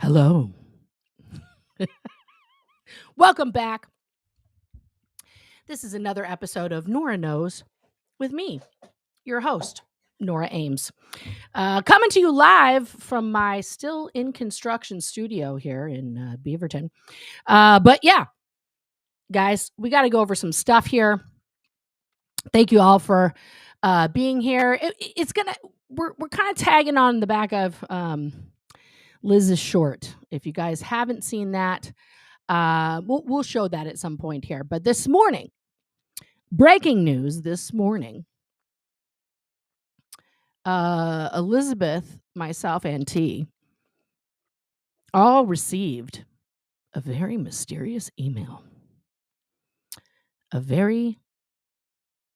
Hello. Welcome back. This is another episode of Nora Knows with me, your host, Nora Ames. Coming to you live from my still in construction studio here in Beaverton. But yeah, guys, we got to go over some stuff here. Thank you all for being here. We're kind of tagging on the back of Liz's short. If you guys haven't seen that, we'll show that at some point here. But this morning, breaking news this morning, Elizabeth, myself, and T all received a very mysterious email. A very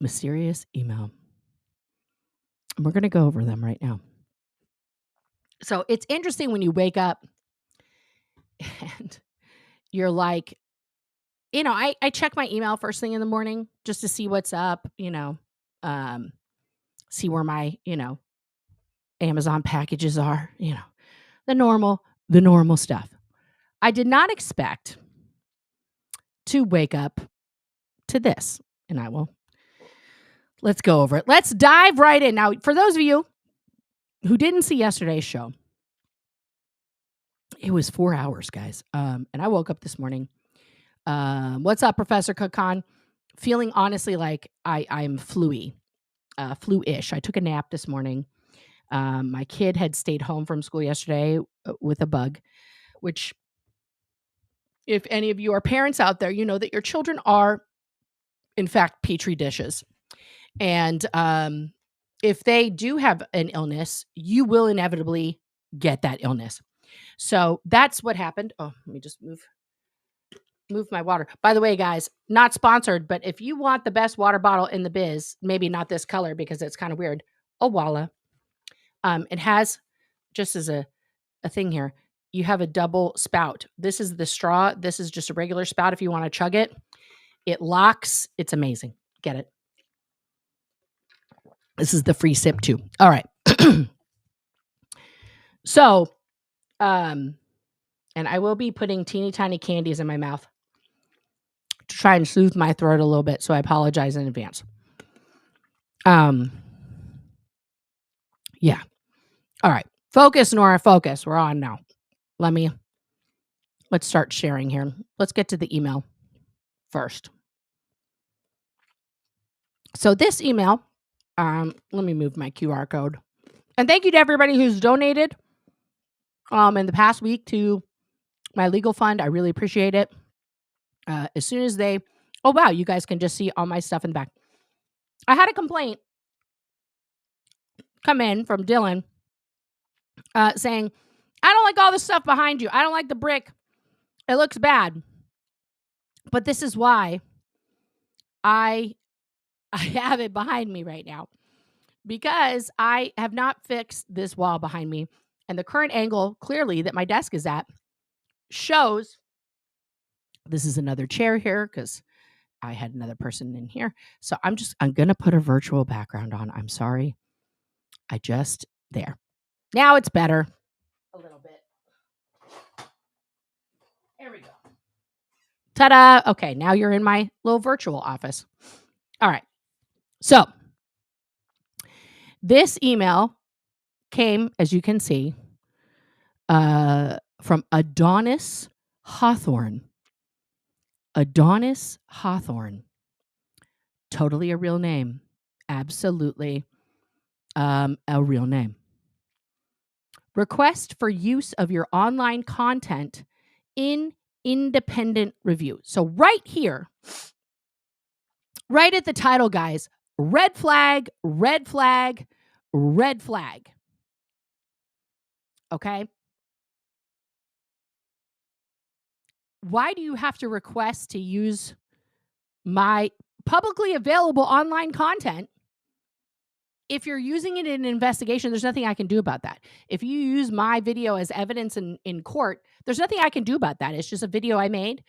mysterious email. And we're going to go over them right now. So it's interesting when you wake up and you're like, I check my email first thing in the morning just to see what's up, see where my, Amazon packages are, the normal stuff. I did not expect to wake up to this, and let's go over it. Let's dive right in. Now, for those of you who didn't see yesterday's show, it was 4 hours, guys. And I woke up this morning. What's up, Professor Kakan? Feeling honestly like I'm flu-ish. I took a nap this morning. My kid had stayed home from school yesterday with a bug, which, if any of you are parents out there, you know that your children are, in fact, petri dishes. And if they do have an illness, you will inevitably get that illness. So that's what happened. Oh, let me just move my water. By the way, guys, not sponsored, but if you want the best water bottle in the biz, maybe not this color because it's kind of weird, Owala. It has, just as a thing here, you have a double spout. This is the straw. This is just a regular spout if you want to chug it. It locks. It's amazing. Get it. This is the free sip too. All right. So, and I will be putting teeny tiny candies in my mouth to try and soothe my throat a little bit. So I apologize in advance. Yeah. All right. Focus, Nora, focus. We're on now. Let's start sharing here. Let's get to the email first. So this email, let me move my QR code. And thank you to everybody who's donated in the past week to my legal fund. I really appreciate it. As soon as oh wow, you guys can just see all my stuff in the back. I had a complaint come in from Dylan saying, I don't like all the stuff behind you. I don't like the brick. It looks bad. But this is why I have it behind me right now, because I have not fixed this wall behind me. And the current angle, clearly, that my desk is at shows, this is another chair here because I had another person in here. So I'm going to put a virtual background on. I'm sorry. There. Now it's better. A little bit. There we go. Ta-da. Okay, now you're in my little virtual office. All right. So this email came, as you can see, from Adonis Hawthorne. Adonis Hawthorne. Totally a real name. Absolutely a real name. Request for use of your online content in independent review. So right here, right at the title, guys, red flag, red flag, red flag. Okay? Why do you have to request to use my publicly available online content? If you're using it in an investigation, there's nothing I can do about that. If you use my video as evidence in court, there's nothing I can do about that. It's just a video I made.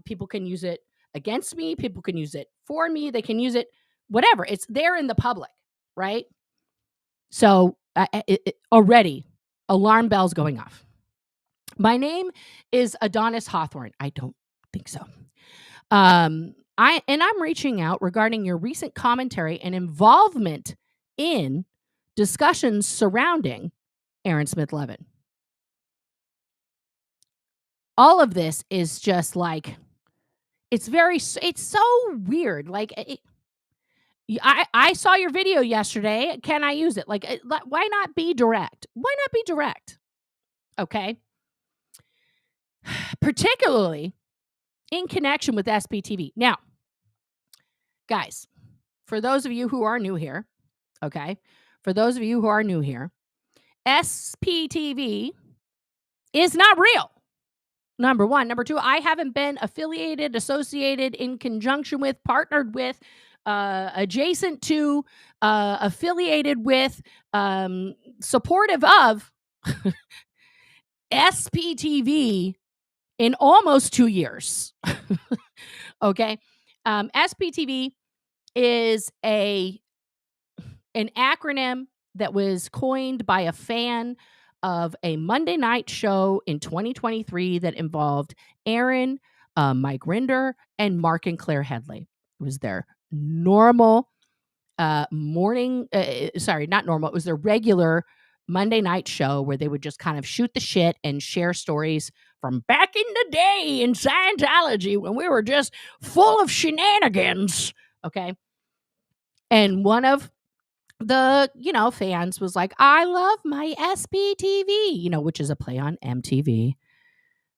People can use it against me. People can use it for me. They can use it, whatever. It's there in the public, right? So already, alarm bells going off. My name is Adonis Hawthorne. I don't think so. I'm reaching out regarding your recent commentary and involvement in discussions surrounding Aaron Smith Levin. All of this is just like, it's so weird. Like, I saw your video yesterday. Can I use it? Like, why not be direct? Why not be direct? Okay. Particularly in connection with SPTV. Now, guys, for those of you who are new here, okay, for those of you who are new here, SPTV is not real. Number one. Number two, I haven't been affiliated, associated, in conjunction with, partnered with, adjacent to, affiliated with, supportive of SPTV in almost 2 years. Okay. SPTV is an acronym that was coined by a fan of a Monday night show in 2023 that involved Aaron, Mike Rinder, and Mark and Claire Headley. It was their normal morning, not normal, it was their regular Monday night show where they would just kind of shoot the shit and share stories from back in the day in Scientology when we were just full of shenanigans. Okay. And one of the, fans was like, I love my SPTV, which is a play on MTV.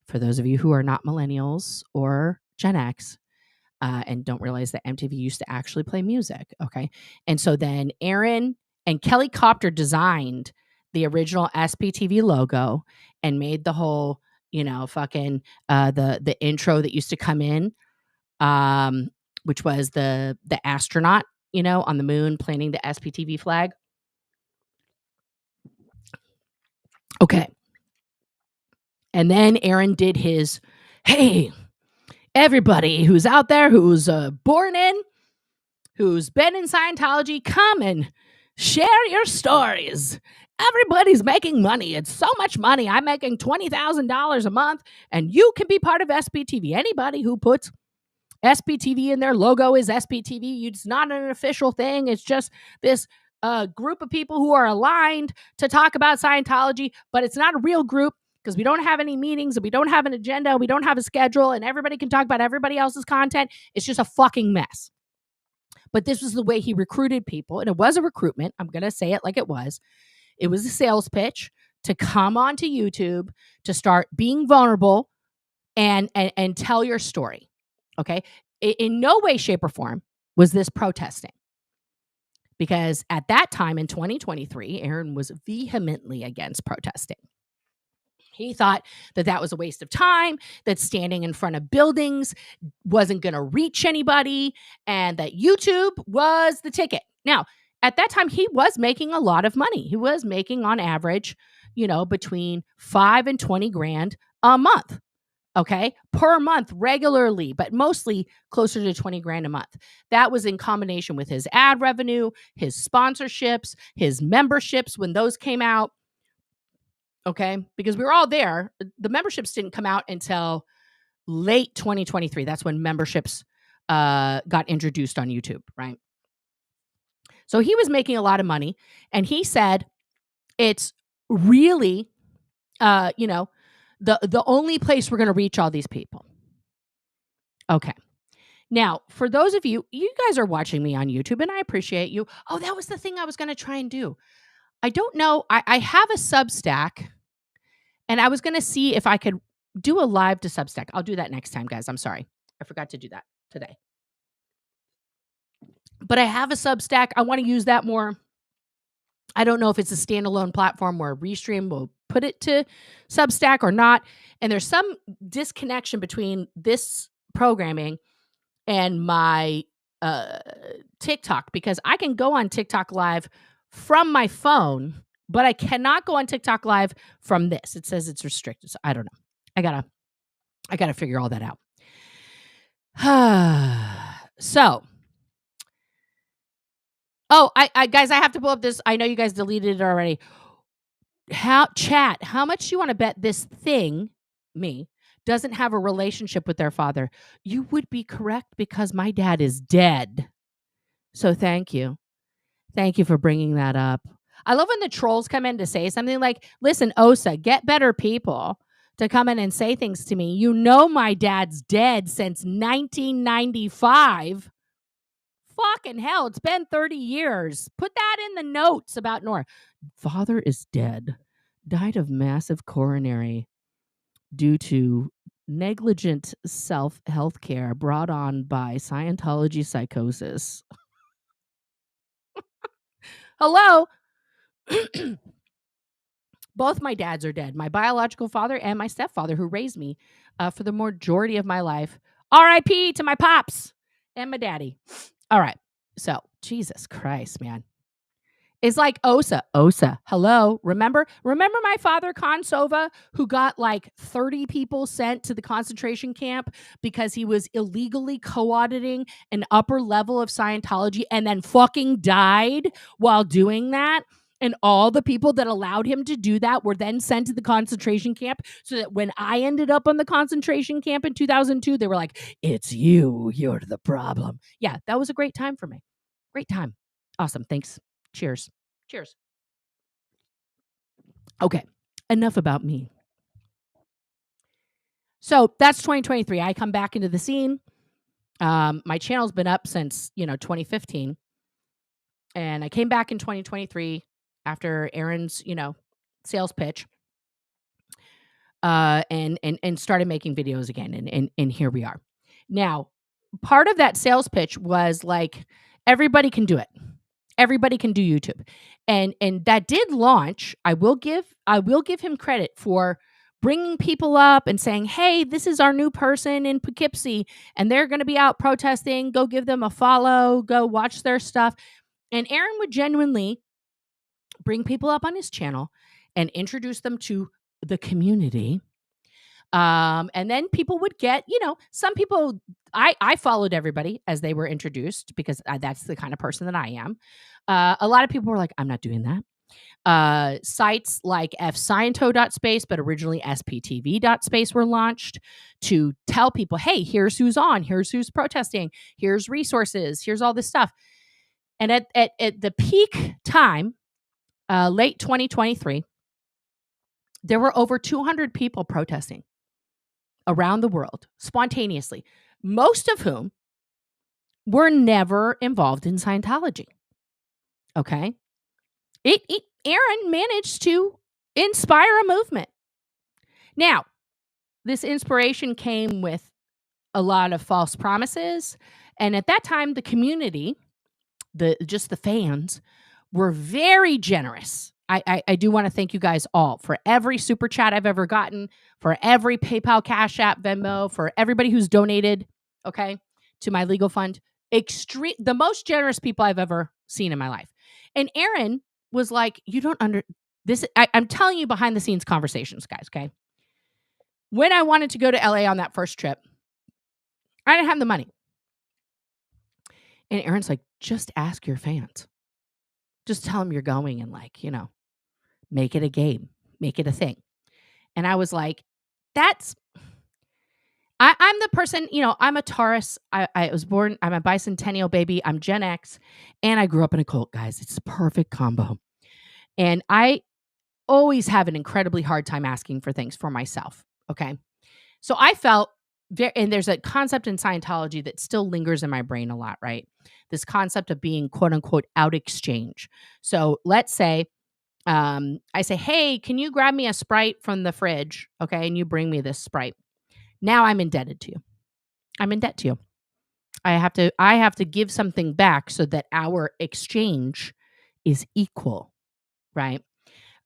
For those of you who are not millennials or Gen X, and don't realize that MTV used to actually play music. Okay. And so then Aaron and Kelly Copter designed the original SPTV logo and made the whole, fucking, the intro that used to come in, which was the astronaut, on the moon planting the SPTV flag. Okay. And then Aaron did his, hey, everybody who's out there, who's born in, who's been in Scientology, come and share your stories. Everybody's making money. It's so much money. I'm making $20,000 a month, and you can be part of SPTV. Anybody who puts SPTV in their logo is SPTV. It's not an official thing. It's just this group of people who are aligned to talk about Scientology, but it's not a real group because we don't have any meetings and we don't have an agenda. We don't have a schedule, and everybody can talk about everybody else's content. It's just a fucking mess. But this was the way he recruited people, and it was a recruitment. I'm going to say it like it was. It was a sales pitch to come onto YouTube, to start being vulnerable and tell your story. Okay. In no way, shape, or form was this protesting. Because at that time in 2023, Aaron was vehemently against protesting. He thought that that was a waste of time, that standing in front of buildings wasn't going to reach anybody, and that YouTube was the ticket. Now, at that time, he was making a lot of money. He was making on average, between 5 and 20 grand a month. Okay, per month regularly, but mostly closer to 20 grand a month. That was in combination with his ad revenue, his sponsorships, his memberships when those came out. Okay, because we were all there. The memberships didn't come out until late 2023. That's when memberships got introduced on YouTube, right? So he was making a lot of money, and he said it's really, the only place we're going to reach all these people. Okay. Now, for those of you guys are watching me on YouTube, and I appreciate you. Oh, that was the thing I was going to try and do. I don't know. I have a Substack, and I was going to see if I could do a live to Substack. I'll do that next time, guys. I'm sorry. I forgot to do that today. But I have a Substack. I want to use that more. I don't know if it's a standalone platform where Restream will put it to Substack or not. And there's some disconnection between this programming and my TikTok, because I can go on TikTok live from my phone, but I cannot go on TikTok live from this. It says it's restricted. So I don't know. I gotta figure all that out. So, I guys, I have to pull up this. I know you guys deleted it already. How much do you want to bet this thing me, doesn't have a relationship with their father, you would be correct because my dad is dead. So thank you. Thank you for bringing that up. I love when the trolls come in to say something like, listen, Osa, get better people to come in and say things to me. You know, my dad's dead since 1995. Fucking hell, it's been 30 years. Put that in the notes about Nora. Father is dead. Died of massive coronary due to negligent self-health care brought on by Scientology psychosis. Hello? Both my dads are dead. My biological father and my stepfather, who raised me for the majority of my life. R.I.P. to my pops and my daddy. All right. So, Jesus Christ, man. It's like Osa. Hello. Remember my father, Konsova, who got like 30 people sent to the concentration camp because he was illegally co-auditing an upper level of Scientology and then fucking died while doing that? And all the people that allowed him to do that were then sent to the concentration camp, so that when I ended up on the concentration camp in 2002, they were like, it's you. You're the problem. Yeah, that was a great time for me. Great time. Awesome. Thanks. Cheers. Cheers. Okay. Enough about me. So that's 2023. I come back into the scene. My channel's been up since, 2015. And I came back in 2023 after Aaron's, sales pitch. And started making videos again. And here we are. Now, part of that sales pitch was like, everybody can do it. Everybody can do YouTube. And that did launch. I will give him credit for bringing people up and saying, hey, this is our new person in Poughkeepsie and they're going to be out protesting. Go give them a follow, go watch their stuff. And Aaron would genuinely bring people up on his channel and introduce them to the community. And then people would get, some people, I followed everybody as they were introduced because that's the kind of person that I am. A lot of people were like, I'm not doing that. Sites like fsciento.space, but originally sptv.space were launched to tell people, hey, here's who's on, here's who's protesting, here's resources, here's all this stuff. And at the peak time, late 2023, there were over 200 people protesting around the world spontaneously, most of whom were never involved in Scientology. Okay. Aaron managed to inspire a movement. Now, this inspiration came with a lot of false promises. And at that time, the community, the fans, were very generous. I do want to thank you guys all for every super chat I've ever gotten, for every PayPal, Cash App, Venmo, for everybody who's donated, okay, to my legal fund. The most generous people I've ever seen in my life. And Aaron was like, you don't this. I'm telling you behind the scenes conversations, guys, okay? When I wanted to go to LA on that first trip, I didn't have the money. And Aaron's like, just ask your fans. Just tell them you're going and make it a game, make it a thing. And I was like, I'm the person, I'm a Taurus. I was born, I'm a bicentennial baby. I'm Gen X and I grew up in a cult, guys. It's a perfect combo. And I always have an incredibly hard time asking for things for myself. Okay. So I felt and there's a concept in Scientology that still lingers in my brain a lot, right? This concept of being quote unquote out exchange. So let's say, I say, hey, can you grab me a Sprite from the fridge? Okay. And you bring me this Sprite. Now I'm indebted to you. I'm in debt to you. I have to give something back so that our exchange is equal. Right.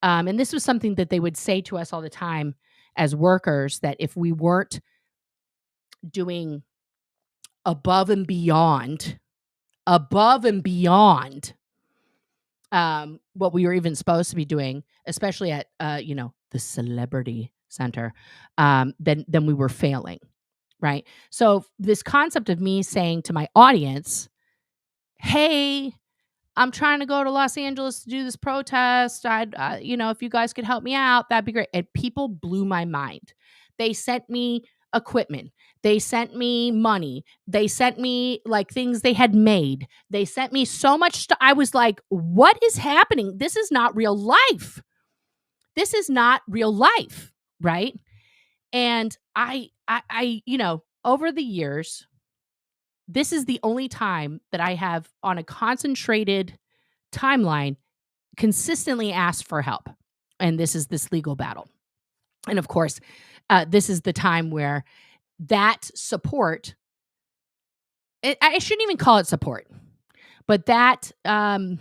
And this was something that they would say to us all the time as workers, that if we weren't doing above and beyond what we were even supposed to be doing, especially at the celebrity center, then we were failing, right? So this concept of me saying to my audience, hey, I'm trying to go to Los Angeles to do this protest. I'd if you guys could help me out, that'd be great. And people blew my mind. They sent me equipment. They sent me money. They sent me like things they had made. They sent me so much stuff. I was like, what is happening? This is not real life. This is not real life, right? And I, over the years, this is the only time that I have on a concentrated timeline consistently asked for help. And this is this legal battle. And of course, this is the time where that support, I shouldn't even call it support, but that ask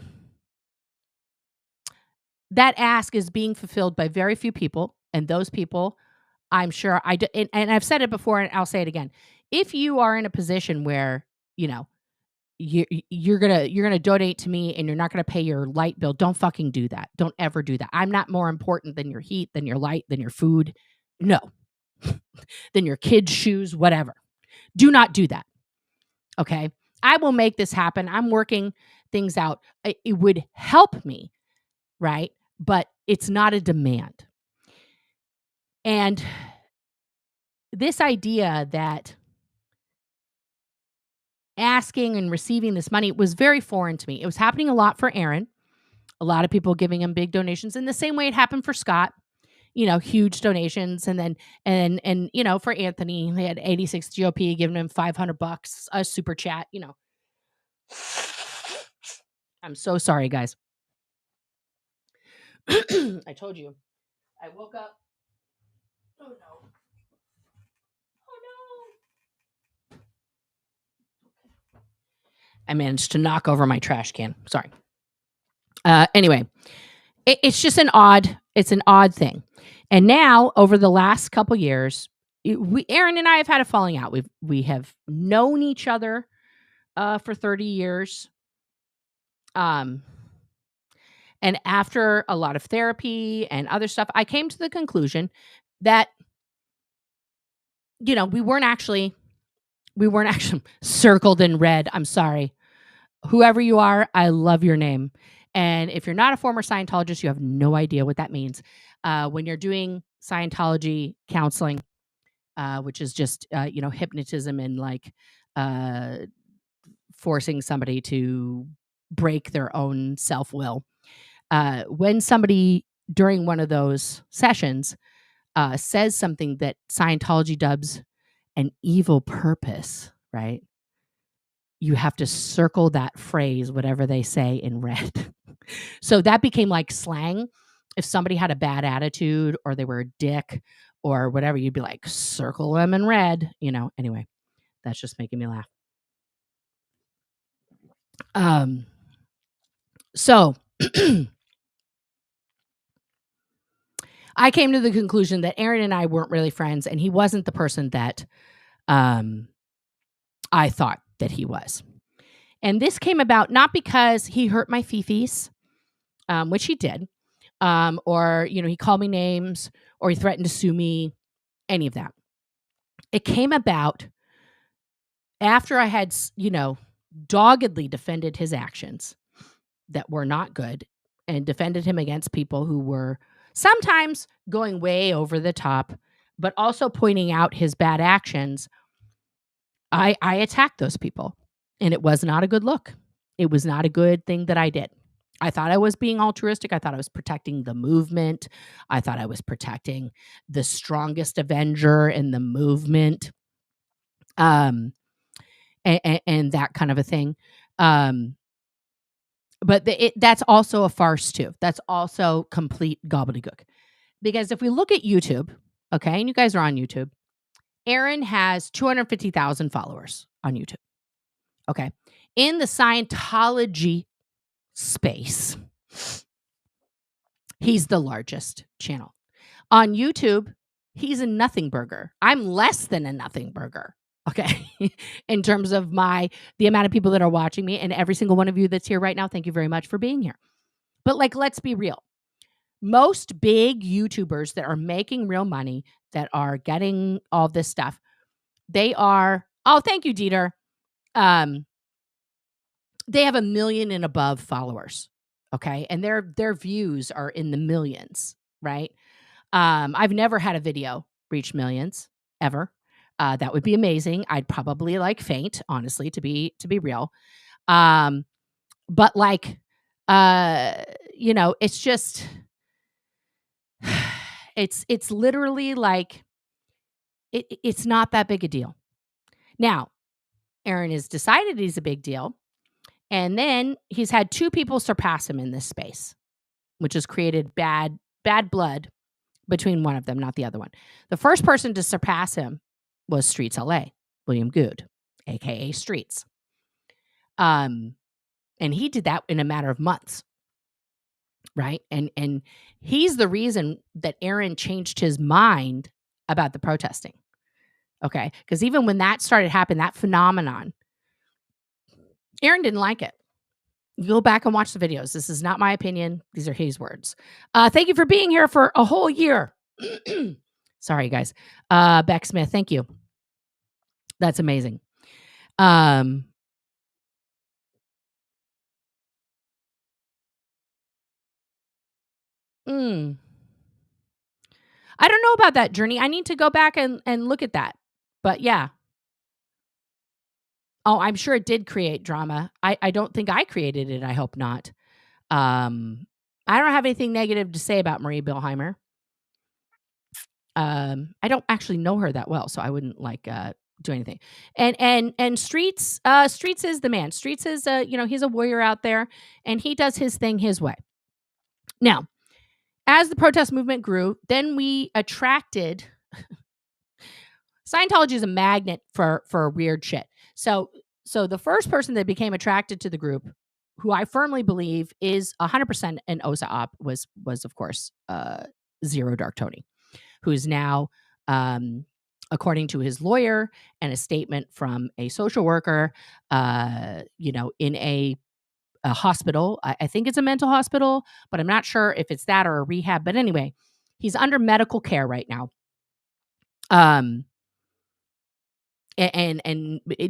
is being fulfilled by very few people. And those people, I'm sure and I've said it before and I'll say it again. If you are in a position where, you're gonna donate to me and you're not gonna pay your light bill, don't fucking do that. Don't ever do that. I'm not more important than your heat, than your light, than your food. No. Than your kids' shoes, whatever. Do not do that. Okay. I will make this happen. I'm working things out. It would help me, right? But it's not a demand. And this idea that asking and receiving this money was very foreign to me. It was happening a lot for Aaron. A lot of people giving him big donations in the same way it happened for Scott, huge donations. And then, and for Anthony, they had 86 GOP giving him $500, a super chat, I'm so sorry, guys. I told you. I woke up. Oh no. Oh no. I managed to knock over my trash can. Sorry. Anyway, it's just an odd thing. And now over the last couple years, Aaron and I have had a falling out. We have known each other for 30 years. And after a lot of therapy and other stuff, I came to the conclusion that, we weren't actually circled in red. I'm sorry. Whoever you are, I love your name. And if you're not a former Scientologist, you have no idea what that means. When you're doing Scientology counseling, which is just, hypnotism and like forcing somebody to break their own self-will. When somebody during one of those sessions says something that Scientology dubs an evil purpose, right? You have to circle that phrase, whatever they say, in red. So that became like slang. If somebody had a bad attitude or they were a dick or whatever, you'd be like, circle them in red, Anyway, that's just making me laugh. So I came to the conclusion that Aaron and I weren't really friends, and he wasn't the person that I thought that he was. And this came about not because he hurt my fifis, which he did, or, he called me names or he threatened to sue me, any of that. It came about after I had, doggedly defended his actions that were not good and defended him against people who were sometimes going way over the top, but also pointing out his bad actions. I attacked those people, and it was not a good look. It was not a good thing that I did. I thought I was being altruistic. I thought I was protecting the movement. I thought I was protecting the strongest Avenger in the movement. And that kind of a thing. But that's also a farce too. That's also complete gobbledygook. Because if we look at YouTube, okay, and you guys are on YouTube, Aaron has 250,000 followers on YouTube. Okay. In the Scientology space, he's the largest channel. On YouTube, he's a nothing burger. I'm less than a nothing burger. Okay. In terms of the amount of people that are watching me, and every single one of you that's here right now, thank you very much for being here. But let's be real. Most big YouTubers that are making real money, that are getting all this stuff, they are, oh, thank you, Dieter. They have 1 million and above followers. Okay. And their views are in the millions, right? I've never had a video reach millions ever. That would be amazing. I'd probably like faint, honestly, to be real. But like, it's just, it's literally like, it's not that big a deal. Now, Aaron has decided he's a big deal. And then he's had 2 people surpass him in this space, which has created bad blood between one of them, not the other one. The first person to surpass him was Streets LA, William Good, aka Streets. And he did that in a matter of months. Right? And he's the reason that Aaron changed his mind about the protesting. Okay? Because even when that started happening, that phenomenon, Aaron didn't like it. Go back and watch the videos. This is not my opinion. These are his words. Thank you for being here for a whole year. Sorry, guys. Beck Smith, thank you. That's amazing. I don't know about that, Journey. I need to go back and look at that. But yeah. Oh, I'm sure it did create drama. I don't think I created it. I hope not. I don't have anything negative to say about Marie Bilheimer. I don't actually know her that well, so I wouldn't do anything. And Streets is the man. Streets is he's a warrior out there, and he does his thing his way. Now, as the protest movement grew, then we attracted. Scientology is a magnet for weird shit. So the first person that became attracted to the group, who I firmly believe is 100% an OSA op, was of course Zero Dark Tony, who is now, according to his lawyer and a statement from a social worker, in a hospital. I think it's a mental hospital, but I'm not sure if it's that or a rehab. But anyway, he's under medical care right now. And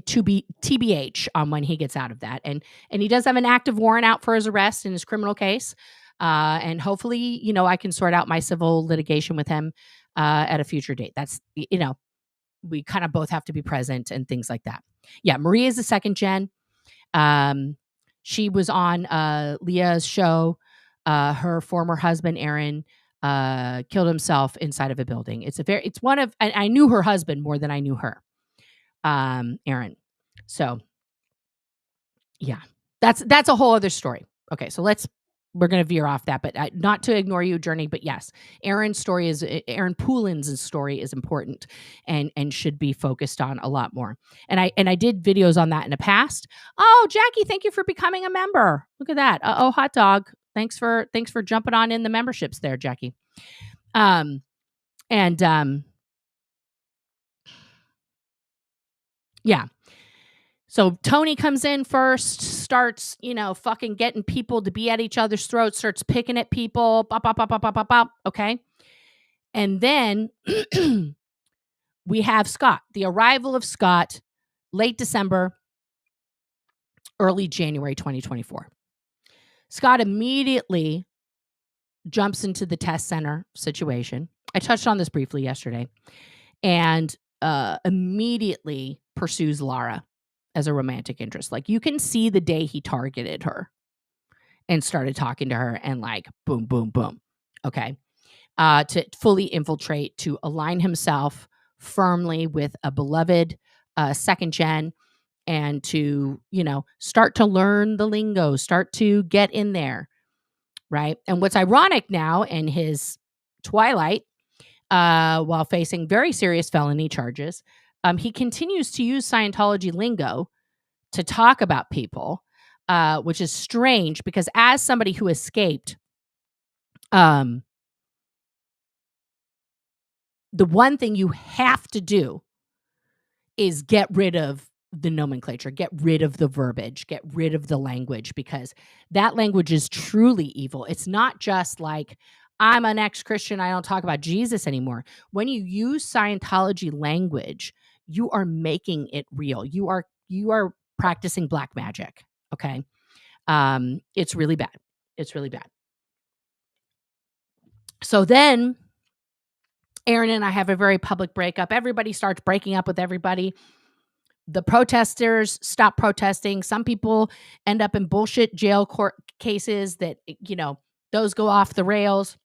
to be TBH on when he gets out of that. And he does have an active warrant out for his arrest in his criminal case. And hopefully, I can sort out my civil litigation with him at a future date. That's, we kind of both have to be present and things like that. Yeah, Marie is the second gen. She was on Leah's show. Her former husband, Aaron, killed himself inside of a building. It's one of, I knew her husband more than I knew her. Aaron. So yeah, that's a whole other story. Okay. So we're going to veer off that, but not to ignore you, Journey, but yes, Aaron Poulin's story is important and should be focused on a lot more. And I did videos on that in the past. Oh, Jackie, thank you for becoming a member. Look at that. Oh, hot dog. Thanks for jumping on in the memberships there, Jackie. Yeah. So Tony comes in first, starts, fucking getting people to be at each other's throats, starts picking at people, bop, bop, bop, bop, bop, bop, bop, okay? And then we have Scott, the arrival of Scott, late December, early January 2024. Scott immediately jumps into the test center situation. I touched on this briefly yesterday. And immediately pursues Lara as a romantic interest. Like, you can see the day he targeted her and started talking to her and boom, boom, boom. Okay. To fully infiltrate, to align himself firmly with a beloved second gen, and to, start to learn the lingo, start to get in there. Right. And what's ironic now in his twilight, while facing very serious felony charges, he continues to use Scientology lingo to talk about people, which is strange because as somebody who escaped, the one thing you have to do is get rid of the nomenclature, get rid of the verbiage, get rid of the language, because that language is truly evil. It's not just like, I'm an ex-Christian, I don't talk about Jesus anymore. When you use Scientology language, you are making it real. You are practicing black magic. Okay. It's really bad. It's really bad. So then Aaron and I have a very public breakup. Everybody starts breaking up with everybody. The protesters stop protesting. Some people end up in bullshit jail court cases that, those go off the rails.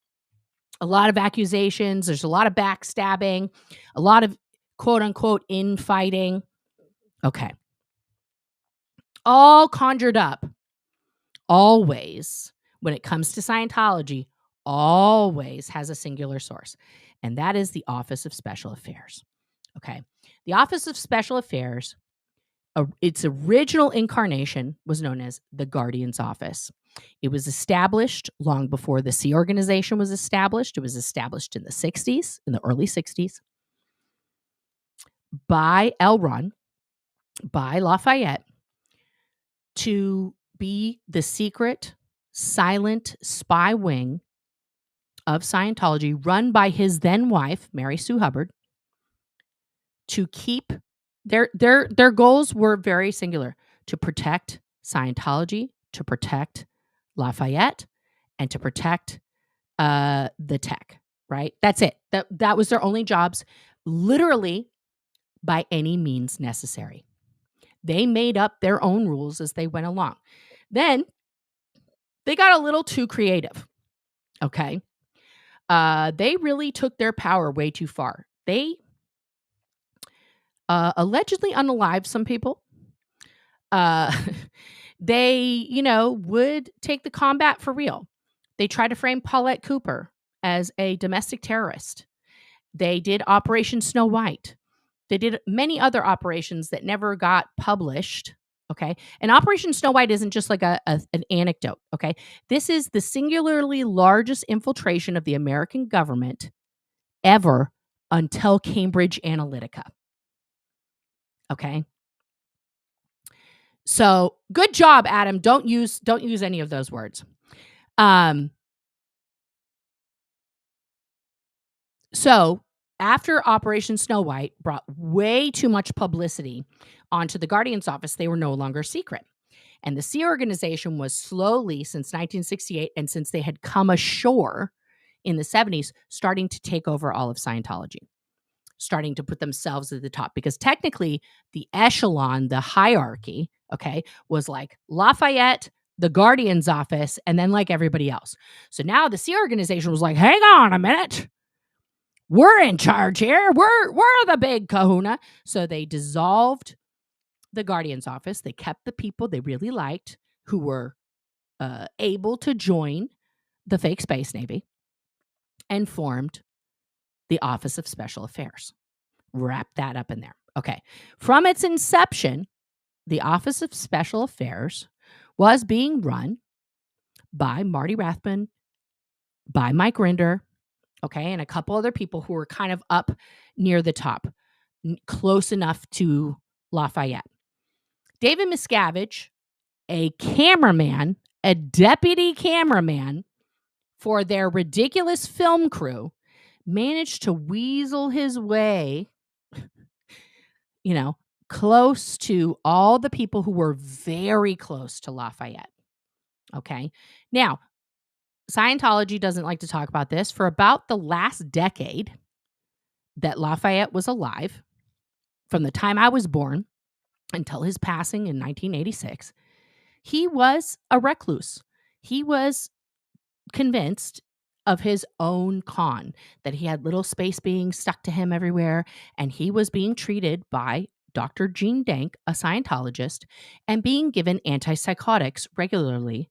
A lot of accusations. There's a lot of backstabbing, a lot of quote unquote infighting. Okay. All conjured up. Always, when it comes to Scientology, always has a singular source, and that is the Office of Special Affairs. Okay. The Office of Special Affairs, its original incarnation was known as the Guardian's Office. It was established long before the Sea Organization was established. It was established in the 60s, in the early 60s, by L. Ron, by Lafayette, to be the secret, silent spy wing of Scientology, run by his then wife, Mary Sue Hubbard, to keep their goals were very singular: to protect Scientology, to protect Lafayette, and to protect the tech. Right? That's it. That was their only jobs, literally by any means necessary. They made up their own rules as they went along. Then they got a little too creative. Okay. They really took their power way too far. They allegedly unalived some people. They, would take the combat for real. They tried to frame Paulette Cooper as a domestic terrorist. They did Operation Snow White. They did many other operations that never got published. Okay. And Operation Snow White isn't just like an anecdote. Okay. This is the singularly largest infiltration of the American government ever until Cambridge Analytica. Okay. So good job, Adam. Don't use any of those words. So after Operation Snow White brought way too much publicity onto the Guardian's Office, they were no longer secret. And the Sea Organization was slowly, since 1968, and since they had come ashore in the 70s, starting to take over all of Scientology, starting to put themselves at the top. Because technically, the echelon, the hierarchy, okay, was like Lafayette, the Guardian's Office, and then like everybody else. So now the Sea Organization was like, hang on a minute. We're in charge here. We're the big kahuna. So they dissolved the Guardian's Office. They kept the people they really liked who were able to join the fake Space Navy, and formed the Office of Special Affairs. Wrap that up in there. Okay. From its inception, the Office of Special Affairs was being run by Marty Rathbun, by Mike Rinder, okay, and a couple other people who were kind of up near the top, close enough to Lafayette. David Miscavige, a cameraman, a deputy cameraman for their ridiculous film crew, managed to weasel his way, close to all the people who were very close to Lafayette. Okay. Now, Scientology doesn't like to talk about this. For about the last decade that Lafayette was alive, from the time I was born until his passing in 1986, he was a recluse. He was convinced of his own con, that he had little space beings stuck to him everywhere, and he was being treated by Dr. Gene Dank, a Scientologist, and being given antipsychotics regularly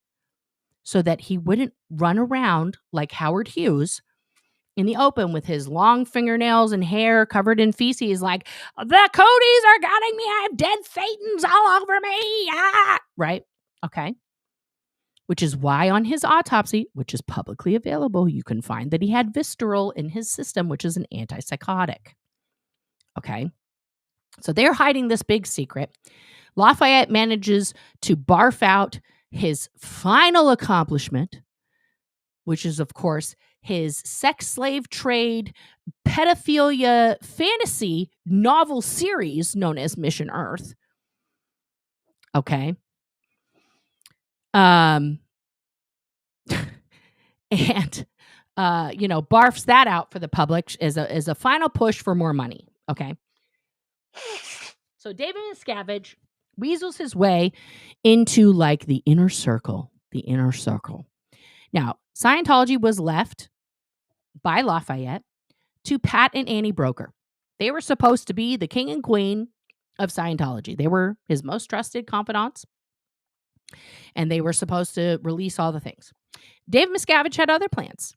so that he wouldn't run around like Howard Hughes in the open with his long fingernails and hair covered in feces, like, the cooties are getting me, I have dead Satans all over me. Ah! Right? Okay. Which is why on his autopsy, which is publicly available, you can find that he had Visceral in his system, which is an antipsychotic. Okay. So they're hiding this big secret. Lafayette manages to barf out his final accomplishment, which is, of course, his sex slave trade pedophilia fantasy novel series known as Mission Earth. Okay. And barfs that out for the public as a final push for more money. Okay. So David Miscavige weasels his way into like the inner circle. Now, Scientology was left by Lafayette to Pat and Annie Broker. They were supposed to be the king and queen of Scientology. They were his most trusted confidants, and they were supposed to release all the things. David Miscavige had other plans.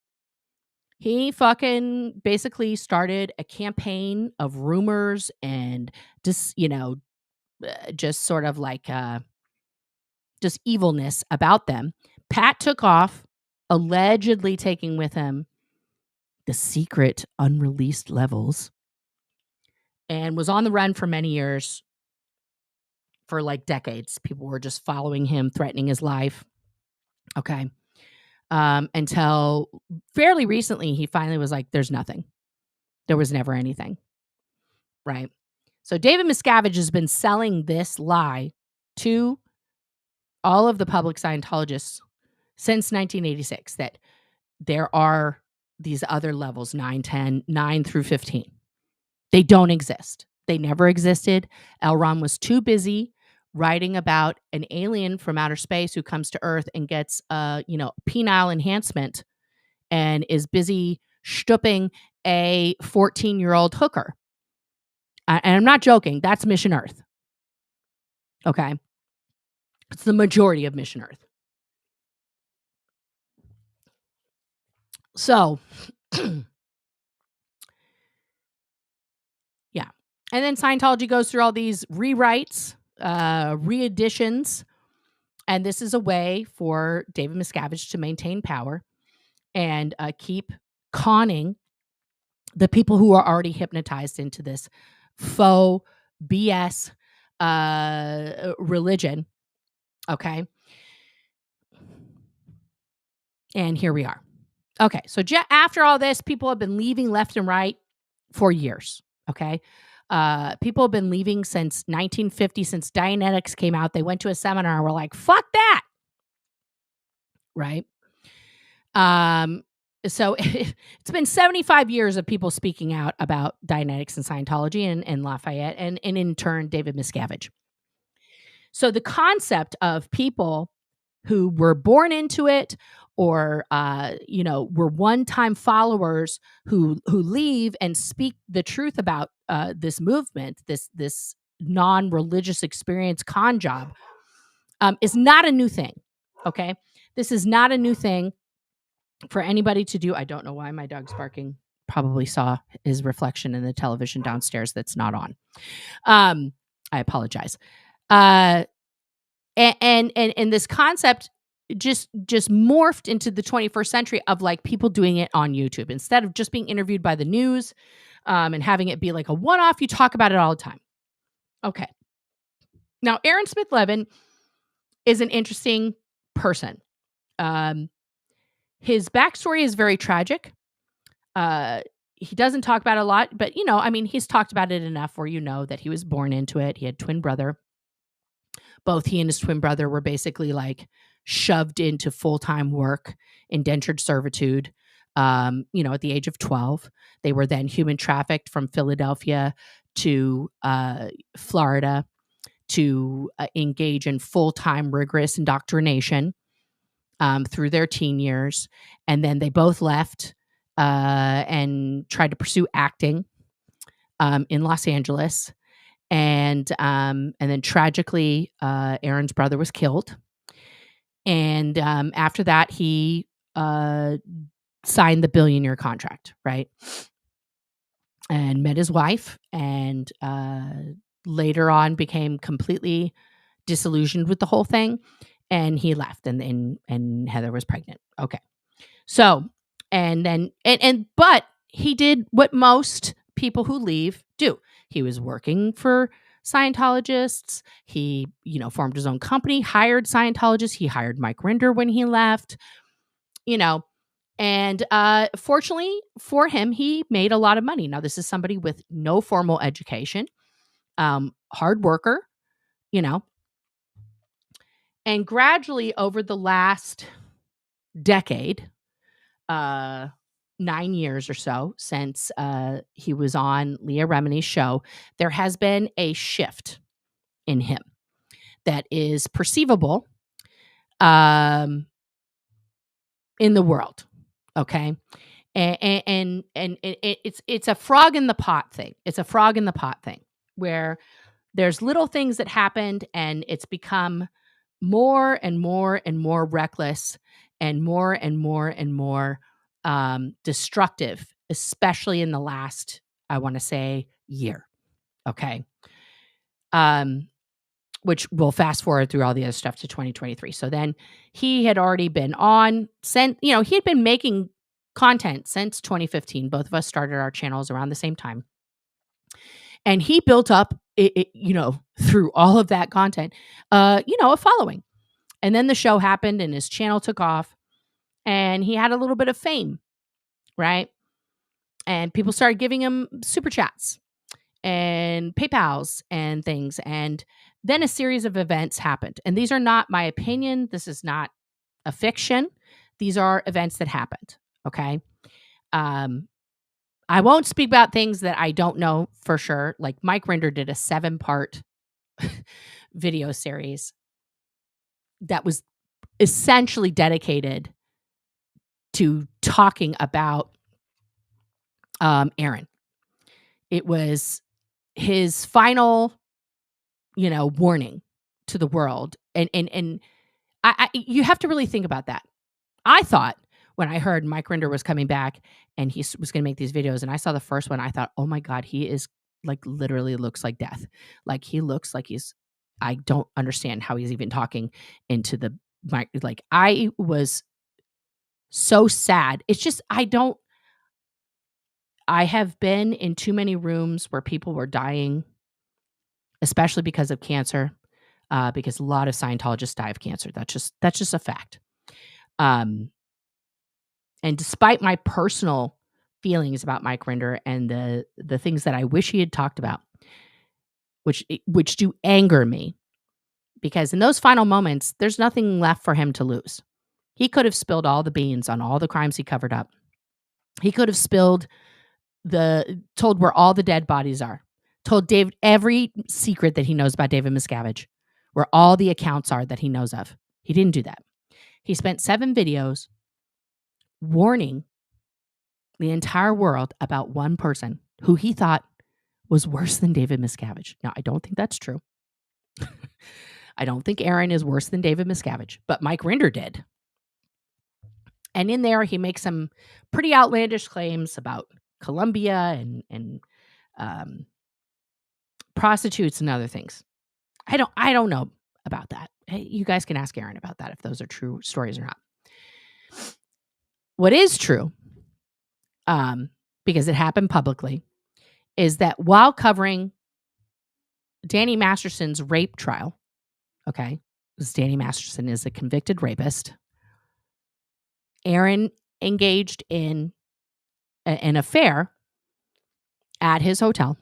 He fucking basically started a campaign of rumors and just sort of like just evilness about them. Pat took off, allegedly taking with him the secret unreleased levels, and was on the run for many years, for like decades. People were just following him, threatening his life. Okay. Until fairly recently, he finally was like, there's nothing. There was never anything. Right. So David Miscavige has been selling this lie to all of the public Scientologists since 1986, that there are these other levels, 9, 10, 9 through 15. They don't exist. They never existed. L. Ron was too busy writing about an alien from outer space who comes to Earth and gets penile enhancement and is busy stooping a 14-year-old hooker. And I'm not joking. That's Mission Earth. Okay. It's the majority of Mission Earth. So, yeah. And then Scientology goes through all these rewrites, reeditions. And this is a way for David Miscavige to maintain power and keep conning the people who are already hypnotized into this faux BS religion. Okay. And here we are. Okay. So after all this, people have been leaving left and right for years. Okay. People have been leaving since 1950, since Dianetics came out. They went to a seminar and were like, fuck that. Right. So it's been 75 years of people speaking out about Dianetics and Scientology and Lafayette and in turn, David Miscavige. So the concept of people who were born into it or, were one-time followers who leave and speak the truth about this movement, this non-religious experience con job, is not a new thing. Okay. This is not a new thing for anybody to do. I don't know why my dog's barking. Probably saw his reflection in the television downstairs that's not on. I apologize. And this concept just morphed into the 21st century of like people doing it on YouTube instead of just being interviewed by the news and having it be like a one-off. You talk about it all the time. Okay. Now, Aaron Smith Levin is an interesting person. His backstory is very tragic. He doesn't talk about it a lot, but he's talked about it enough where that he was born into it. He had twin brother. Both he and his twin brother were basically like shoved into full-time work, indentured servitude, at the age of 12. They were then human trafficked from Philadelphia to Florida to engage in full-time rigorous indoctrination through their teen years. And then they both left and tried to pursue acting in Los Angeles. And then tragically, Aaron's brother was killed. And after that, he signed the billionaire contract, right? And met his wife, and later on became completely disillusioned with the whole thing. And he left, and Heather was pregnant. Okay. So, but he did what most people who leave do. He was working for Scientologists. He, formed his own company, hired Scientologists. He hired Mike Rinder when he left, and fortunately for him, he made a lot of money. Now, this is somebody with no formal education, hard worker, and gradually over the last decade, 9 years or so since he was on Leah Remini's show, there has been a shift in him that is perceivable in the world. Okay. And it's a frog in the pot thing. It's a frog in the pot thing where there's little things that happened and it's become more and more and more reckless and more and more and more destructive, especially in the last, I want to say, year. Okay. Which we'll fast forward through all the other stuff to 2023. So then he had already been he had been making content since 2015. Both of us started our channels around the same time. And he built up, through all of that content, a following. And then the show happened and his channel took off and he had a little bit of fame, right? And people started giving him super chats and PayPals and things. And then a series of events happened. And these are not my opinion. This is not a fiction. These are events that happened. Okay. I won't speak about things that I don't know for sure. Like Mike Rinder did a 7-part video series that was essentially dedicated to talking about Aaron. It was his final, warning to the world. And I you have to really think about that. I thought when I heard Mike Rinder was coming back and he was going to make these videos and I saw the first one, I thought, oh my God, he is like literally looks like death. Like he looks like I don't understand how he's even talking into the mic. Like I was so sad. It's just, I have been in too many rooms where people were dying, especially because of cancer, because a lot of Scientologists die of cancer. That's just a fact. And despite my personal feelings about Mike Rinder and the things that I wish he had talked about, which do anger me, because in those final moments, there's nothing left for him to lose. He could have spilled all the beans on all the crimes he covered up. He could have told where all the dead bodies are, told David every secret that he knows about David Miscavige, where all the accounts are that he knows of. He didn't do that. He spent 7 videos warning the entire world about one person who he thought was worse than David Miscavige. Now, I don't think that's true. I don't think Aaron is worse than David Miscavige, but Mike Rinder did. And in there, he makes some pretty outlandish claims about Colombia and prostitutes and other things. I don't know about that. Hey, you guys can ask Aaron about that if those are true stories or not. What is true, because it happened publicly, is that while covering Danny Masterson's rape trial, okay, because Danny Masterson is a convicted rapist, Aaron engaged in an affair at his hotel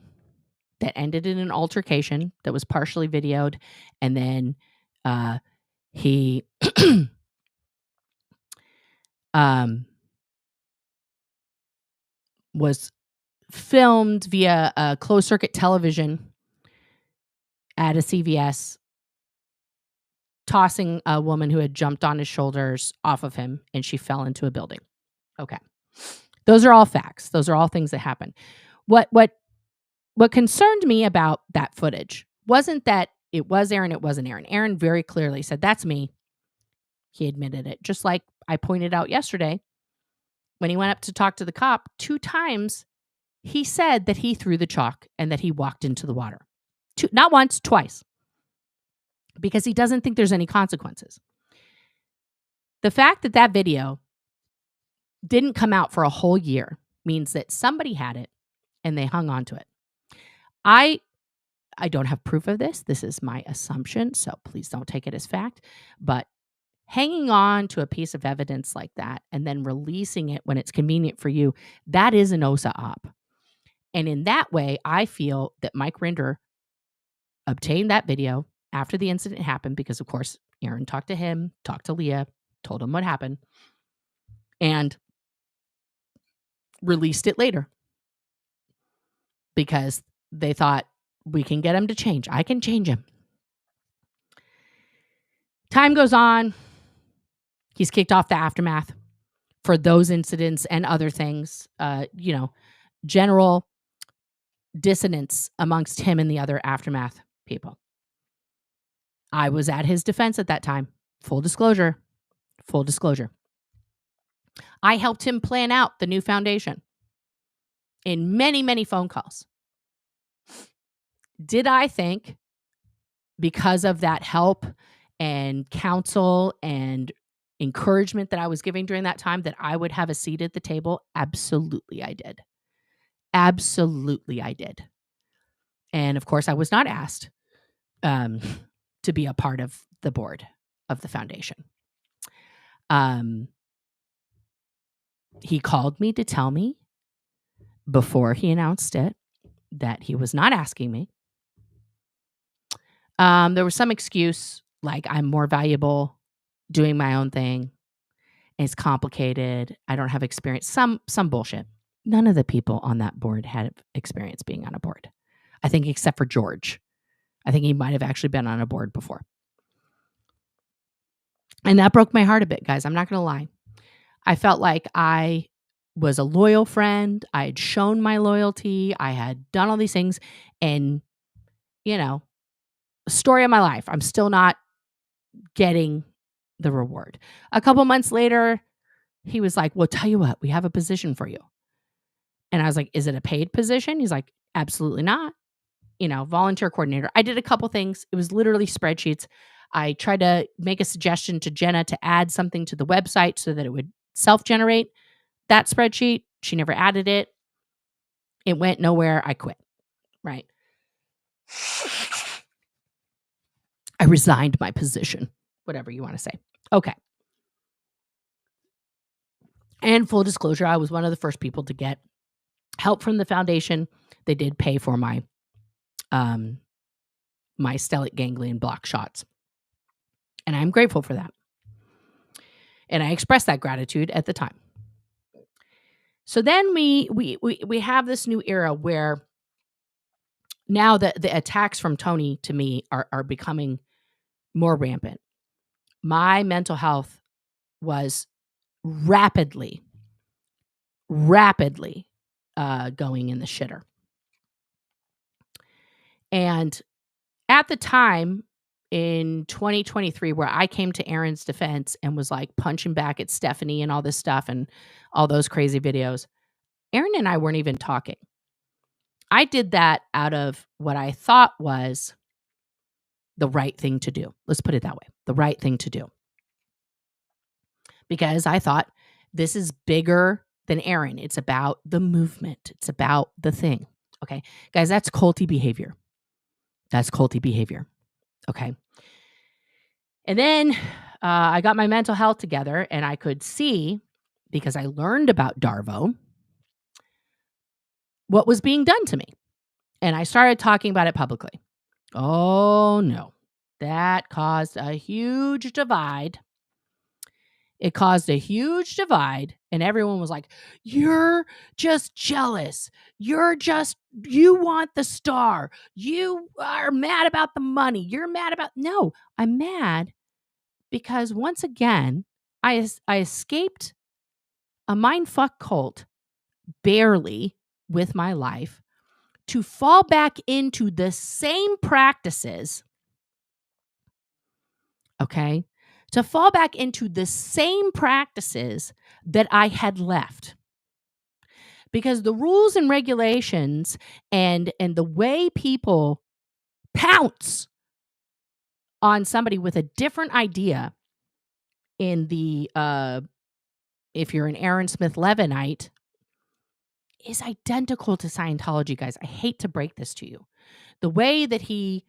that ended in an altercation that was partially videoed, and then he was filmed via a closed circuit television at a CVS, tossing a woman who had jumped on his shoulders off of him, and she fell into a building. Okay. Those are all facts. Those are all things that happened. What concerned me about that footage wasn't that it was Aaron, it wasn't Aaron. Aaron very clearly said, that's me. He admitted it. Just like I pointed out yesterday, when he went up to talk to the cop 2 times, he said that he threw the chalk and that he walked into the water. Not once, twice. Because he doesn't think there's any consequences. The fact that that video didn't come out for a whole year means that somebody had it and they hung on to it. I don't have proof of this. This is my assumption, so please don't take it as fact. But hanging on to a piece of evidence like that and then releasing it when it's convenient for you, that is an OSA op. And in that way, I feel that Mike Rinder obtained that video after the incident happened because, of course, Aaron talked to him, talked to Leah, told him what happened. And released it later because they thought, we can get him to change. I can change him. Time goes on. He's kicked off the aftermath for those incidents and other things. General dissonance amongst him and the other aftermath people. I was at his defense at that time. Full disclosure. I helped him plan out the new foundation in many, many phone calls. Did I think, because of that help and counsel and encouragement that I was giving during that time, that I would have a seat at the table? Absolutely, I did. Absolutely, I did. And of course, I was not asked to be a part of the board of the foundation. He called me to tell me before he announced it that he was not asking me. There was some excuse like I'm more valuable doing my own thing. It's complicated. I don't have experience. Some bullshit. None of the people on that board had experience being on a board. I think except for George. I think he might have actually been on a board before. And that broke my heart a bit, guys. I'm not going to lie. I felt like I was a loyal friend. I had shown my loyalty. I had done all these things. And, story of my life. I'm still not getting the reward. A couple months later, he was like, well, tell you what, we have a position for you. And I was like, is it a paid position? He's like, absolutely not. Volunteer coordinator. I did a couple things. It was literally spreadsheets. I tried to make a suggestion to Jenna to add something to the website so that it would self-generate that spreadsheet. She never added it. It went nowhere. I quit. Right. I resigned my position, whatever you want to say. Okay. And full disclosure, I was one of the first people to get help from the foundation. They did pay for my stellate ganglion block shots. And I'm grateful for that. And I expressed that gratitude at the time. So then we have this new era where now the attacks from Tony to me are becoming more rampant. My mental health was rapidly going in the shitter. And at the time in 2023, where I came to Aaron's defense and was like punching back at Stephanie and all this stuff and all those crazy videos, Aaron and I weren't even talking. I did that out of what I thought was the right thing to do. Let's put it that way. The right thing to do. Because I thought this is bigger than Aaron. It's about the movement. It's about the thing. Okay. Guys, that's culty behavior. Okay. And then I got my mental health together and I could see, because I learned about Darvo, what was being done to me. And I started talking about it publicly. Oh, no. That caused a huge divide. It caused a huge divide. And everyone was like, you're just jealous. You want the star. You are mad about the money. You're mad about... No, I'm mad because once again, I escaped a mindfuck cult barely with my life to fall back into the same practices, okay? To fall back into the same practices that I had left. Because the rules and regulations and the way people pounce on somebody with a different idea in the, if you're an Aaron Smith Levinite, is identical to Scientology, guys. I hate to break this to you. The way that he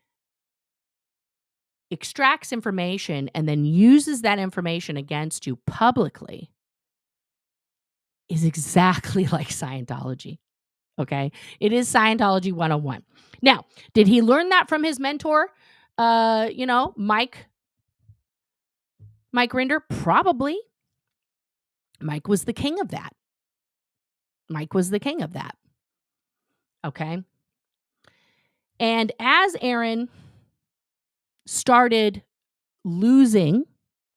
extracts information and then uses that information against you publicly is exactly like Scientology. Okay? It is Scientology 101. Now, did he learn that from his mentor, Mike Rinder? Probably. Mike was the king of that. Mike was the king of that. Okay. And as Aaron started losing,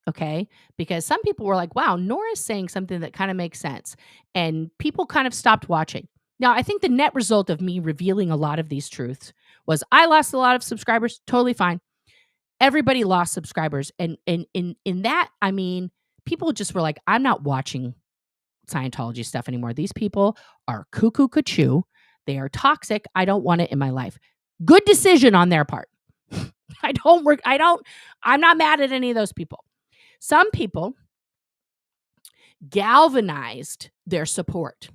okay, because some people were like, wow, Nora's saying something that kind of makes sense. And people kind of stopped watching. Now, I think the net result of me revealing a lot of these truths was I lost a lot of subscribers. Totally fine. Everybody lost subscribers. And in that, I mean, people just were like, I'm not watching Scientology stuff anymore. These people are cuckoo cuckoo. They are toxic. I don't want it in my life. Good decision on their part. I'm not mad at any of those people. Some people galvanized their support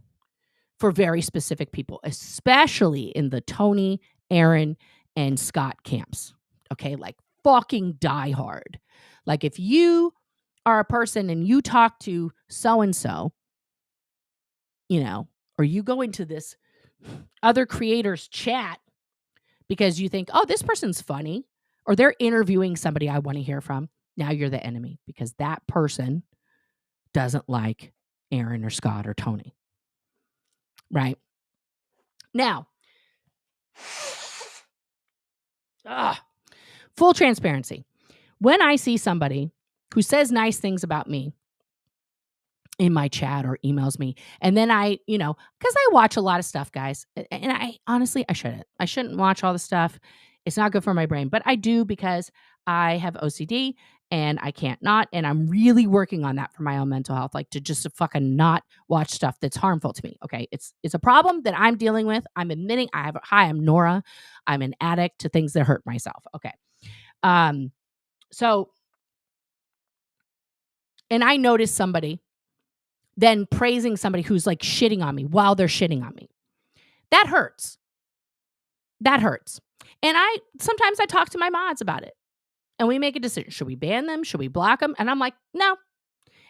for very specific people, especially in the Tony, Aaron, and Scott camps. Okay, like fucking die hard. Like if you are a person and you talk to so-and-so, or you go into this other creators chat because you think, oh, this person's funny, or they're interviewing somebody I want to hear from, now you're the enemy because that person doesn't like Aaron or Scott or Tony. Right? Now, full transparency. When I see somebody who says nice things about me in my chat or emails me, and then I, because I watch a lot of stuff, guys, and I honestly, I shouldn't watch all the stuff. It's not good for my brain, but I do because I have OCD and I can't not, and I'm really working on that for my own mental health, like to just fucking not watch stuff that's harmful to me. Okay. It's a problem that I'm dealing with. I'm admitting I'm Nora. I'm an addict to things that hurt myself. Okay. So, and I noticed somebody then praising somebody who's like shitting on me while they're shitting on me. That hurts. That hurts. And sometimes I talk to my mods about it and we make a decision. Should we ban them? Should we block them? And I'm like, no,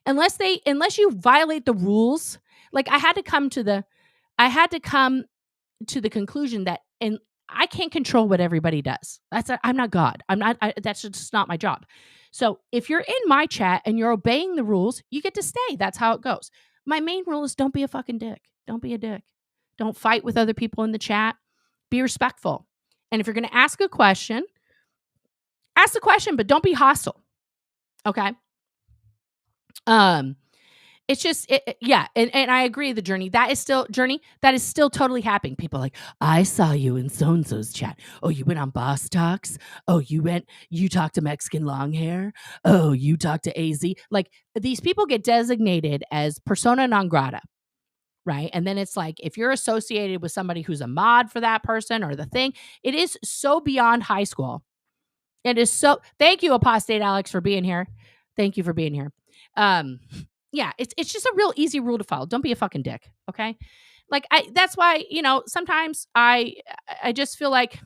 unless you violate the rules. Like I had to come to the conclusion that, and I can't control what everybody does. I'm not God. That's just not my job. So if you're in my chat and you're obeying the rules, you get to stay. That's how it goes. My main rule is don't be a fucking dick. Don't be a dick. Don't fight with other people in the chat. Be respectful. And if you're going to ask a question, ask the question, but don't be hostile. Okay? It's just, yeah. And I agree the journey. That is still totally happening. People are like, I saw you in so-and-so's chat. Oh, you went on Boss Talks. Oh, you talked to Mexican long hair. Oh, you talked to AZ. Like these people get designated as persona non grata. Right. And then it's like, if you're associated with somebody who's a mod for that person or the thing, it is so beyond high school. It is so, thank you, Apostate Alex, for being here. Thank you for being here. Yeah, it's just a real easy rule to follow. Don't be a fucking dick. Okay. Like that's why, sometimes I just feel like,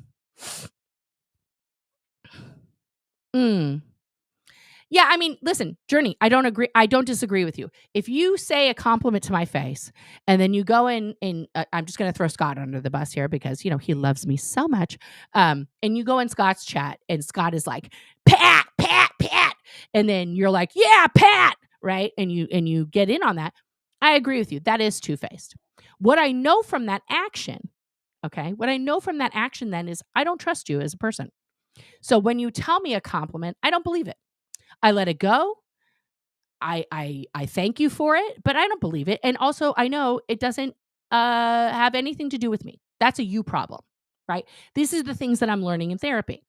yeah, I mean, listen, Journey, I don't disagree with you. If you say a compliment to my face and then you go in and I'm just going to throw Scott under the bus here because, he loves me so much. And you go in Scott's chat and Scott is like, Pat, Pat, Pat. And then you're like, yeah, Pat. Right. And you get in on that. I agree with you. That is two-faced. What I know from that action, okay, then is I don't trust you as a person. So when you tell me a compliment, I don't believe it. I let it go. I thank you for it, but I don't believe it. And also I know it doesn't have anything to do with me. That's a you problem, right? These are the things that I'm learning in therapy.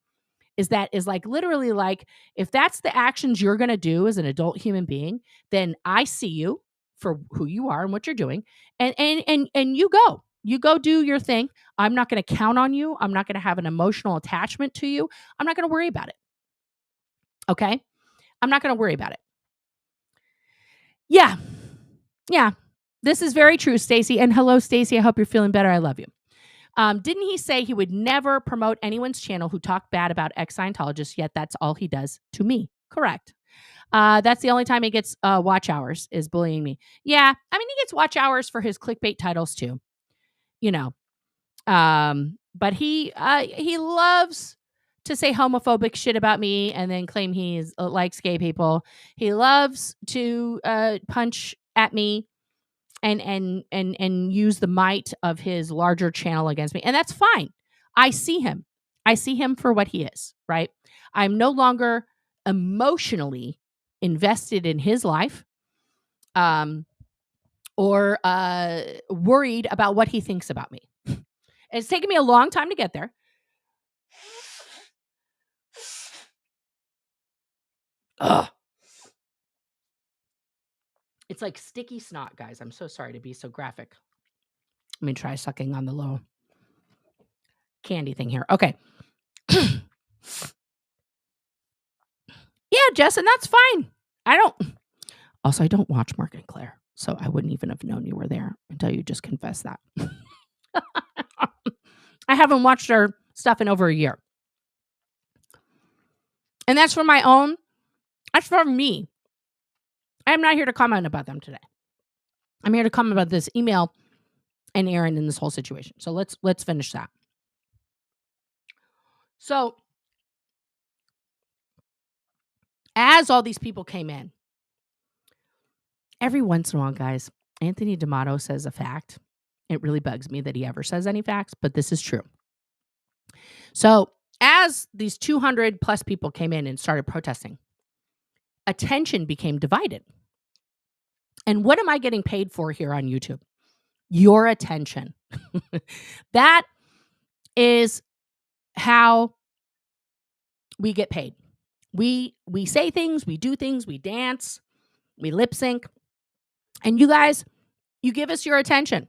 Is like literally like, if that's the actions you're going to do as an adult human being, then I see you for who you are and what you're doing. And you go do your thing. I'm not going to count on you. I'm not going to have an emotional attachment to you. I'm not going to worry about it. Okay. I'm not going to worry about it. Yeah. Yeah. This is very true, Stacy. And hello, Stacy. I hope you're feeling better. I love you. Didn't he say he would never promote anyone's channel who talked bad about ex-Scientologists, yet that's all he does to me? Correct. That's the only time he gets watch hours is bullying me. Yeah. I mean, he gets watch hours for his clickbait titles too, but he loves to say homophobic shit about me and then claim he likes gay people. He loves to punch at me and use the might of his larger channel against me. And that's fine. I see him. I see him for what he is, right? I'm no longer emotionally invested in his life, or worried about what he thinks about me. It's taken me a long time to get there. Ugh. It's like sticky snot, guys. I'm so sorry to be so graphic. Let me try sucking on the little candy thing here. Okay. Yeah, Jess, and that's fine. I don't watch Mark and Claire, so I wouldn't even have known you were there until you just confessed that. I haven't watched their stuff in over a year. And that's for me. I'm not here to comment about them today. I'm here to comment about this email and Aaron in this whole situation. So let's finish that. So as all these people came in, every once in a while, guys, Anthony D'Amato says a fact. It really bugs me that he ever says any facts, but this is true. So as these 200 plus people came in and started protesting, attention became divided. And what am I getting paid for here on YouTube? Your attention. That is how we get paid. We say things, we do things, we dance, we lip sync. And you guys, you give us your attention.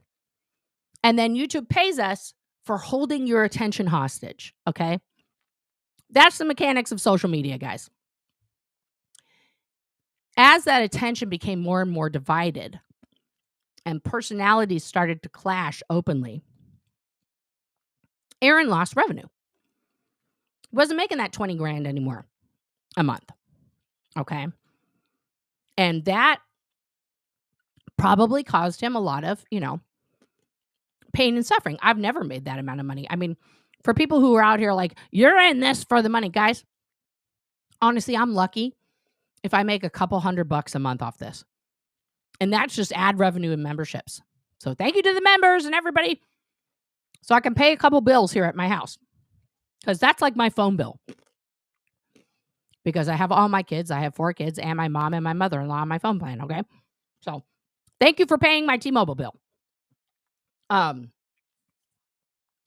And then YouTube pays us for holding your attention hostage, okay? That's the mechanics of social media, guys. As that attention became more and more divided and personalities started to clash openly, Aaron lost revenue. Wasn't making that 20 grand anymore a month, okay? And that probably caused him a lot of, pain and suffering. I've never made that amount of money. I mean, for people who are out here like, you're in this for the money, guys, honestly, I'm lucky if I make a couple $100 a month off this. And that's just ad revenue and memberships. So thank you to the members and everybody. So I can pay a couple bills here at my house. Because that's like my phone bill. Because I have all my kids. I have 4 kids and my mom and my mother-in-law on my phone plan, okay? So thank you for paying my T-Mobile bill. But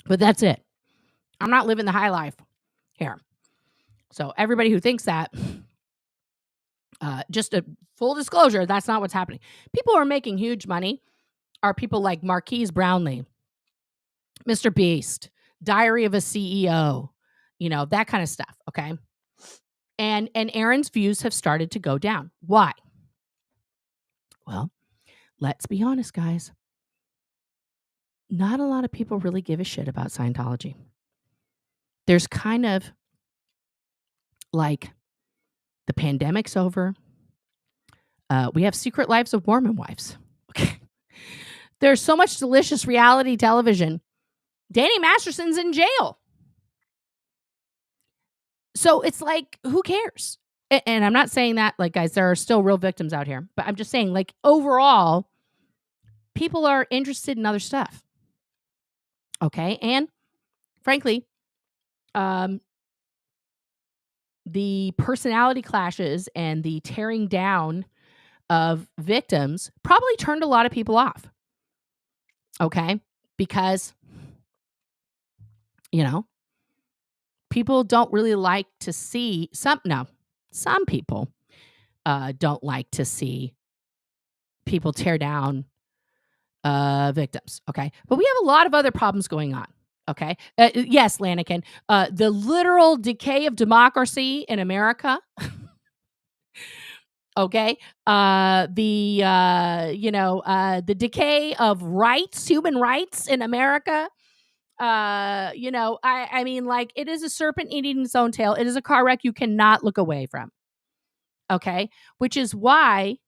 that's it. I'm not living the high life here. So everybody who thinks that, just a full disclosure, that's not what's happening. People who are making huge money are people like Marquise Brownlee, Mr. Beast, Diary of a CEO, that kind of stuff, okay? And Aaron's views have started to go down. Why? Well, let's be honest, guys. Not a lot of people really give a shit about Scientology. There's kind of like the pandemic's over. We have Secret Lives of Mormon Wives. Okay. There's so much delicious reality television. Danny Masterson's in jail. So it's like, who cares? And I'm not saying that, like, guys, there are still real victims out here. But I'm just saying, like, overall, people are interested in other stuff. Okay? And frankly, the personality clashes and the tearing down of victims probably turned a lot of people off. Okay? Because, people don't really like to see some people don't like to see people tear down victims. Okay. But we have a lot of other problems going on. Okay. Yes, Lanikin, the literal decay of democracy in America. Okay. The decay of rights, human rights in America. I mean, like, it is a serpent eating its own tail. It is a car wreck you cannot look away from. Okay. Which is why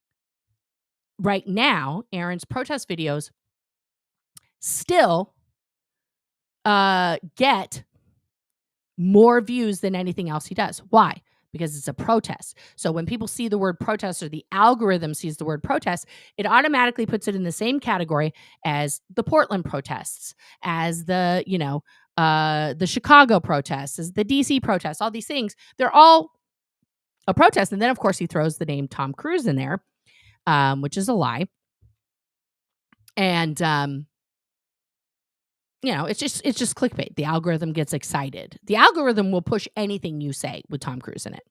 right now, Aaron's protest videos still get more views than anything else he does. Why? because it's a protest. So when people see the word protest or the algorithm sees the word protest, it automatically puts it in the same category as the Portland protests, as the Chicago protests, as the DC protests, all these things. They're all a protest. And then, of course, he throws the name Tom Cruise in there, which is a lie. And, it's just clickbait. The algorithm gets excited. The algorithm will push anything you say with Tom Cruise in it.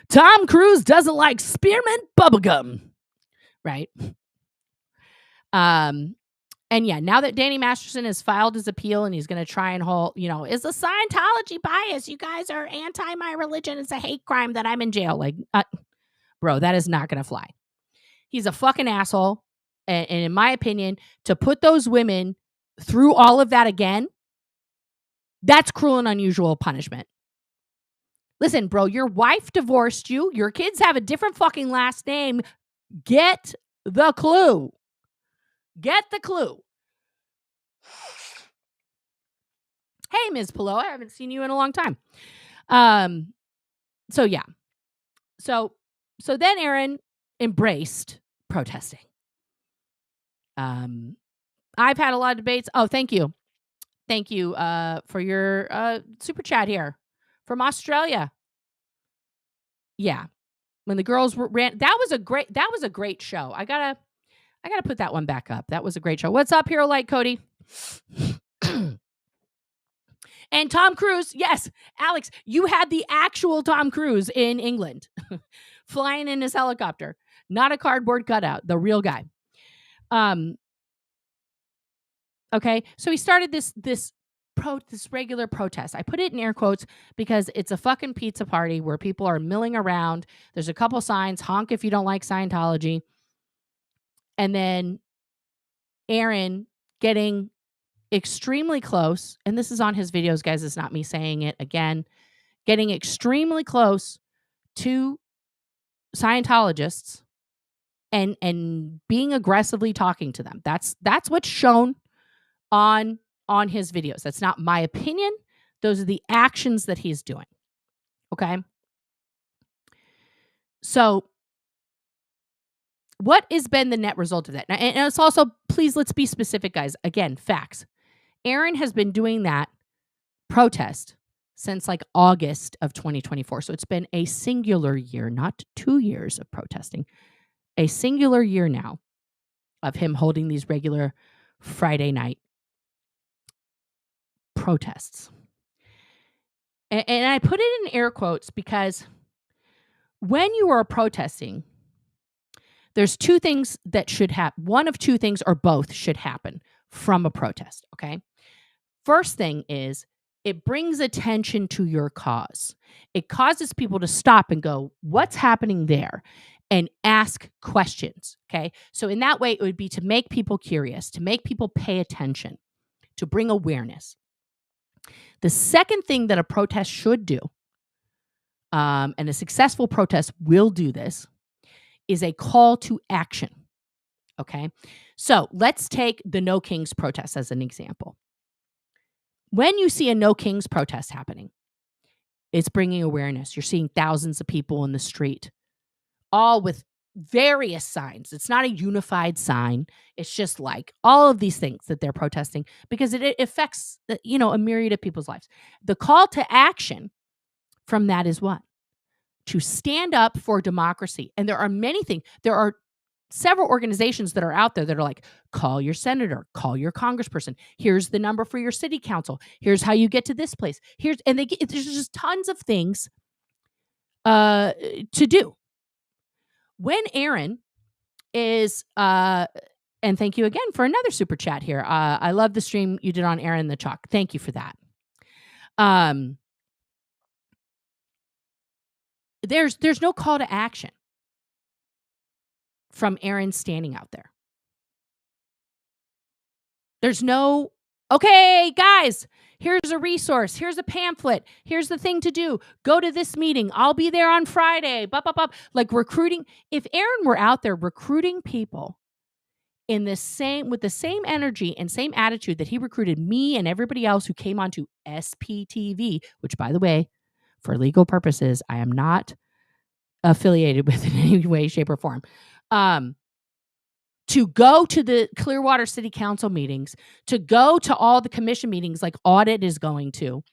Tom Cruise doesn't like spearmint bubblegum, right? And yeah, now that Danny Masterson has filed his appeal and he's going to try and hold, is the Scientology bias? You guys are anti my religion. It's a hate crime that I'm in jail. Like, bro, that is not going to fly. He's a fucking asshole. And in my opinion, to put those women through all of that again, that's cruel and unusual punishment. Listen, bro, your wife divorced you. Your kids have a different fucking last name. Get the clue. Get the clue. Hey, Ms. Pillow, I haven't seen you in a long time. So yeah. So then Aaron embraced protesting. I've had a lot of debates. Oh, thank you. Thank you for your super chat here from Australia. Yeah. When the girls ran, that was a great show. I gotta put that one back up. That was a great show. What's up, Hero Light Cody? And Tom Cruise, yes, Alex, you had the actual Tom Cruise in England, flying in his helicopter, not a cardboard cutout, the real guy. Okay, so he started this regular protest. I put it in air quotes because it's a fucking pizza party where people are milling around. There's a couple signs, honk if you don't like Scientology. And then Aaron getting extremely close, and this is on his videos, guys, it's not me saying it again, getting extremely close to Scientologists and being aggressively talking to them. That's what's shown on his videos. That's not my opinion. Those are the actions that he's doing. Okay? So what has been the net result of that? And it's also, please, let's be specific, guys. Again, facts. Aaron has been doing that protest since like August of 2024. So it's been a singular year, not 2 years of protesting. A singular year now of him holding these regular Friday night protests. And I put it in air quotes because when you are protesting, there's two things that should happen. One of two things or both should happen from a protest, okay? First thing is it brings attention to your cause. It causes people to stop and go, what's happening there? And ask questions, okay? So in that way, it would be to make people curious, to make people pay attention, to bring awareness. The second thing that a protest should do, and a successful protest will do this, is a call to action, okay? So let's take the No Kings protest as an example. When you see a No Kings protest happening, it's bringing awareness. You're seeing thousands of people in the street, all with various signs. It's not a unified sign. It's just like all of these things that they're protesting because it affects, a myriad of people's lives. The call to action from that is what? To stand up for democracy. And there are many things. There are several organizations that are out there that are like, call your senator, call your congressperson. Here's the number for your city council. Here's how you get to this place. There's just tons of things to do. When Aaron is, and thank you again for another super chat here. I love the stream you did on Aaron the Chalk. Thank you for that. There's no call to action from Aaron standing out there. There's no, okay, guys, here's a resource. Here's a pamphlet. Here's the thing to do. Go to this meeting. I'll be there on Friday. Like recruiting. If Aaron were out there recruiting people with the same energy and same attitude that he recruited me and everybody else who came onto SPTV, which, by the way, for legal purposes, I am not affiliated with in any way, shape, or form. To go to the Clearwater City Council meetings, to go to all the commission meetings like Audit is going to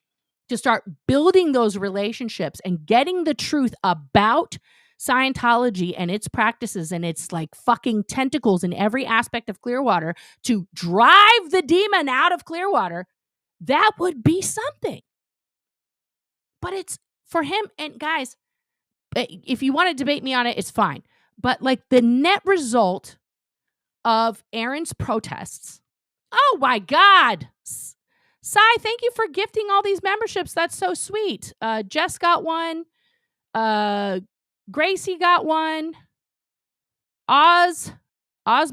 start building those relationships and getting the truth about Scientology and its practices and its like fucking tentacles in every aspect of Clearwater to drive the demon out of Clearwater, that would be something. But it's for him. And guys, if you want to debate me on it, it's fine. But like the net result of Aaron's protests, oh my God. Sai, thank you for gifting all these memberships. That's so sweet. Jess got one. Gracie got one. Oz, I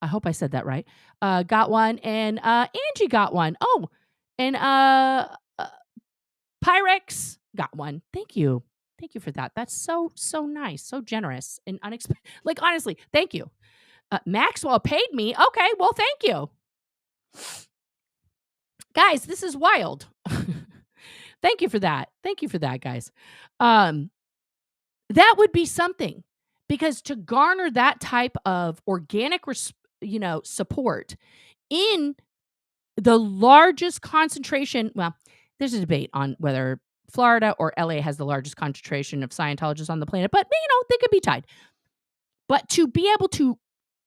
hope I said that right. Got one. And Angie got one. Oh, and Pyrex got one. Thank you. Thank you for that. That's so nice. So generous and unexpected. Like, honestly, thank you. Maxwell paid me. Okay, well, thank you. Guys, this is wild. Thank you for that. Thank you for that, guys. That would be something, because to garner that type of organic, support in the largest concentration. Well, there's a debate on whether Florida or LA has the largest concentration of Scientologists on the planet, but they could be tied. But to be able to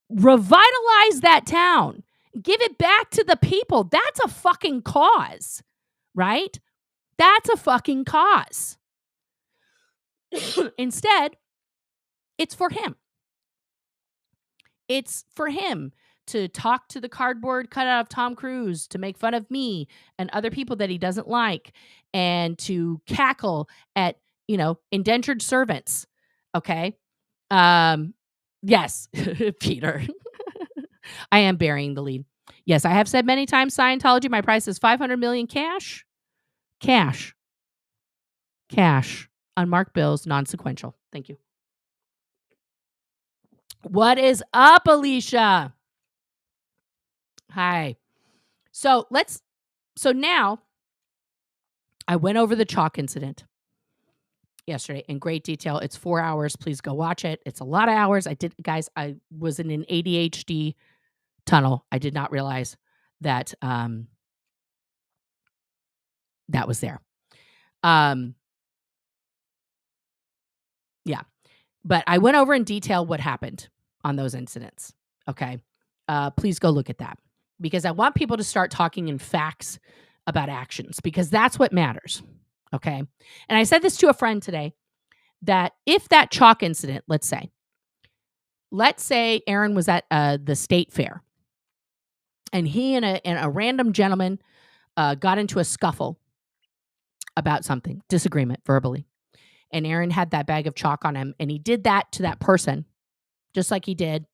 revitalize that town, give it back to the people, that's a fucking cause, right? That's a fucking cause. Instead, it's for him. It's for him to talk to the cardboard cutout of Tom Cruise, to make fun of me and other people that he doesn't like, and to cackle at, indentured servants. Okay. Yes, Peter. I am burying the lead. Yes, I have said many times, Scientology, my price is $500 million cash. Cash. Unmarked bills, non-sequential. Thank you. What is up, Alicia? Hi. So now I went over the chalk incident yesterday in great detail. It's 4 hours. Please go watch it. It's a lot of hours. I was in an ADHD tunnel. I did not realize that that was there. Yeah. But I went over in detail what happened on those incidents. Okay. Please go look at that, because I want people to start talking in facts about actions, because that's what matters. Okay. And I said this to a friend today, that if that chalk incident, let's say Aaron was at the state fair, and he and a random gentleman got into a scuffle about something, disagreement verbally. And Aaron had that bag of chalk on him, and he did that to that person, just like he did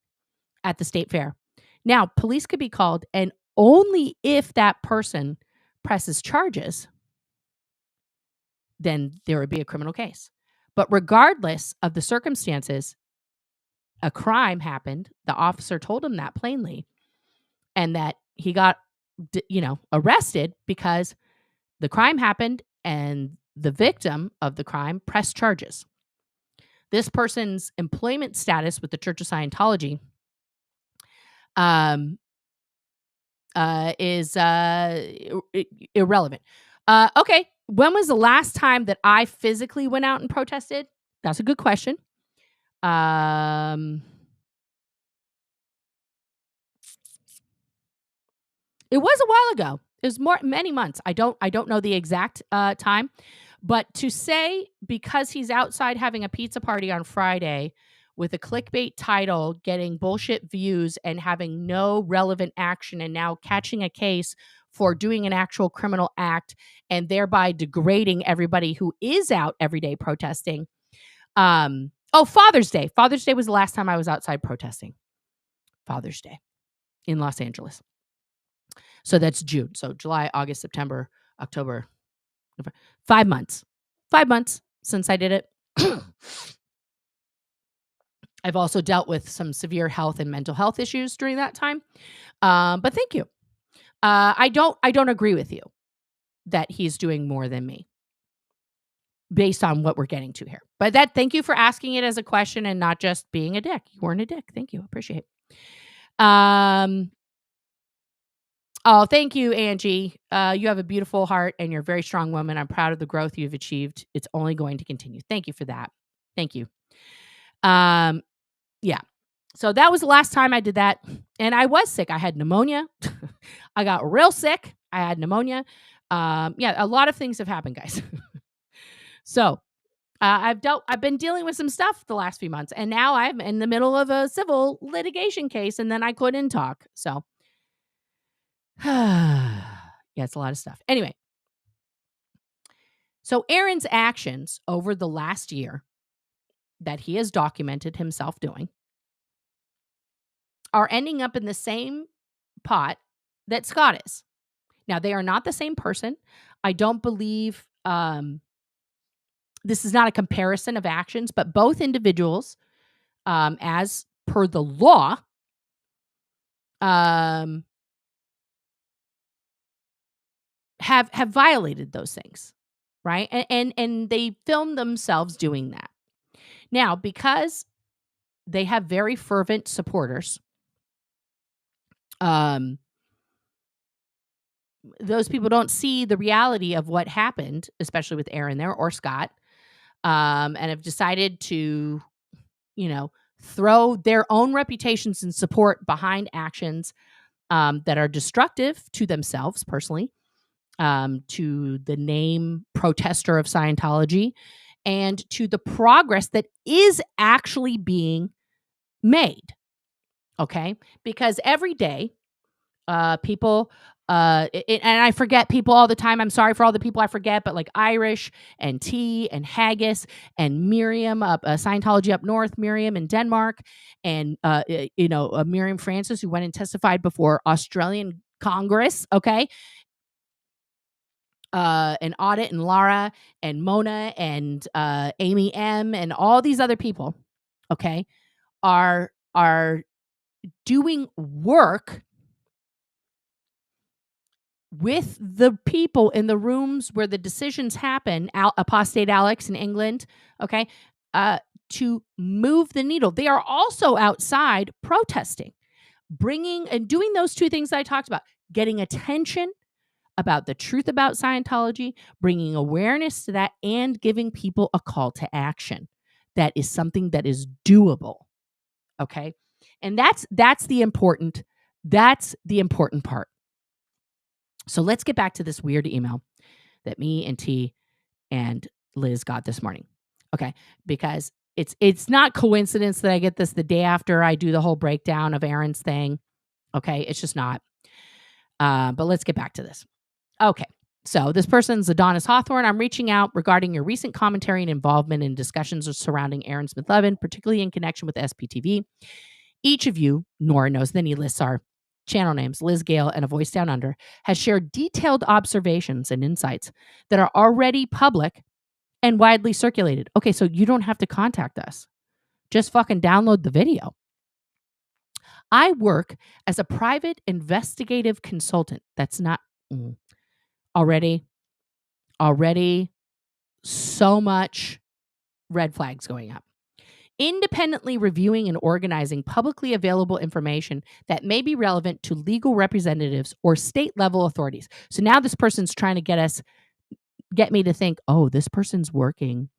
at the state fair. Now, police could be called, and only if that person presses charges, then there would be a criminal case. But regardless of the circumstances, a crime happened. The officer told him that plainly, and that he got, arrested because the crime happened and the victim of the crime pressed charges. This person's employment status with the Church of Scientology is irrelevant. Okay. When was the last time that I physically went out and protested? That's a good question. It was a while ago. It was many months. I don't know the exact time, but to say because he's outside having a pizza party on Friday with a clickbait title, getting bullshit views, and having no relevant action, and now catching a case for doing an actual criminal act, and thereby degrading everybody who is out every day protesting. Father's Day. Father's Day was the last time I was outside protesting. Father's Day in Los Angeles. So that's June. So July, August, September, October, November. 5 months. 5 months since I did it. I've also dealt with some severe health and mental health issues during that time. But thank you. I don't agree with you that he's doing more than me. based on what we're getting to here. But thank you for asking it as a question and not just being a dick. You weren't a dick. Thank you. Appreciate it. Oh, thank you, Angie. You have a beautiful heart and you're a very strong woman. I'm proud of the growth you've achieved. It's only going to continue. Thank you for that. Thank you. Yeah. So that was the last time I did that. And I was sick. I had pneumonia. I got real sick. I had pneumonia. Yeah, a lot of things have happened, guys. So I've been dealing with some stuff the last few months, and now I'm in the middle of a civil litigation case, and then I couldn't talk. So, yeah, it's a lot of stuff. Anyway, so Aaron's actions over the last year that he has documented himself doing are ending up in the same pot that Scott is. Now, they are not the same person. I don't believe this is not a comparison of actions, but both individuals, as per the law, have violated those things, right? And they filmed themselves doing that. Now, because they have very fervent supporters, those people don't see the reality of what happened, especially with Aaron there or Scott, and have decided to, throw their own reputations and support behind actions that are destructive to themselves personally, to the name protester of Scientology, and to the progress that is actually being made. Okay? Because every day, people, and I forget people all the time. I'm sorry for all the people I forget, but like Irish and T and Haggis and Miriam, Scientology up north, Miriam in Denmark, and Miriam Francis, who went and testified before Australian Congress. Okay, and Audit and Lara and Mona and Amy M and all these other people, okay, are doing work with the people in the rooms where the decisions happen, Apostate Alex in England, okay, to move the needle. They are also outside protesting, bringing and doing those two things that I talked about, getting attention about the truth about Scientology, bringing awareness to that, and giving people a call to action. That is something that is doable. Okay. And that's the important part. So let's get back to this weird email that me and T and Liz got this morning. Okay. Because it's not coincidence that I get this the day after I do the whole breakdown of Aaron's thing. Okay. It's just not. But let's get back to this. Okay. So this person's Adonis Hawthorne. I'm reaching out regarding your recent commentary and involvement in discussions surrounding Aaron Smith-Levin, particularly in connection with SPTV. Each of you, Nora knows, then he lists our channel names, Liz Gale and A Voice Down Under, has shared detailed observations and insights that are already public and widely circulated. Okay, so you don't have to contact us. Just fucking download the video. I work as a private investigative consultant. That's not already so much red flags going up. Independently reviewing and organizing publicly available information that may be relevant to legal representatives or state level authorities. So now this person's trying to get me to think, oh, this person's working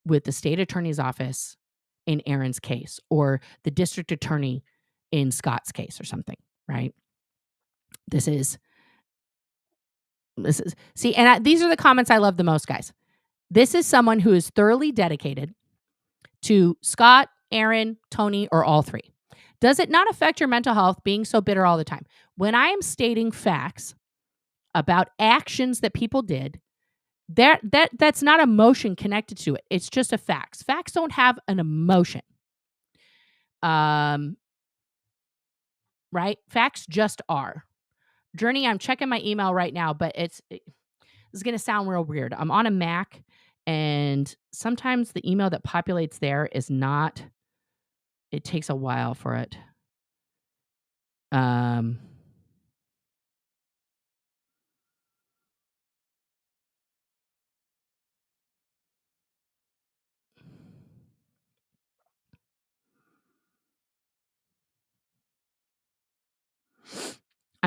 with the state attorney's office in Aaron's case or the district attorney in Scott's case or something, right? This is, see, and these are the comments I love the most, guys. This is someone who is thoroughly dedicated to Scott, Aaron, Tony, or all three. Does it not affect your mental health being so bitter all the time? When I am stating facts about actions that people did, that's not emotion connected to it. It's just a facts. Facts don't have an emotion. Right? Facts just are. Journey, I'm checking my email right now, but it's going to sound real weird. I'm on a Mac, and sometimes the email that populates there is not, it takes a while for it.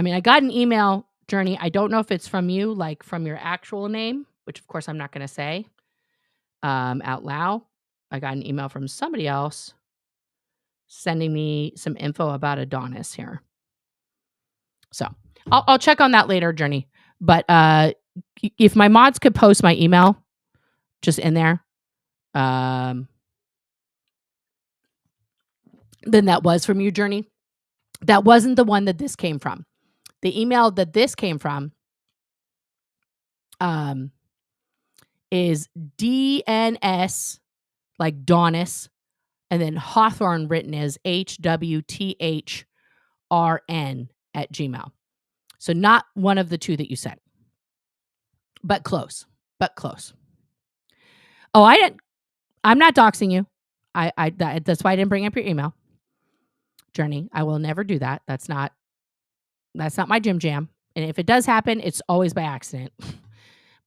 I mean, I got an email, Journey. I don't know if it's from you, like from your actual name, which of course I'm not going to say out loud. I got an email from somebody else sending me some info about Adonis here. So I'll check on that later, Journey. But if my mods could post my email just in there, then that was from you, Journey. That wasn't the one that this came from. The email that this came from is DNS, like Donis, and then Hawthorne written as HWTHRN at Gmail. So not one of the two that you sent, but close. Oh, I'm not doxing you. That's why I didn't bring up your email, Journey. I will never do that. That's not my Jim Jam. And if it does happen, it's always by accident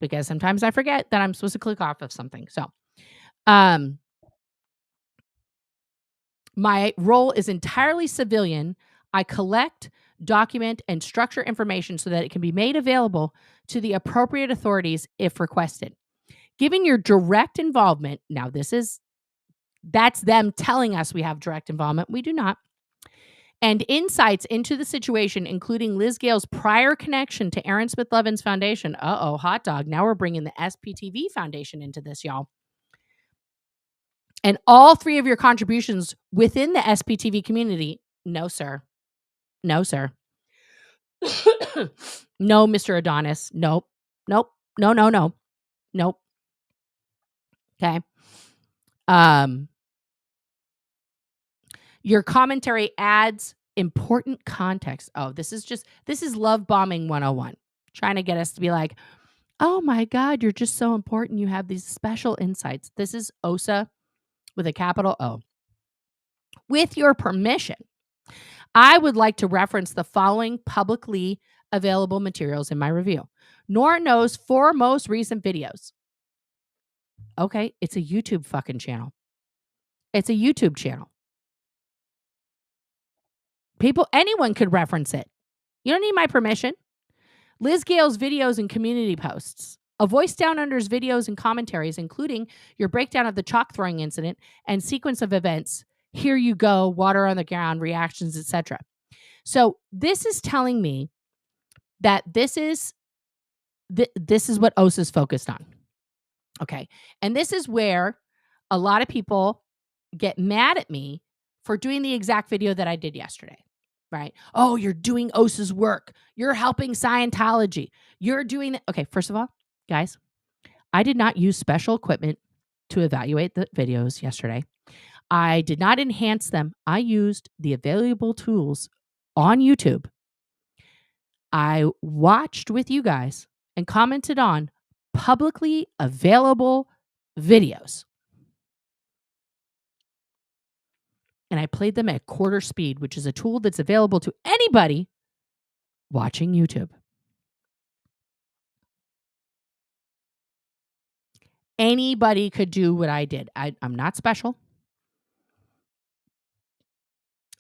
because sometimes I forget that I'm supposed to click off of something. So, my role is entirely civilian. I collect, document, and structure information so that it can be made available to the appropriate authorities if requested. Given your direct involvement, now that's them telling us we have direct involvement. We do not. And insights into the situation, including Liz Gale's prior connection to Aaron Smith Levin's foundation. Hot dog. Now we're bringing the SPTV Foundation into this, y'all. And all three of your contributions within the SPTV community. No, sir. No, sir. No, Mr. Adonis. Nope. No. Okay. Your commentary adds important context. Oh, this is love bombing 101. Trying to get us to be like, oh my God, you're just so important. You have these special insights. This is OSA with a capital O. With your permission, I would like to reference the following publicly available materials in my review. Nora knows 4 most recent videos. Okay, it's a YouTube fucking channel. It's a YouTube channel. Anyone could reference it. You don't need my permission. Liz Gale's videos and community posts. A Voice Down Under's videos and commentaries, including your breakdown of the chalk throwing incident and sequence of events. Here you go, water on the ground, reactions, etc. So this is telling me that this is what OSA is focused on. Okay. And this is where a lot of people get mad at me for doing the exact video that I did yesterday. Right? Oh, you're doing OSA's work. You're helping Scientology. You're doing that. Okay, first of all, guys, I did not use special equipment to evaluate the videos yesterday. I did not enhance them. I used the available tools on YouTube. I watched with you guys and commented on publicly available videos. And I played them at quarter speed, which is a tool that's available to anybody watching YouTube. Anybody could do what I did. I'm not special.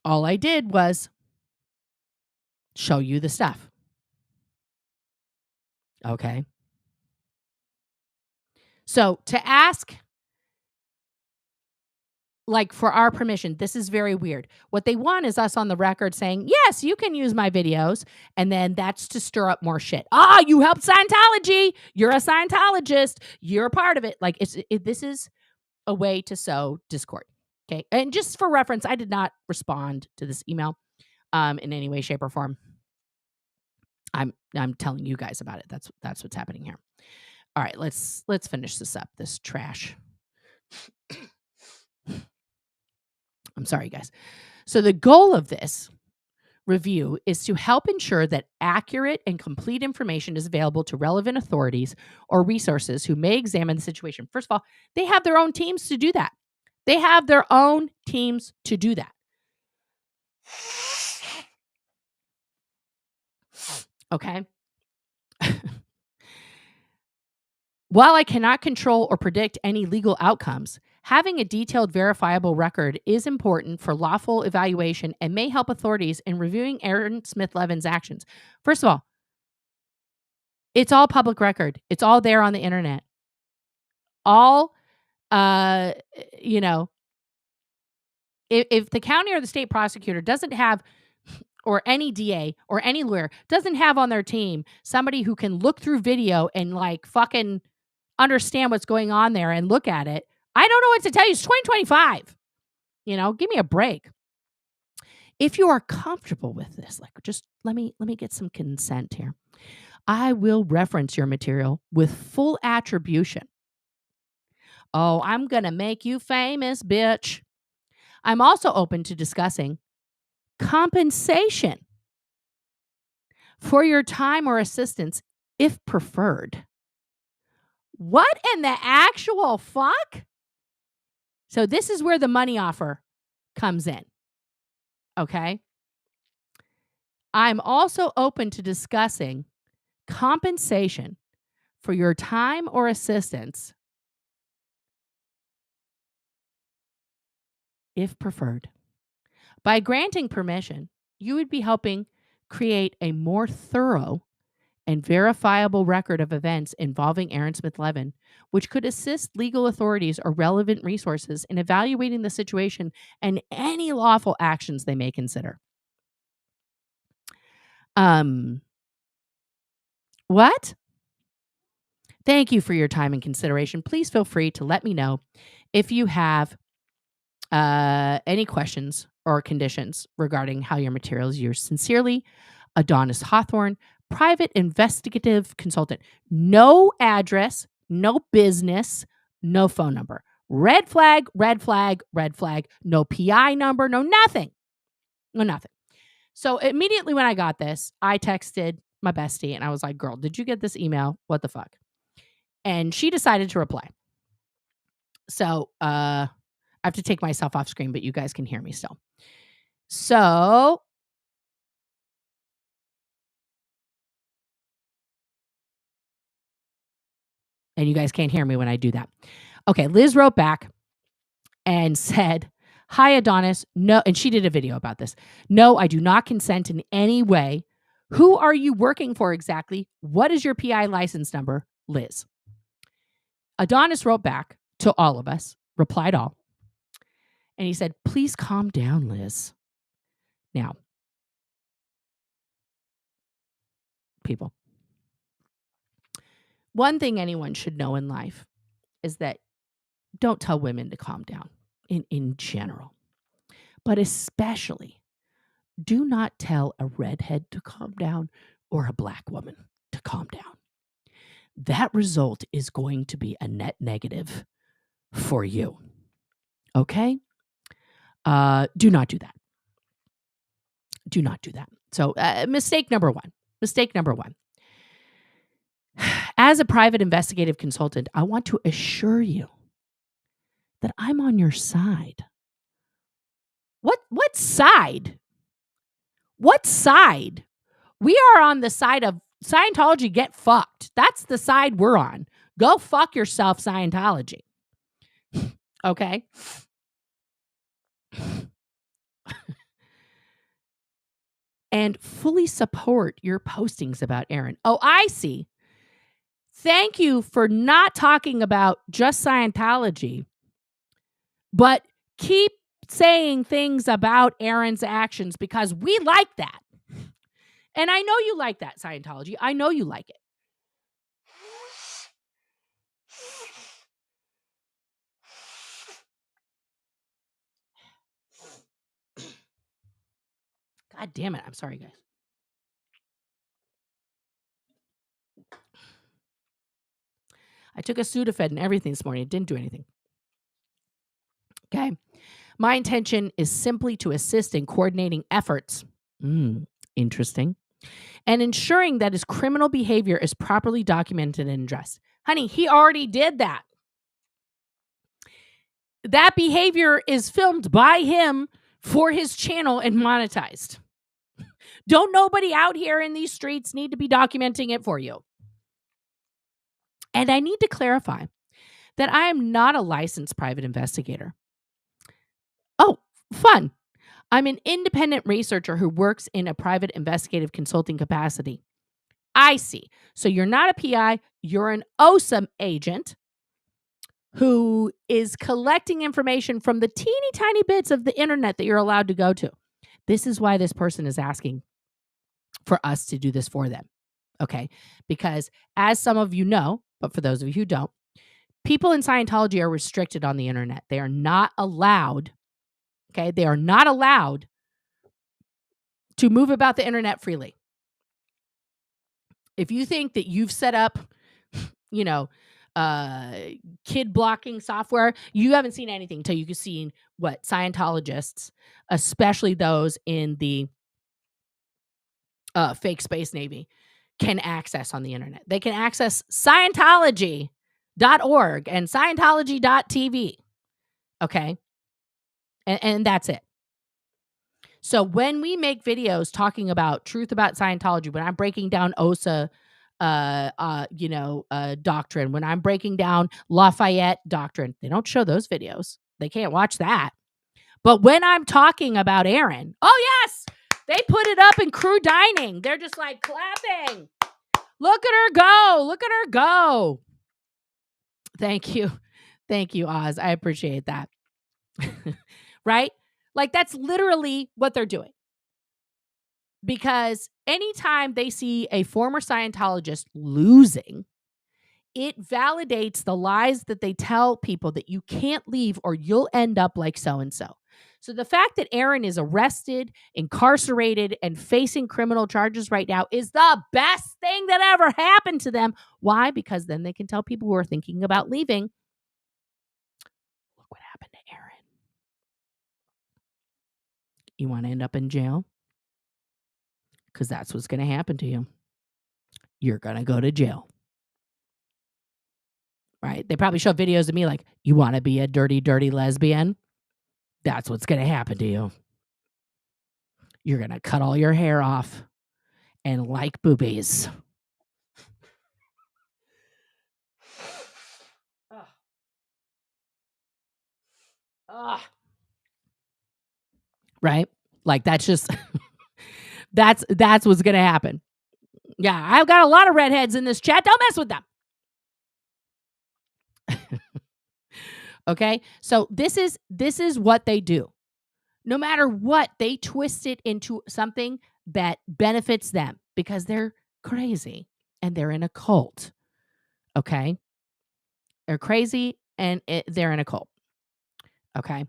All I did was show you the stuff. Okay. So to ask, like, for our permission, this is very weird. What they want is us on the record saying, yes, you can use my videos. And then that's to stir up more shit. You helped Scientology. You're a Scientologist. You're a part of it. Like, this is a way to sow discord. Okay. And just for reference, I did not respond to this email in any way, shape, or form. I'm telling you guys about it. That's what's happening here. All right, let's finish this up. This trash. I'm sorry, guys. So the goal of this review is to help ensure that accurate and complete information is available to relevant authorities or resources who may examine the situation. First of all, they have their own teams to do that. Okay. While I cannot control or predict any legal outcomes, Having a detailed, verifiable record is important for lawful evaluation and may help authorities in reviewing Aaron Smith Levin's actions. First of all, it's all public record. It's all there on the internet. All, you know, if the county or the state prosecutor doesn't have, or any DA or any lawyer doesn't have on their team somebody who can look through video and like fucking understand what's going on there and look at it, I don't know what to tell you. It's 2025. Give me a break. If you are comfortable with this, like, just let me get some consent here. I will reference your material with full attribution. Oh, I'm going to make you famous, bitch. I'm also open to discussing compensation for your time or assistance if preferred. What in the actual fuck? So this is where the money offer comes in. Okay? I'm also open to discussing compensation for your time or assistance if preferred. By granting permission, you would be helping create a more thorough and verifiable record of events involving Aaron Smith Levin, which could assist legal authorities or relevant resources in evaluating the situation and any lawful actions they may consider. What? Thank you for your time and consideration. Please feel free to let me know if you have any questions or conditions regarding how your material is used. Sincerely, Adonis Hawthorne, private investigative consultant. No address, no business, no phone number. Red flag, red flag, red flag. No PI number, no nothing. No nothing. So immediately when I got this, I texted my bestie and I was like, girl, did you get this email? What the fuck? And she decided to reply. So I have to take myself off screen, but you guys can hear me still. So and you guys can't hear me when I do that. Okay, Liz wrote back and said, hi, Adonis. No, and she did a video about this. No, I do not consent in any way. Who are you working for exactly? What is your PI license number? Liz. Adonis wrote back to all of us, replied all. And he said, please calm down, Liz. Now, people, one thing anyone should know in life is that don't tell women to calm down in general, but especially do not tell a redhead to calm down or a black woman to calm down. That result is going to be a net negative for you. Okay? Do not do that. Do not do that. So mistake number one. As a private investigative consultant, I want to assure you that I'm on your side. What side? What side? We are on the side of Scientology. Get fucked. That's the side we're on. Go fuck yourself, Scientology. Okay? And fully support your postings about Aaron. Oh, I see. Thank you for not talking about just Scientology, but keep saying things about Aaron's actions because we like that. And I know you like that, Scientology. I know you like it. God damn it. I'm sorry, guys. I took a Sudafed and everything this morning. It didn't do anything. Okay. My intention is simply to assist in coordinating efforts. Interesting. And ensuring that his criminal behavior is properly documented and addressed. Honey, he already did that. That behavior is filmed by him for his channel and monetized. Don't nobody out here in these streets need to be documenting it for you. And I need to clarify that I am not a licensed private investigator. Oh, fun. I'm an independent researcher who works in a private investigative consulting capacity. I see. So you're not a PI, you're an OSAM agent who is collecting information from the teeny tiny bits of the internet that you're allowed to go to. This is why this person is asking for us to do this for them. Okay? Because as some of you know, but for those of you who don't, people in Scientology are restricted on the internet. They are not allowed, okay? They are not allowed to move about the internet freely. If you think that you've set up, you know, kid blocking software, you haven't seen anything until you've seen what Scientologists, especially those in the fake space Navy, can access on the internet. They can access Scientology.org and Scientology.tv. Okay. And that's it. So when we make videos talking about truth about Scientology, when I'm breaking down OSA, doctrine, when I'm breaking down Lafayette doctrine, they don't show those videos. They can't watch that. But when I'm talking about Aaron, oh yes, they put it up in crew dining. They're just like clapping. Look at her go. Look at her go. Thank you. Thank you, Oz. I appreciate that. Right? Like that's literally what they're doing. Because anytime they see a former Scientologist losing, it validates the lies that they tell people that you can't leave or you'll end up like so-and-so. So the fact that Aaron is arrested, incarcerated, and facing criminal charges right now is the best thing that ever happened to them. Why? Because then they can tell people who are thinking about leaving, look what happened to Aaron. You want to end up in jail? Because that's what's going to happen to you. You're going to go to jail. Right? They probably show videos of me like, you want to be a dirty, dirty lesbian? That's what's going to happen to you. You're going to cut all your hair off and like boobies. Ugh. Ugh. Right? Like that's just, that's what's going to happen. Yeah, I've got a lot of redheads in this chat. Don't mess with them. Okay? So this is what they do. No matter what, they twist it into something that benefits them because they're crazy and they're in a cult. Okay? They're crazy and they're in a cult. Okay?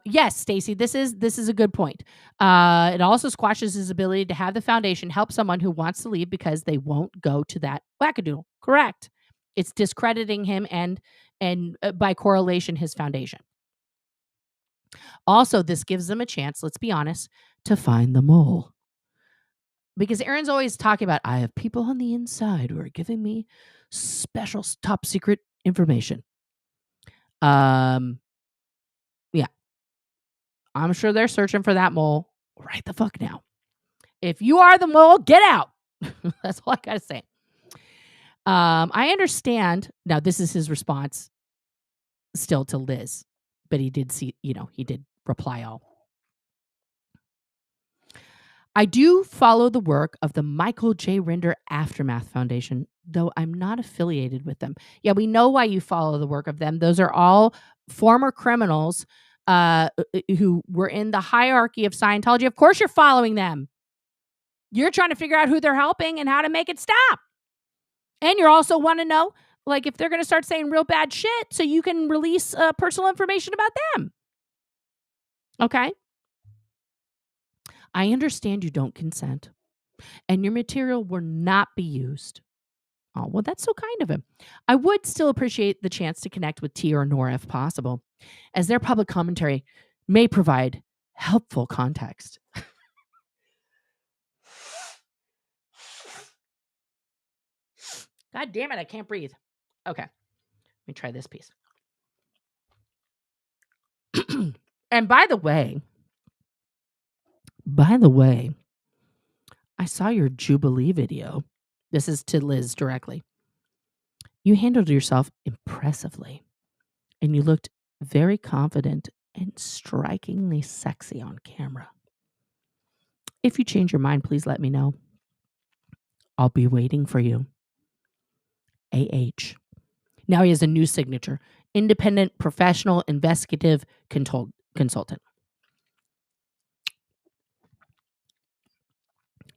Yes, Stacy, this is a good point. It also squashes his ability to have the foundation help someone who wants to leave because they won't go to that wackadoodle. Correct. It's discrediting him and by correlation his foundation. Also, this gives them a chance, let's be honest, to find the mole. Because Aaron's always talking about, I have people on the inside who are giving me special top secret information. Yeah. I'm sure they're searching for that mole right the fuck now. If you are the mole, get out. That's all I got to say. I understand. Now, this is his response still to Liz, but he did see, he did reply all. I do follow the work of the Michael J. Rinder Aftermath Foundation, though I'm not affiliated with them. Yeah, we know why you follow the work of them. Those are all former criminals who were in the hierarchy of Scientology. Of course you're following them. You're trying to figure out who they're helping and how to make it stop. And you also want to know, like, if they're going to start saying real bad shit so you can release personal information about them. Okay? I understand you don't consent and your material will not be used. Oh, well, that's so kind of him. I would still appreciate the chance to connect with T or Nora if possible, as their public commentary may provide helpful context. God damn it, I can't breathe. Okay, let me try this piece. And by the way, I saw your Jubilee video. This is to Liz directly. You handled yourself impressively, and you looked very confident and strikingly sexy on camera. If you change your mind, please let me know. I'll be waiting for you. AH. Now he has a new signature. Independent Professional Investigative Consultant.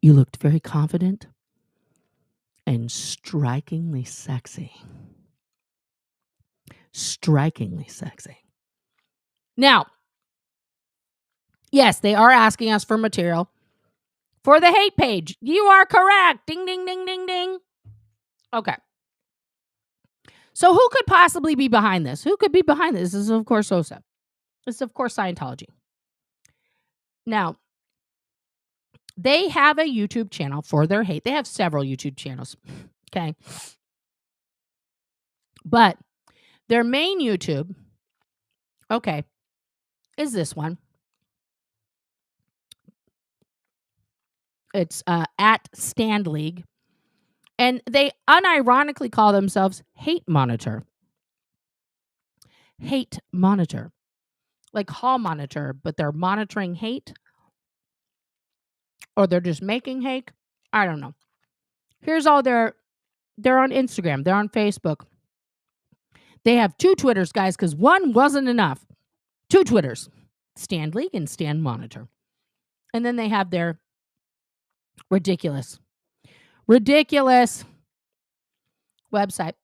You looked very confident and strikingly sexy. Strikingly sexy. Now, yes, they are asking us for material for the hate page. You are correct. Ding, ding, ding, ding, ding. Okay. So who could possibly be behind this? Who could be behind this? This is, of course, OSA. This is, of course, Scientology. Now, they have a YouTube channel for their hate. They have several YouTube channels. Okay. But their main YouTube, okay, is this one. It's at Stand League. And they unironically call themselves Hate Monitor. Hate Monitor. Like Hall Monitor, but they're monitoring hate. Or they're just making hate. I don't know. Here's all they're on Instagram. They're on Facebook. They have 2 Twitters, guys, because one wasn't enough. 2 Twitters. Stand League and Stand Monitor. And then they have their ridiculous website.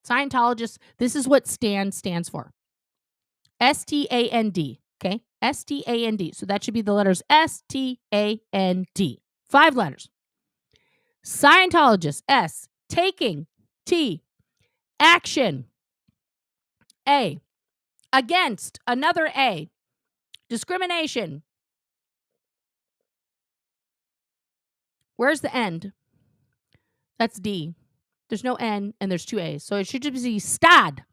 Scientologists, this is what STAND stands for. STAND. Okay? STAND. So that should be the letters STAND. 5 letters. Scientologists. S. Taking. T. Action. A. Against. Another A. Discrimination. Where's the end? That's D. There's no N and there's 2 A's. So it should just be STAD.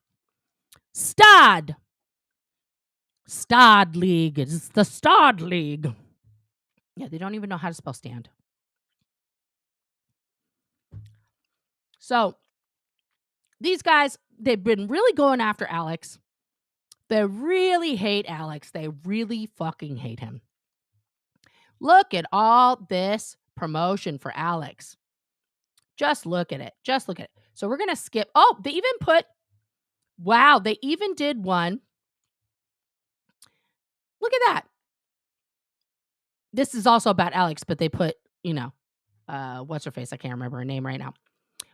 STAD. STAD League. It's the STAD League. Yeah, they don't even know how to spell stand. So these guys, they've been really going after Alex. They really hate Alex. They really fucking hate him. Look at all this promotion for Alex. Just look at it. Just look at it. So we're going to skip. Oh, they even put, wow, they even did one. Look at that. This is also about Alex, but they put, what's her face? I can't remember her name right now.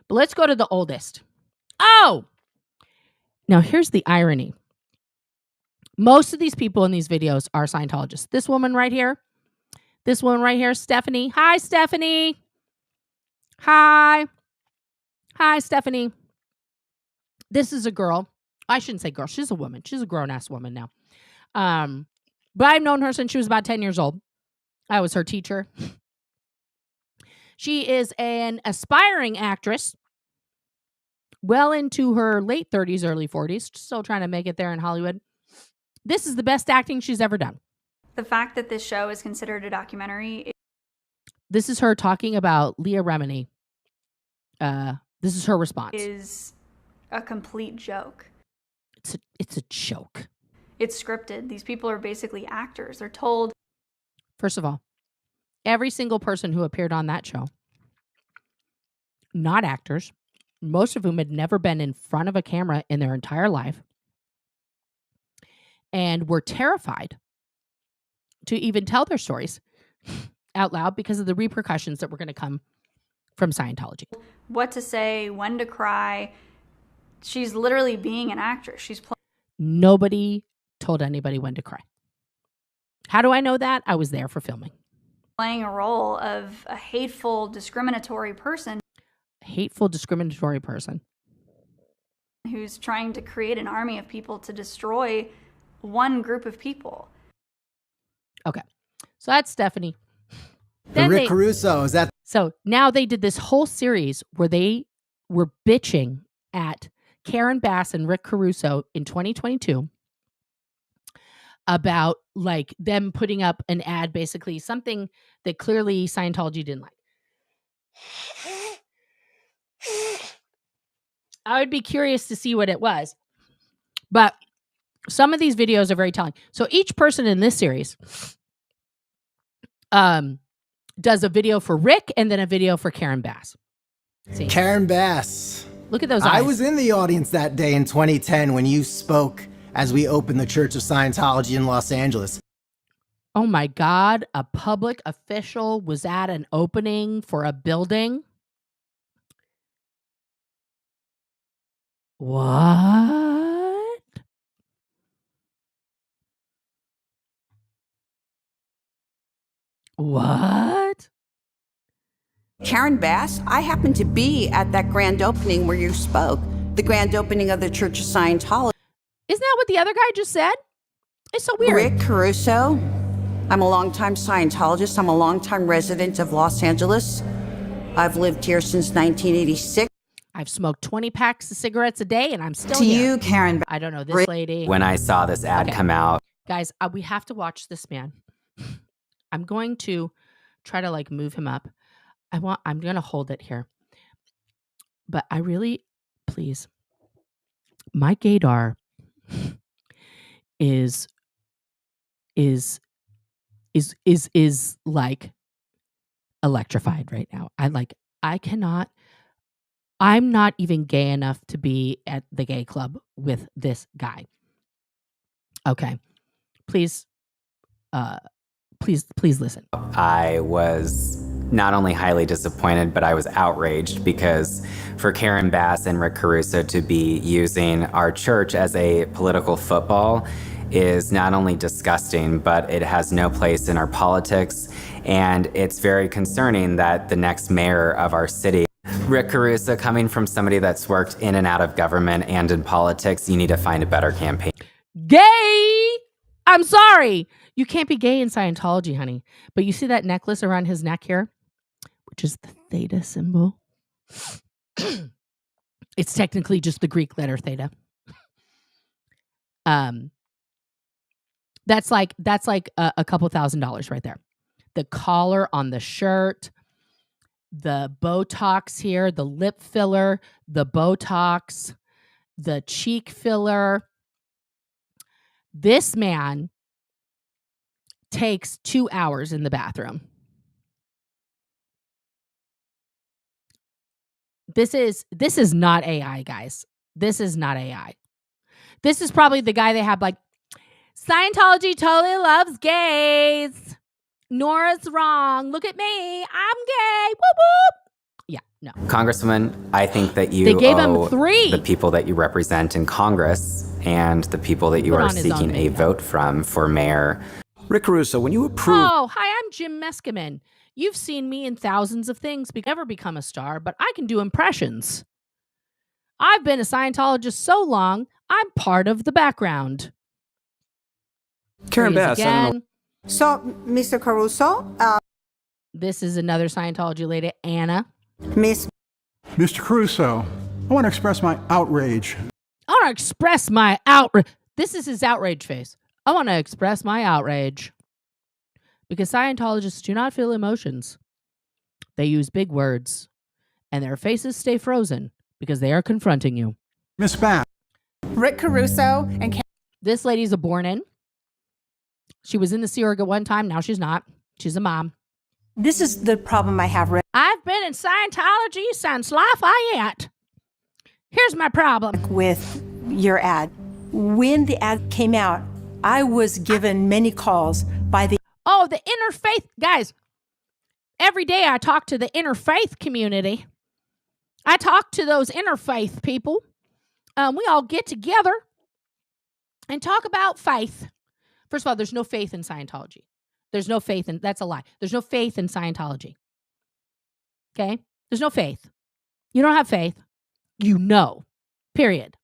But let's go to the oldest. Oh! Now, here's the irony. Most of these people in these videos are Scientologists. This woman right here, Stephanie. Hi, Stephanie. Hi, Stephanie. This is a girl. I shouldn't say girl. She's a woman. She's a grown-ass woman now. But I've known her since she was about 10 years old. I was her teacher. She is an aspiring actress, well into her late 30s, early 40s, still trying to make it there in Hollywood. This is the best acting she's ever done. The fact that this show is considered a documentary. This is her talking about Leah Remini. This is her response. Is a complete joke. It's a joke. It's scripted. These people are basically actors. They're told. First of all, every single person who appeared on that show, not actors, most of whom had never been in front of a camera in their entire life, and were terrified to even tell their stories out loud because of the repercussions that were going to come from Scientology. What to say, when to cry. She's literally being an actress. Nobody told anybody when to cry. How do I know that? I was there for filming. Playing a role of a hateful, discriminatory person. Hateful, discriminatory person. Who's trying to create an army of people to destroy one group of people. Okay. So that's Stephanie. Rick Caruso, is that? So now they did this whole series where they were bitching at Karen Bass and Rick Caruso in 2022 about like them putting up an ad, basically something that clearly Scientology didn't like. I would be curious to see what it was. But some of these videos are very telling. So each person in this series does a video for Rick and then a video for Karen Bass. See? Karen Bass. Look at those eyes. I was in the audience that day in 2010 when you spoke as we opened the Church of Scientology in Los Angeles. Oh my God, a public official was at an opening for a building? What? What? Karen Bass, I happened to be at that grand opening where you spoke, the grand opening of the Church of Scientology. Isn't that what the other guy just said? It's so weird. Rick Caruso, I'm a longtime Scientologist. I'm a longtime resident of Los Angeles. I've lived here since 1986. I've smoked 20 packs of cigarettes a day and I'm still here. To you, Karen. I don't know this lady. When I saw this ad come out. Guys, we have to watch this man. I'm going to try to like move him up. I'm going to hold it here. But I really, please, my gaydar is like electrified right now. I'm not even gay enough to be at the gay club with this guy. Okay. Please listen. I was not only highly disappointed, but I was outraged because for Karen Bass and Rick Caruso to be using our church as a political football is not only disgusting, but it has no place in our politics. And it's very concerning that the next mayor of our city, Rick Caruso, coming from somebody that's worked in and out of government and in politics, you need to find a better campaign. Gay! I'm sorry. You can't be gay in Scientology, honey. But you see that necklace around his neck here, which is the theta symbol? It's technically just the Greek letter theta. That's like a couple $1,000s right there. The collar on the shirt, the Botox here, the lip filler, the Botox, the cheek filler. This man takes 2 hours in the bathroom. This is not AI, guys. This is not AI. This is probably the guy they have like, Scientology totally loves gays. Nora's wrong. Look at me. I'm gay. Whoop, whoop. Yeah, no. Congresswoman, I think that you they gave owe him 3. the people that you represent in Congress and the people that you are seeking a vote from for mayor. Rick Caruso, when you approve... Oh, hi, I'm Jim Meskimen. You've seen me in thousands of things. Never become a star, but I can do impressions. I've been a Scientologist so long, I'm part of the background. Karen Bass, I don't know. So, Mr. Caruso, this is another Scientology lady, Anna. Mr. Caruso, I want to express my outrage. I want to express my outrage. This is his outrage face. I want to express my outrage. Because Scientologists do not feel emotions. They use big words. And their faces stay frozen because they are confronting you. Miss Bass. Rick Caruso and... This lady's a born-in. She was in the Sea Org at one time. Now she's not. She's a mom. This is the problem I have, Rick. I've been in Scientology since Lafayette. Here's my problem. With your ad. When the ad came out, I was given many calls by the... Oh, the interfaith. Guys, every day I talk to the interfaith community. I talk to those interfaith people. We all get together and talk about faith. First of all, there's no faith in Scientology. There's no faith in, that's a lie. There's no faith in Scientology. Okay? There's no faith. You don't have faith. You know. Period.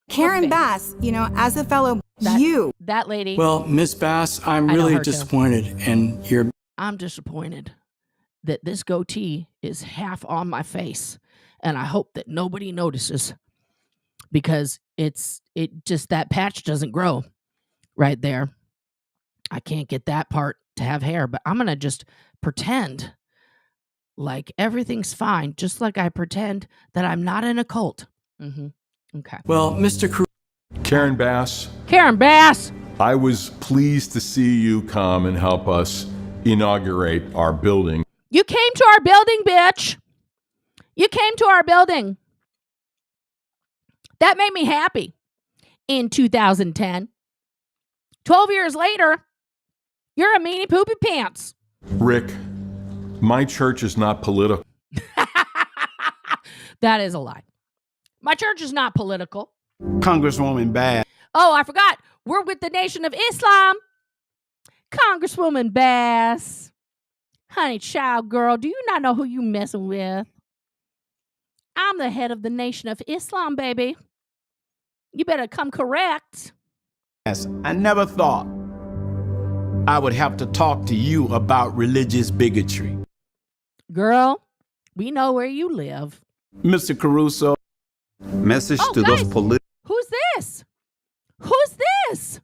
Karen Bass, you know, as a fellow, that lady. Well, Miss Bass, I'm really disappointed in your... I'm disappointed that this goatee is half on my face. And I hope that nobody notices. Because it just, that patch doesn't grow right there. I can't get that part to have hair, but I'm going to just pretend like everything's fine, just like I pretend that I'm not in a cult. Okay. Well, Mr. Cruz. Karen Bass, Karen Bass. I was pleased to see you come and help us inaugurate our building. You came to our building, bitch. You came to our building. That made me happy in 2010. 12 years later, you're a meanie poopy pants. Rick, my church is not political. That is a lie. My church is not political. Congresswoman Bass. Oh, I forgot. We're with the Nation of Islam. Congresswoman Bass. Honey child girl, do you not know who you messing with? I'm the head of the Nation of Islam, baby. You better come correct. I never thought I would have to talk to you about religious bigotry. Girl, we know where you live. Mr. Caruso. Message to those political. Who's this? Who's this?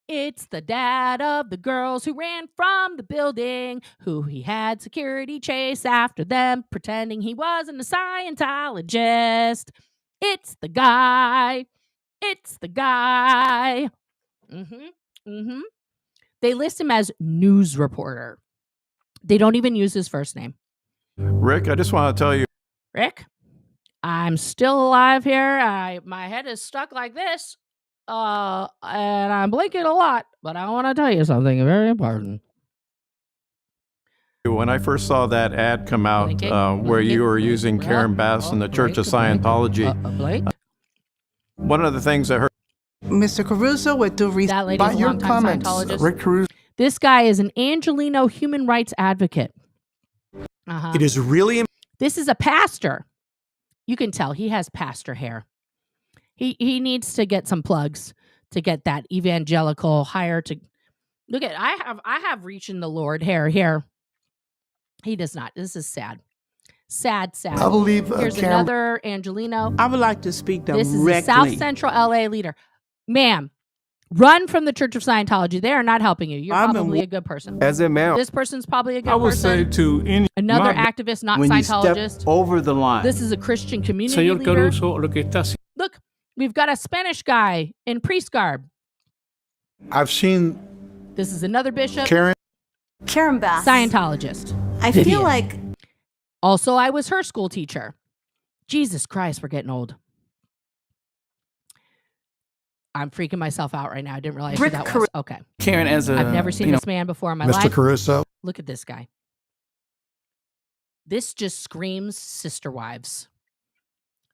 It's the dad of the girls who ran from the building, who he had security chase after them, pretending he wasn't a Scientologist. It's the guy. It's the guy. They list him as news reporter. They don't even use his first name. Rick, I just want to tell you. Rick, I'm still alive here. My head is stuck like this. And I'm blinking a lot, but I want to tell you something very important. When I first saw that ad come out where you were using Karen Bass and the Church of Scientology, one of the things I heard. Mr. Caruso would do research. That lady is a longtime Scientologist. Rick Caruso. This guy is an Angelino human rights advocate. It is really. This is a pastor. You can tell he has pastor hair. He needs to get some plugs to get that evangelical higher to look at. I have reaching the Lord hair here. He does not. This is sad. Sad. I believe here's Karen, another Angelino. I would like to speak directly. This is a South Central LA leader. Ma'am, run from the Church of Scientology. They are not helping you. You're probably a good person. As a man, This person's probably a good I would person. say to Another activist, not when Scientologist. you step over the line. This is a Christian community Señor leader. Caruso, lo que está haciendo. Look, we've got a Spanish guy in priest garb. I've seen This is another bishop. Karen Bass. Scientologist. I feel like Also, I was her school teacher. Jesus Christ, we're getting old. I'm freaking myself out right now. I didn't realize who that was. Okay. Karen, as a. I've never seen this man before in my life. Mr. Caruso. Look at this guy. This just screams Sister Wives.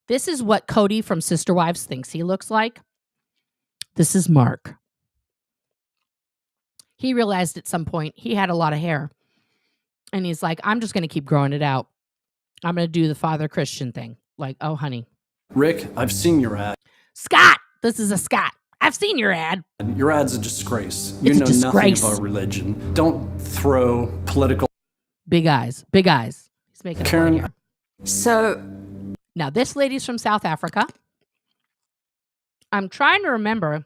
This is what Cody from Sister Wives thinks he looks like. This is Mark. He realized at some point he had a lot of hair. And he's like, I'm just going to keep growing it out. I'm going to do the Father Christian thing. Like, oh, honey. Rick, I've seen your ad. Scott! This is a Scott. I've seen your ad. Your ad's a disgrace. It's You a know nothing disgrace. about religion. Don't throw political. Big eyes. Big eyes. He's making Karen. a point here. so. Now, this lady's from South Africa. I'm trying to remember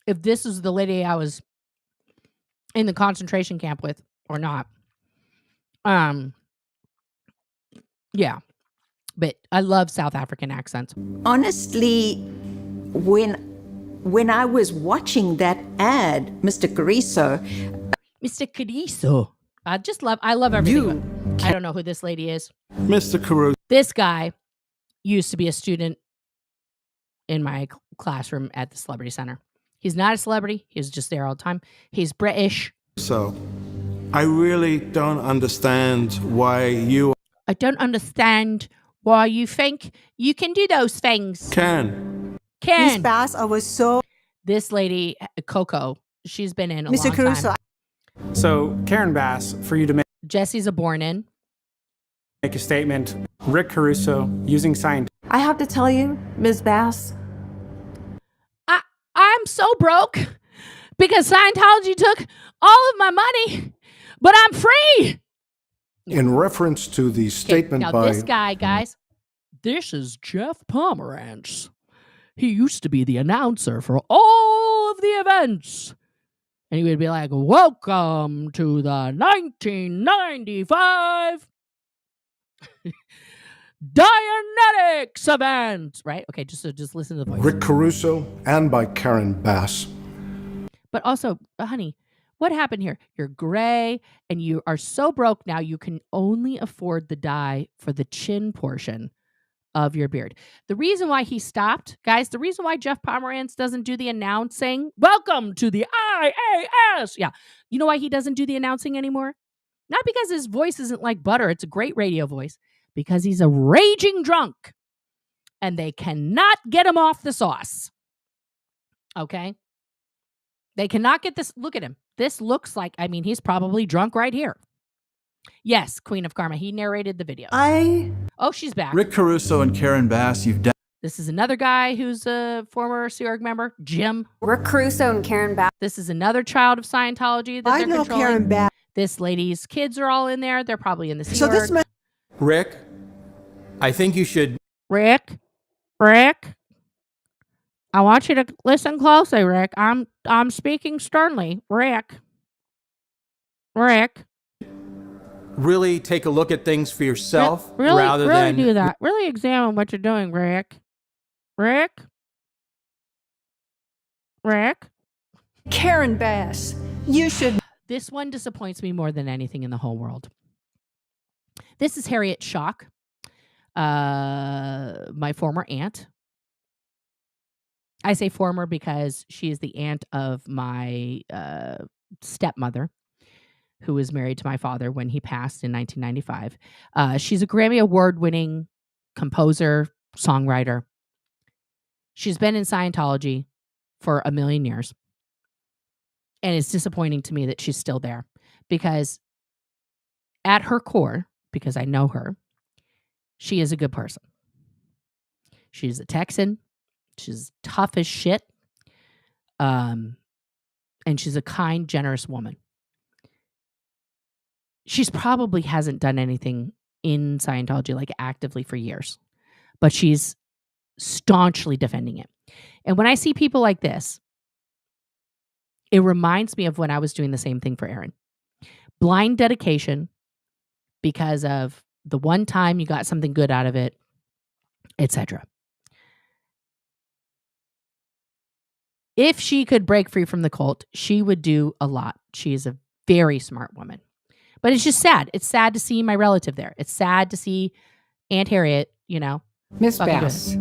if this is the lady I was in the concentration camp with or not. Yeah. But I love South African accents. Honestly, when I was watching that ad, Mr. Caruso, Mr. Cariso. I love everything. I don't know who this lady is. Mr. Caruso. This guy used to be a student in my classroom at the Celebrity Center. He's not a celebrity. He's just there all the time. He's British. So, I really don't understand why I don't understand why you think you can do those things. can. Miss Bass, I was so. This lady, Coco, she's been in a Mr. long Caruso. time. So, Karen Bass, for you to Jesse's a born-in. make a statement, Rick Caruso using Scientology. I have to tell you, Ms. Bass. I'm so broke because Scientology took all of my money, but I'm free. In reference to the statement now by this guy, guys, this is Jeff Pomerantz. He used to be the announcer for all of the events. And he would be like, welcome to the 1995 Dianetics Phoenix event, right? Okay, just listen to the voice. Rick Caruso and by Karen Bass. But also, honey, what happened here? You're gray and you are so broke now you can only afford the dye for the chin portion of your beard. The reason why he stopped, guys, the reason why Jeff Pomerantz doesn't do the announcing, welcome to the IAS. Yeah. You know why he doesn't do the announcing anymore? Not because his voice isn't like butter. It's a great radio voice. Because he's a raging drunk. And they cannot get him off the sauce. Okay? They cannot get this. Look at him. This looks like, I mean, he's probably drunk right here. Yes, Queen of Karma. He narrated the video. Oh, she's back. Rick Caruso and Karen Bass, you've done. This is another guy who's a former Sea Org member, Jim. Rick Caruso and Karen Bass. This is another child of Scientology that they're controlling. Karen Bass. This lady's kids are all in there. They're probably in the Sea Org. Rick, I think you should. Rick, I want you to listen closely, Rick. I'm speaking sternly, Rick. Really take a look at things for yourself rather than do that. Really examine what you're doing, Rick. Karen Bass, you should. This one disappoints me more than anything in the whole world. This is Harriet Schock, my former aunt. I say former because she is the aunt of my stepmother, who was married to my father when he passed in 1995. She's a Grammy Award-winning composer, songwriter. She's been in Scientology for a million years. And it's disappointing to me that she's still there. Because at her core, because I know her, she is a good person. She's a Texan. She's tough as shit. And she's a kind, generous woman. She's probably hasn't done anything in Scientology like actively for years, but she's staunchly defending it. And when I see people like this, it reminds me of when I was doing the same thing for Aaron. Blind dedication because of the one time you got something good out of it, etc. If she could break free from the cult, she would do a lot. She is a very smart woman. But it's just sad. It's sad to see my relative there. It's sad to see Aunt Harriet, Miss Bass,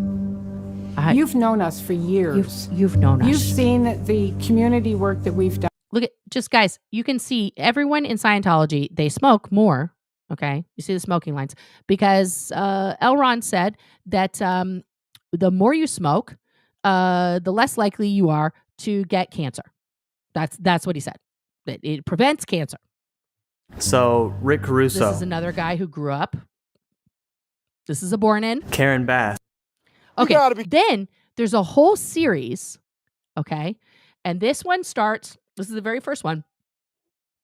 you've known us for years. You've known us. You've seen the community work that we've done. Look at, just guys, you can see everyone in Scientology, they smoke more, okay? You see the smoking lines. Because L. Ron said that the more you smoke, the less likely you are to get cancer. That's what he said. That it prevents cancer. So, Rick Caruso. This is another guy who grew up. This is a born-in. Karen Bass. Okay, then there's a whole series, okay? And this one starts, this is the very first one,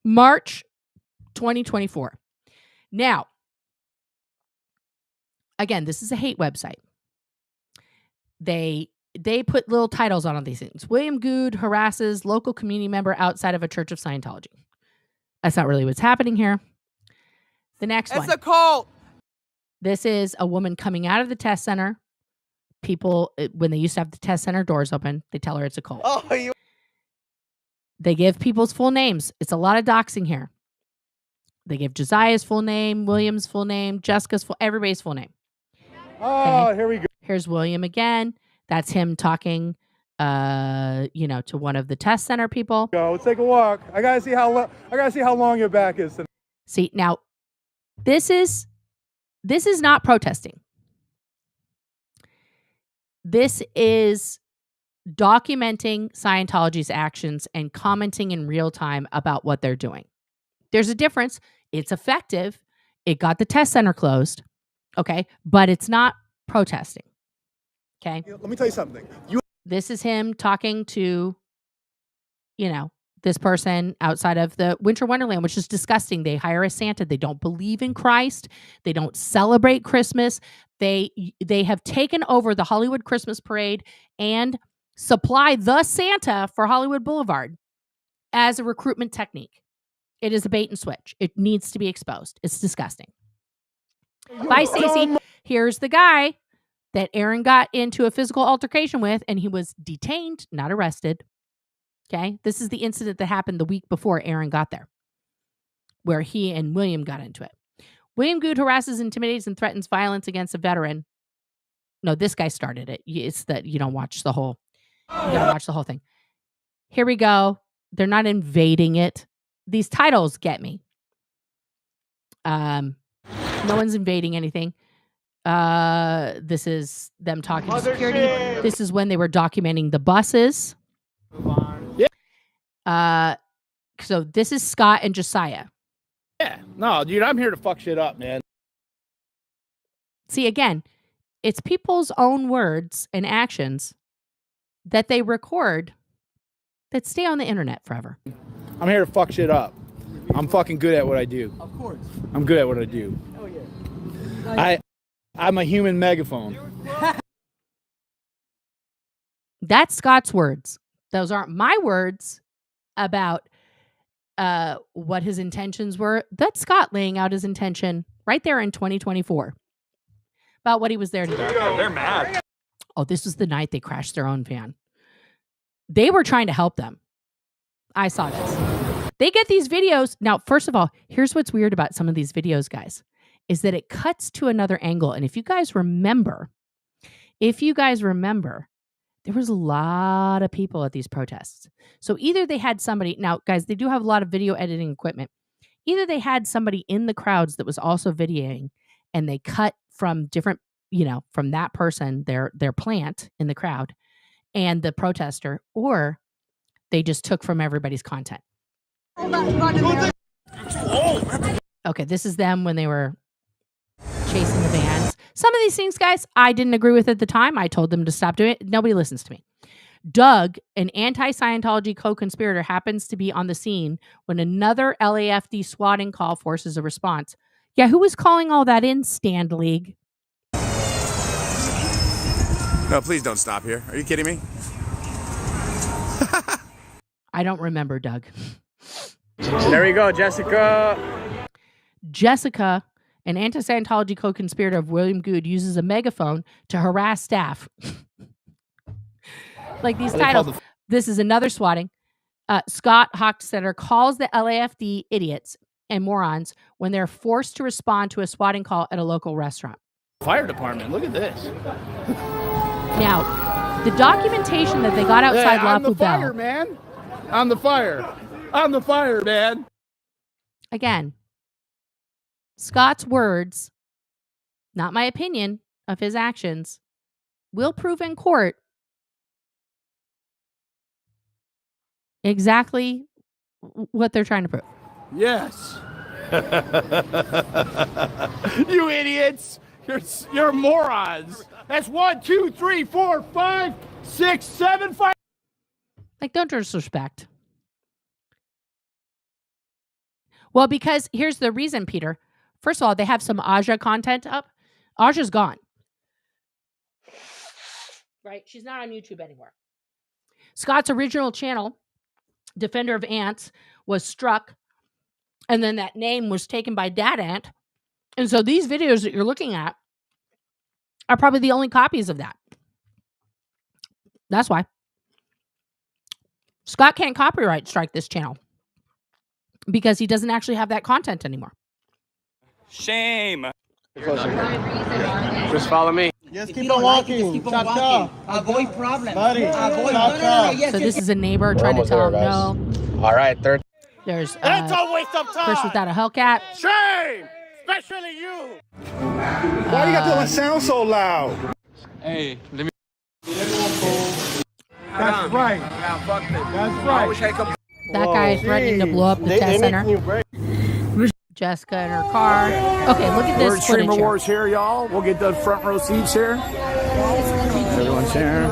March 2024. Now, again, this is a hate website. They put little titles on all these things. William Good harasses local community member outside of a Church of Scientology. That's not really what's happening here. The next one. It's a cult. This is a woman coming out of the test center. People, when they used to have the test center doors open, they tell her it's a cult. They give people's full names. It's a lot of doxing here. They give Josiah's full name, William's full name, Jessica's everybody's full name. Oh, here we go. Here's William again. That's him talking, to one of the test center people. Go, let's take a walk. I gotta see how long your back is. See, now, this is not protesting. This is documenting Scientology's actions and commenting in real time about what they're doing. There's a difference. It's effective. It got the test center closed. Okay. But it's not protesting. Okay. Let me tell you something. This is him talking to, this person outside of the Winter Wonderland, which is disgusting. They hire a Santa. They don't believe in Christ. They don't celebrate Christmas. They have taken over the Hollywood Christmas parade and supply the Santa for Hollywood Boulevard as a recruitment technique. It is a bait and switch. It needs to be exposed. It's disgusting. Bye, Stacey. Here's the guy that Aaron got into a physical altercation with, and he was detained, not arrested. Okay. This is the incident that happened the week before Aaron got there, where he and William got into it. William Good harasses, intimidates, and threatens violence against a veteran. No, this guy started it. It's that you don't watch the whole, you gotta watch the whole thing. Here we go. They're not invading it. These titles get me. No one's invading anything. This is them talking to security. This is when they were documenting the buses. So this is Scott and Josiah. Yeah. No, dude, I'm here to fuck shit up, man. See, again, it's people's own words and actions that they record that stay on the internet forever. I'm here to fuck shit up. I'm fucking good at what I do. Of course. I'm good at what I do. Oh, yeah. I'm a human megaphone. That's Scott's words. Those aren't my words about what his intentions were. That's Scott laying out his intention right there in 2024 about what he was there to do. They're mad. Oh, this was the night they crashed their own van. They were trying to help them. I saw this. They get these videos. Now, first of all, here's what's weird about some of these videos, guys, is that it cuts to another angle. And if you guys remember, there was a lot of people at these protests. So either they had somebody, now guys, they do have a lot of video editing equipment. Either they had somebody in the crowds that was also videoing, and they cut from different, from that person, their plant in the crowd and the protester, or they just took from everybody's content. Okay, this is them when they were chasing the vans. Some of these things, guys, I didn't agree with at the time. I told them to stop doing it. Nobody listens to me. Doug, an anti-Scientology co-conspirator, happens to be on the scene when another LAFD swatting call forces a response. Yeah, who was calling all that in, Stand League? No, please don't stop here. Are you kidding me? I don't remember, Doug. There we go, Jessica. Jessica, an anti-Scientology co-conspirator of William Good, uses a megaphone to harass staff. Like these titles. This is another swatting. Scott Hochstetter calls the LAFD idiots and morons when they're forced to respond to a swatting call at a local restaurant. Fire department, look at this. Now, the documentation that they got outside La I'm the fire, Poubelle. man. I'm the fire. I'm the fire, man. Again, Scott's words, not my opinion of his actions, will prove in court exactly what they're trying to prove. Yes. You idiots. You're morons. That's 1, 2, 3, 4, 5, 6, 7, 5. Like, don't disrespect. Well, because here's the reason, Peter. First of all, they have some Aja content up. Aja's gone. Right? She's not on YouTube anymore. Scott's original channel, Defender of Ants, was struck. And then that name was taken by Dad Ant. And so these videos that you're looking at are probably the only copies of that. That's why. Scott can't copyright strike this channel because he doesn't actually have that content anymore. Shame. Just follow me. Just keep on walking. Keep on walking. Avoid problems. Buddy, So this is a neighbor trying to tell him no. All right, third. There's That's a waste of time. Chris without a Hellcat. Shame. Especially you. Why you got to sound so loud? Hey, let me. That's right. That's right. That guy is threatening to blow up the test center. Jessica in her car. Okay, look at this footage Streamer here. Wars here, y'all. We'll get the front row seats here. Everyone's here.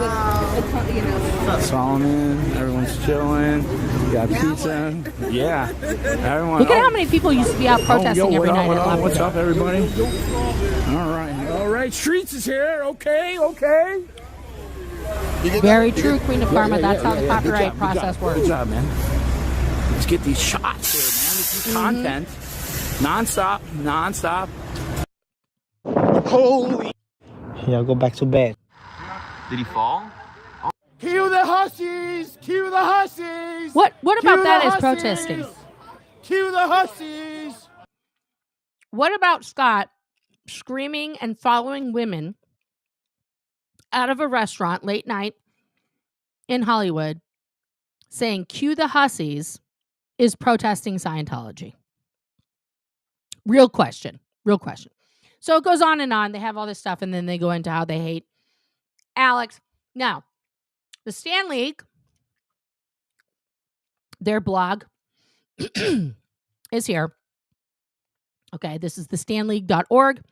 Solomon. Everyone's chilling. We got pizza. Yeah. Everyone. Look at how many people used to be out protesting every night at La Poubelle. What's up, everybody? All right. All right. Streets is here. Okay. Okay. Very true, Queen of Karma. That's how the copyright process works. Good job, man. Let's get these shots here, man. This is content. Non-stop. Non-stop. Holy. Yeah, go back to bed. Did he fall? Cue the hussies! Cue the hussies! What Cue about that the is hussies! protesting? Cue the hussies! What about Scott screaming and following women out of a restaurant late night in Hollywood saying, cue the hussies, is protesting Scientology? Real question. Real question. So it goes on and on. They have all this stuff, and then they go into how they hate Alex. Now, the Stan League, their blog is here. Okay, this is the stanleague.org.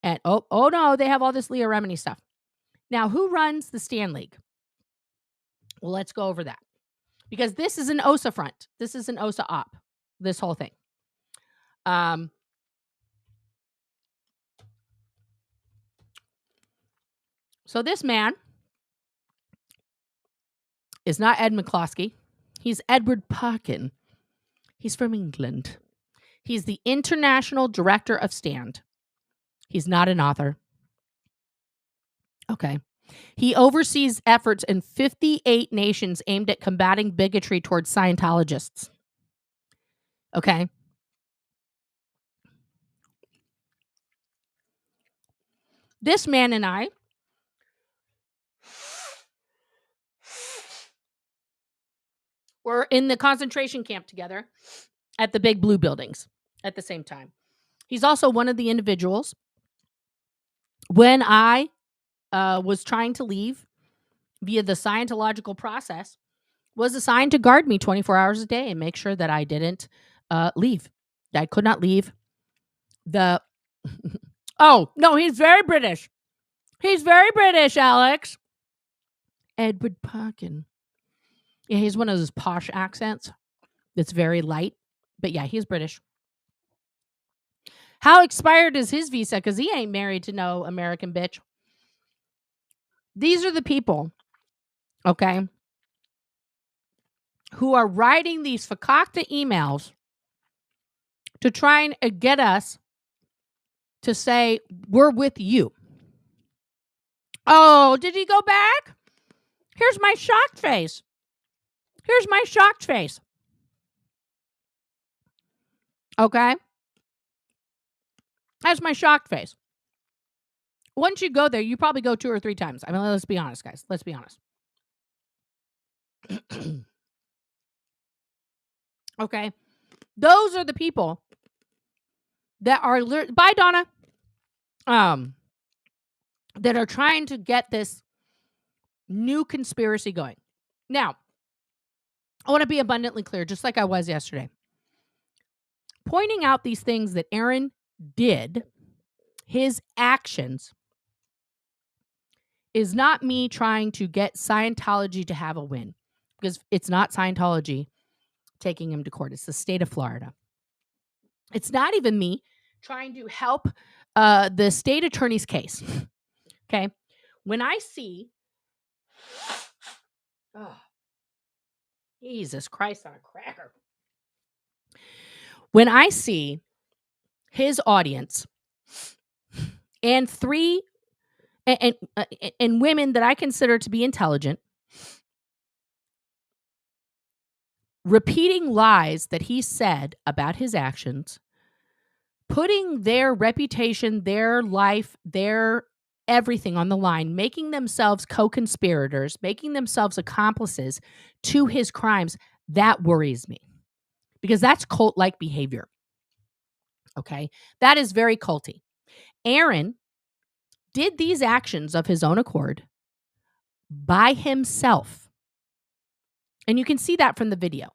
And oh no, they have all this Leah Remini stuff. Now, who runs the Stan League? Well, let's go over that. Because this is an OSA front. This is an OSA op, this whole thing. So this man is not Ed McCloskey. He's Edward Parkin. He's from England. He's the international director of STAND. He's not an author. Okay. He oversees efforts in 58 nations aimed at combating bigotry towards Scientologists. Okay. This man and I were in the concentration camp together at the big blue buildings at the same time. He's also one of the individuals when I was trying to leave via the Scientological process, was assigned to guard me 24 hours a day and make sure that I didn't leave. I could not leave the... Oh, no, he's very British. He's very British, Alex. Edward Parkin. Yeah, he's one of those posh accents that's very light. But yeah, he's British. How expired is his visa? Because he ain't married to no American bitch. These are the people, okay, who are writing these fakakta emails to try and get us to say, we're with you. Oh, did he go back? Here's my shocked face. Here's my shocked face. Okay? That's my shocked face. Once you go there, you probably go 2 or 3 times. I mean, let's be honest, guys. Let's be honest. Okay? Those are the people that are... Bye, Donna. That are trying to get this new conspiracy going. Now, I want to be abundantly clear, just like I was yesterday. Pointing out these things that Aaron did, his actions, is not me trying to get Scientology to have a win. Because it's not Scientology taking him to court. It's the state of Florida. It's not even me trying to help the state attorney's case. Okay? When I see... Oh, Jesus Christ on a cracker. When I see his audience and 3 and women that I consider to be intelligent repeating lies that he said about his actions, putting their reputation, their life, their everything on the line, making themselves co-conspirators, making themselves accomplices to his crimes, that worries me. Because that's cult-like behavior. Okay? That is very culty. Aaron did these actions of his own accord by himself. And you can see that from the video.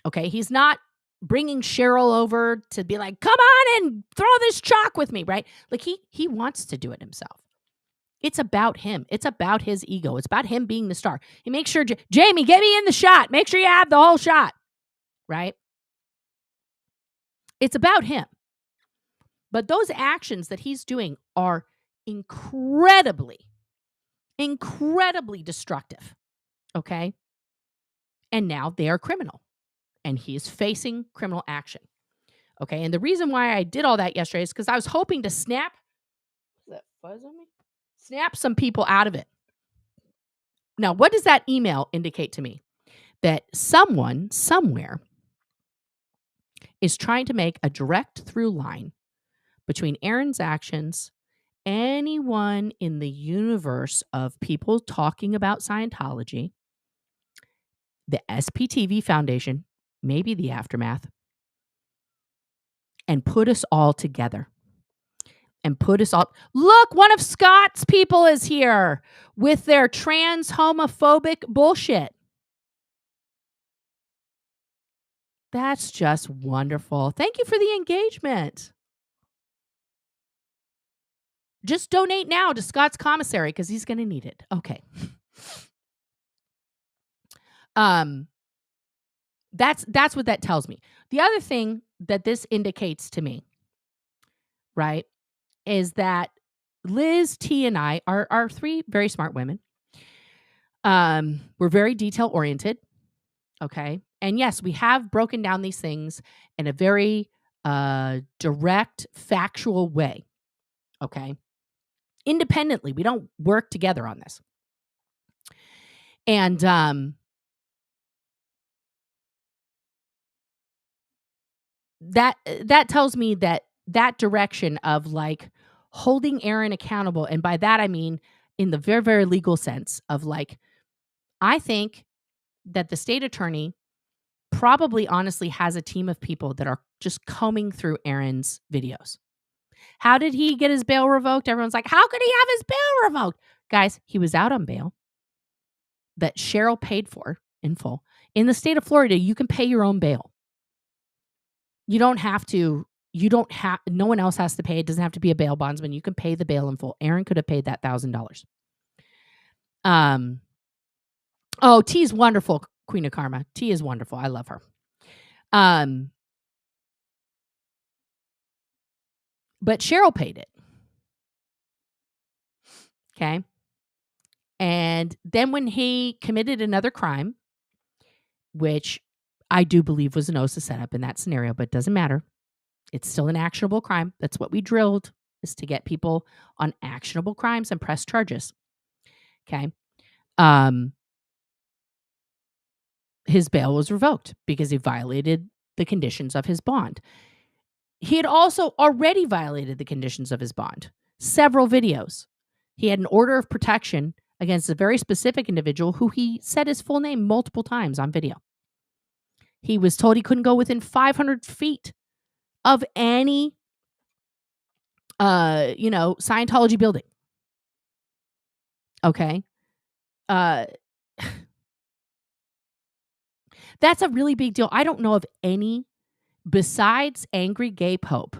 Okay? He's not bringing Cheryl over to be like, come on and throw this chalk with me, right? Like he wants to do it himself. It's about him. It's about his ego. It's about him being the star. He makes sure, Jamie, get me in the shot. Make sure you have the whole shot, right? It's about him. But those actions that he's doing are incredibly destructive, okay? And now they are criminal. And he is facing criminal action. Okay, and the reason why I did all that yesterday is because I was hoping to snap the fuzz on me? Snap some people out of it. Now, what does that email indicate to me? That someone somewhere is trying to make a direct through line between Aaron's actions, anyone in the universe of people talking about Scientology, the SPTV Foundation, maybe the Aftermath, and put us all together. And put us all. Look, one of Scott's people is here with their trans homophobic bullshit. That's just wonderful. Thank you for the engagement. Just donate now to Scott's commissary because he's going to need it. Okay. That's what that tells me. The other thing that this indicates to me, right, is that Liz, T, and I are three very smart women. We're very detail oriented. Okay. And yes, we have broken down these things in a very direct, factual way. Okay. Independently. We don't work together on this. And that tells me that direction of like holding Aaron accountable. And by that, I mean in the very, very legal sense of like, I think that the state attorney probably honestly has a team of people that are just combing through Aaron's videos. How did he get his bail revoked? Everyone's like, how could he have his bail revoked? Guys, he was out on bail that Cheryl paid for in full. In the state of Florida, you can pay your own bail. You don't have to, no one else has to pay. It doesn't have to be a bail bondsman. You can pay the bail in full. Aaron could have paid that $1,000. Oh, T's wonderful, Queen of Karma. T is wonderful. I love her. But Cheryl paid it. Okay. And then when he committed another crime, which I do believe was an OSA setup in that scenario, but it doesn't matter. It's still an actionable crime. That's what we drilled, is to get people on actionable crimes and press charges. Okay. His bail was revoked because he violated the conditions of his bond. He had also already violated the conditions of his bond. Several videos. He had an order of protection against a very specific individual who he said his full name multiple times on video. He was told he couldn't go within 500 feet of any, Scientology building. Okay. That's a really big deal. I don't know of any, besides Angry Gay Pope,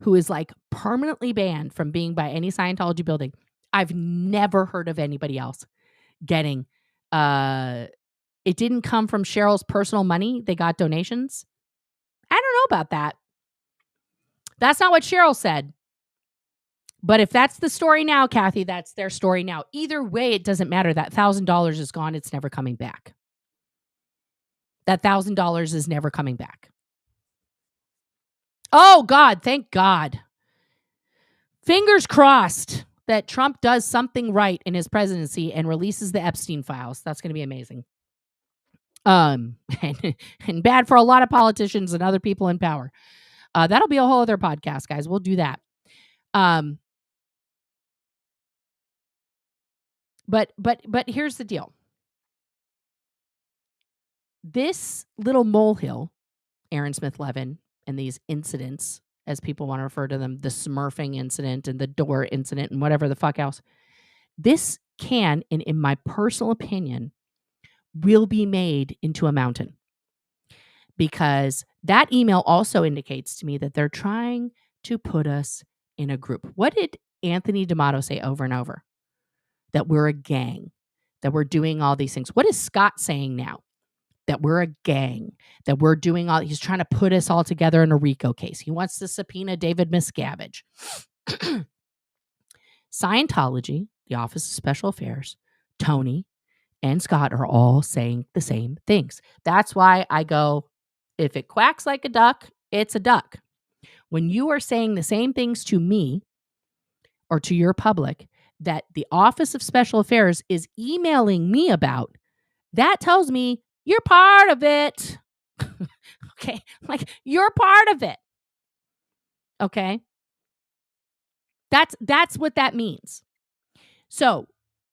who is like permanently banned from being by any Scientology building. I've never heard of anybody else getting, it didn't come from Cheryl's personal money. They got donations. I don't know about that. That's not what Cheryl said. But if that's the story now, Kathy, that's their story now. Either way, it doesn't matter. That $1,000 is gone. It's never coming back. That $1,000 is never coming back. Oh, God. Thank God. Fingers crossed that Trump does something right in his presidency and releases the Epstein files. That's going to be amazing. And bad for a lot of politicians and other people in power. That'll be a whole other podcast, guys. We'll do that. But here's the deal. This little molehill, Aaron Smith Levin, and these incidents, as people want to refer to them, the Smurfing incident and the door incident and whatever the fuck else, this can, in my personal opinion, will be made into a mountain. Because that email also indicates to me that they're trying to put us in a group. What did Anthony D'Amato say over and over? That we're a gang, that we're doing all these things. What is Scott saying now? That we're a gang, that we're doing all, he's trying to put us all together in a RICO case. He wants to subpoena David Miscavige. Scientology, the Office of Special Affairs, Tony, and Scott are all saying the same things. That's why I go, if it quacks like a duck, it's a duck. When you are saying the same things to me or to your public that the Office of Special Affairs is emailing me about, that tells me you're part of it. Okay? Like, you're part of it. Okay? That's what that means. So,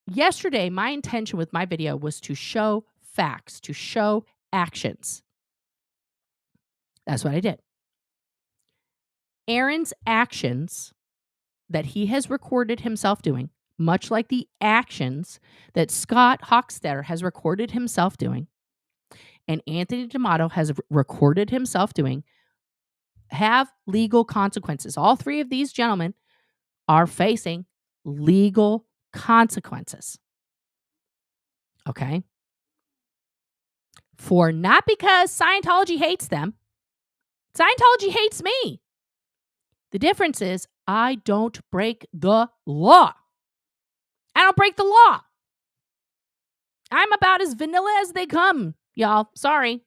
yesterday, my intention with my video was to show facts, to show actions. That's what I did. Aaron's actions that he has recorded himself doing, much like the actions that Scott Hochstetter has recorded himself doing, and Anthony D'Amato has recorded himself doing, have legal consequences. All three of these gentlemen are facing legal consequences. Okay? For not because Scientology hates them. Scientology hates me. The difference is I don't break the law. I don't break the law. I'm about as vanilla as they come, y'all. Sorry.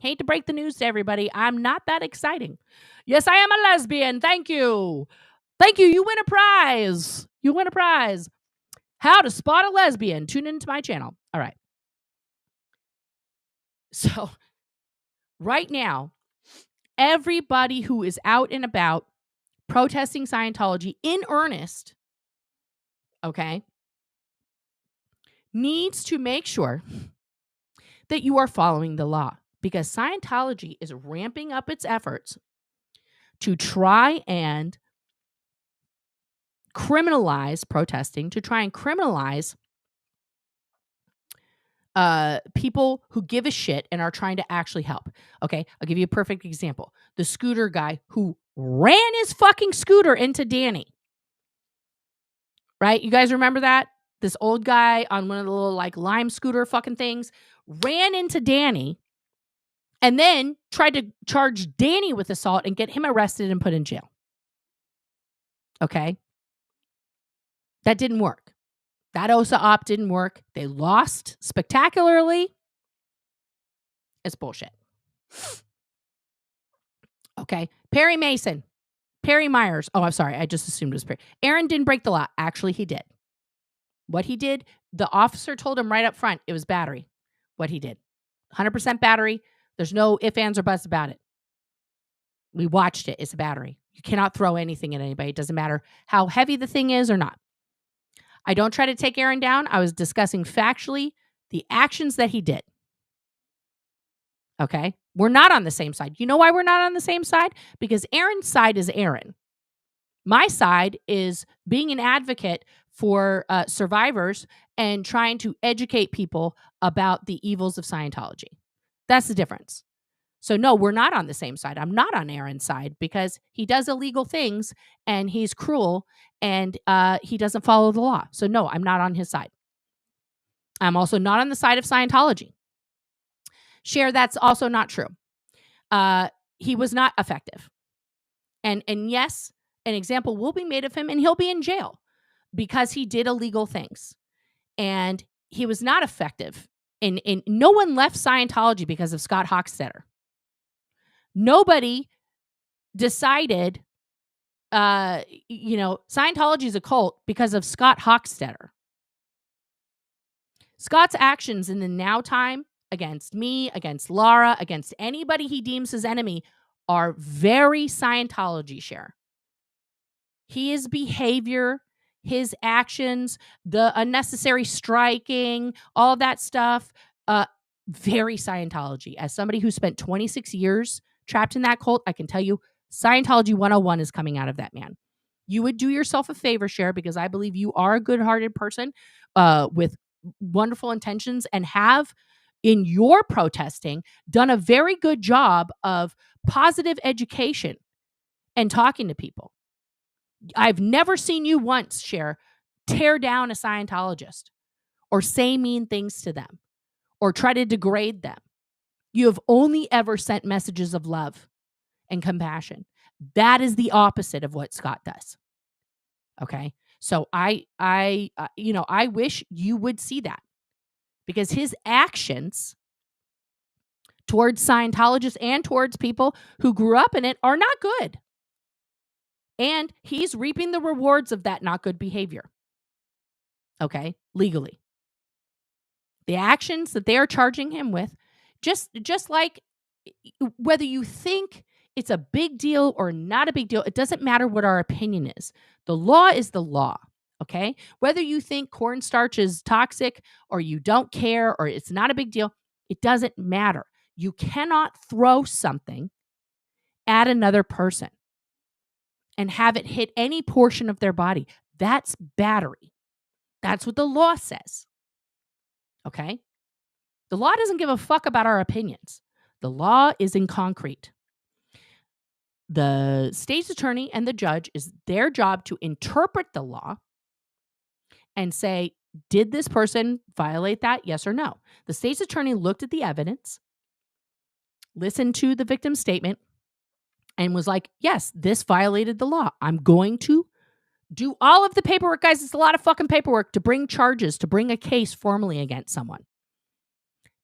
Hate to break the news to everybody. I'm not that exciting. Yes, I am a lesbian. Thank you. Thank you. You win a prize. You win a prize. How to spot a lesbian. Tune into my channel. All right. So, right now, everybody who is out and about protesting Scientology in earnest, okay, needs to make sure that you are following the law, because Scientology is ramping up its efforts to try and criminalize protesting, to try and criminalize people who give a shit and are trying to actually help. Okay, I'll give you a perfect example. The scooter guy who ran his fucking scooter into Danny. Right? You guys remember that? This old guy on one of the little like lime scooter fucking things ran into Danny and then tried to charge Danny with assault and get him arrested and put in jail. Okay? That didn't work. That OSA op didn't work. They lost spectacularly. It's bullshit. Okay. Perry Mason. Perry Myers. Oh, I'm sorry. I just assumed it was Perry. Aaron didn't break the law. Actually, he did. What he did, the officer told him right up front, it was battery. What he did. 100% battery. There's no ifs, ands, or buts about it. We watched it. It's a battery. You cannot throw anything at anybody. It doesn't matter how heavy the thing is or not. I don't try to take Aaron down. I was discussing factually the actions that he did. Okay? We're not on the same side. You know why we're not on the same side? Because Aaron's side is Aaron. My side is being an advocate for survivors and trying to educate people about the evils of Scientology. That's the difference. So no, we're not on the same side. I'm not on Aaron's side because he does illegal things and he's cruel and he doesn't follow the law. So no, I'm not on his side. I'm also not on the side of Scientology. Cher, that's also not true. He was not effective. And yes, an example will be made of him and he'll be in jail because he did illegal things. And he was not effective. And no one left Scientology because of Scott Hochstetter. Nobody decided, Scientology is a cult because of Scott Hochstetter. Scott's actions in the now time against me, against Laura, against anybody he deems his enemy are very Scientology share. His behavior, his actions, the unnecessary striking, all of that stuff, very Scientology. As somebody who spent 26 years trapped in that cult, I can tell you Scientology 101 is coming out of that man. You would do yourself a favor, Cher, because I believe you are a good-hearted person with wonderful intentions and have, in your protesting, done a very good job of positive education and talking to people. I've never seen you once, Cher, tear down a Scientologist or say mean things to them or try to degrade them. You have only ever sent messages of love and compassion. That is the opposite of what Scott does. Okay? So I wish you would see that because his actions towards Scientologists and towards people who grew up in it are not good. And he's reaping the rewards of that not good behavior. Okay, legally. The actions that they are charging him with, just like whether you think it's a big deal or not a big deal, it doesn't matter what our opinion is. The law is the law, okay? Whether you think cornstarch is toxic or you don't care or it's not a big deal, it doesn't matter. You cannot throw something at another person and have it hit any portion of their body. That's battery. That's what the law says, okay? The law doesn't give a fuck about our opinions. The law is in concrete. The state's attorney and the judge is their job to interpret the law and say, did this person violate that? Yes or no. The state's attorney looked at the evidence, listened to the victim's statement, and was like, yes, this violated the law. I'm going to do all of the paperwork. Guys, it's a lot of fucking paperwork to bring charges, to bring a case formally against someone.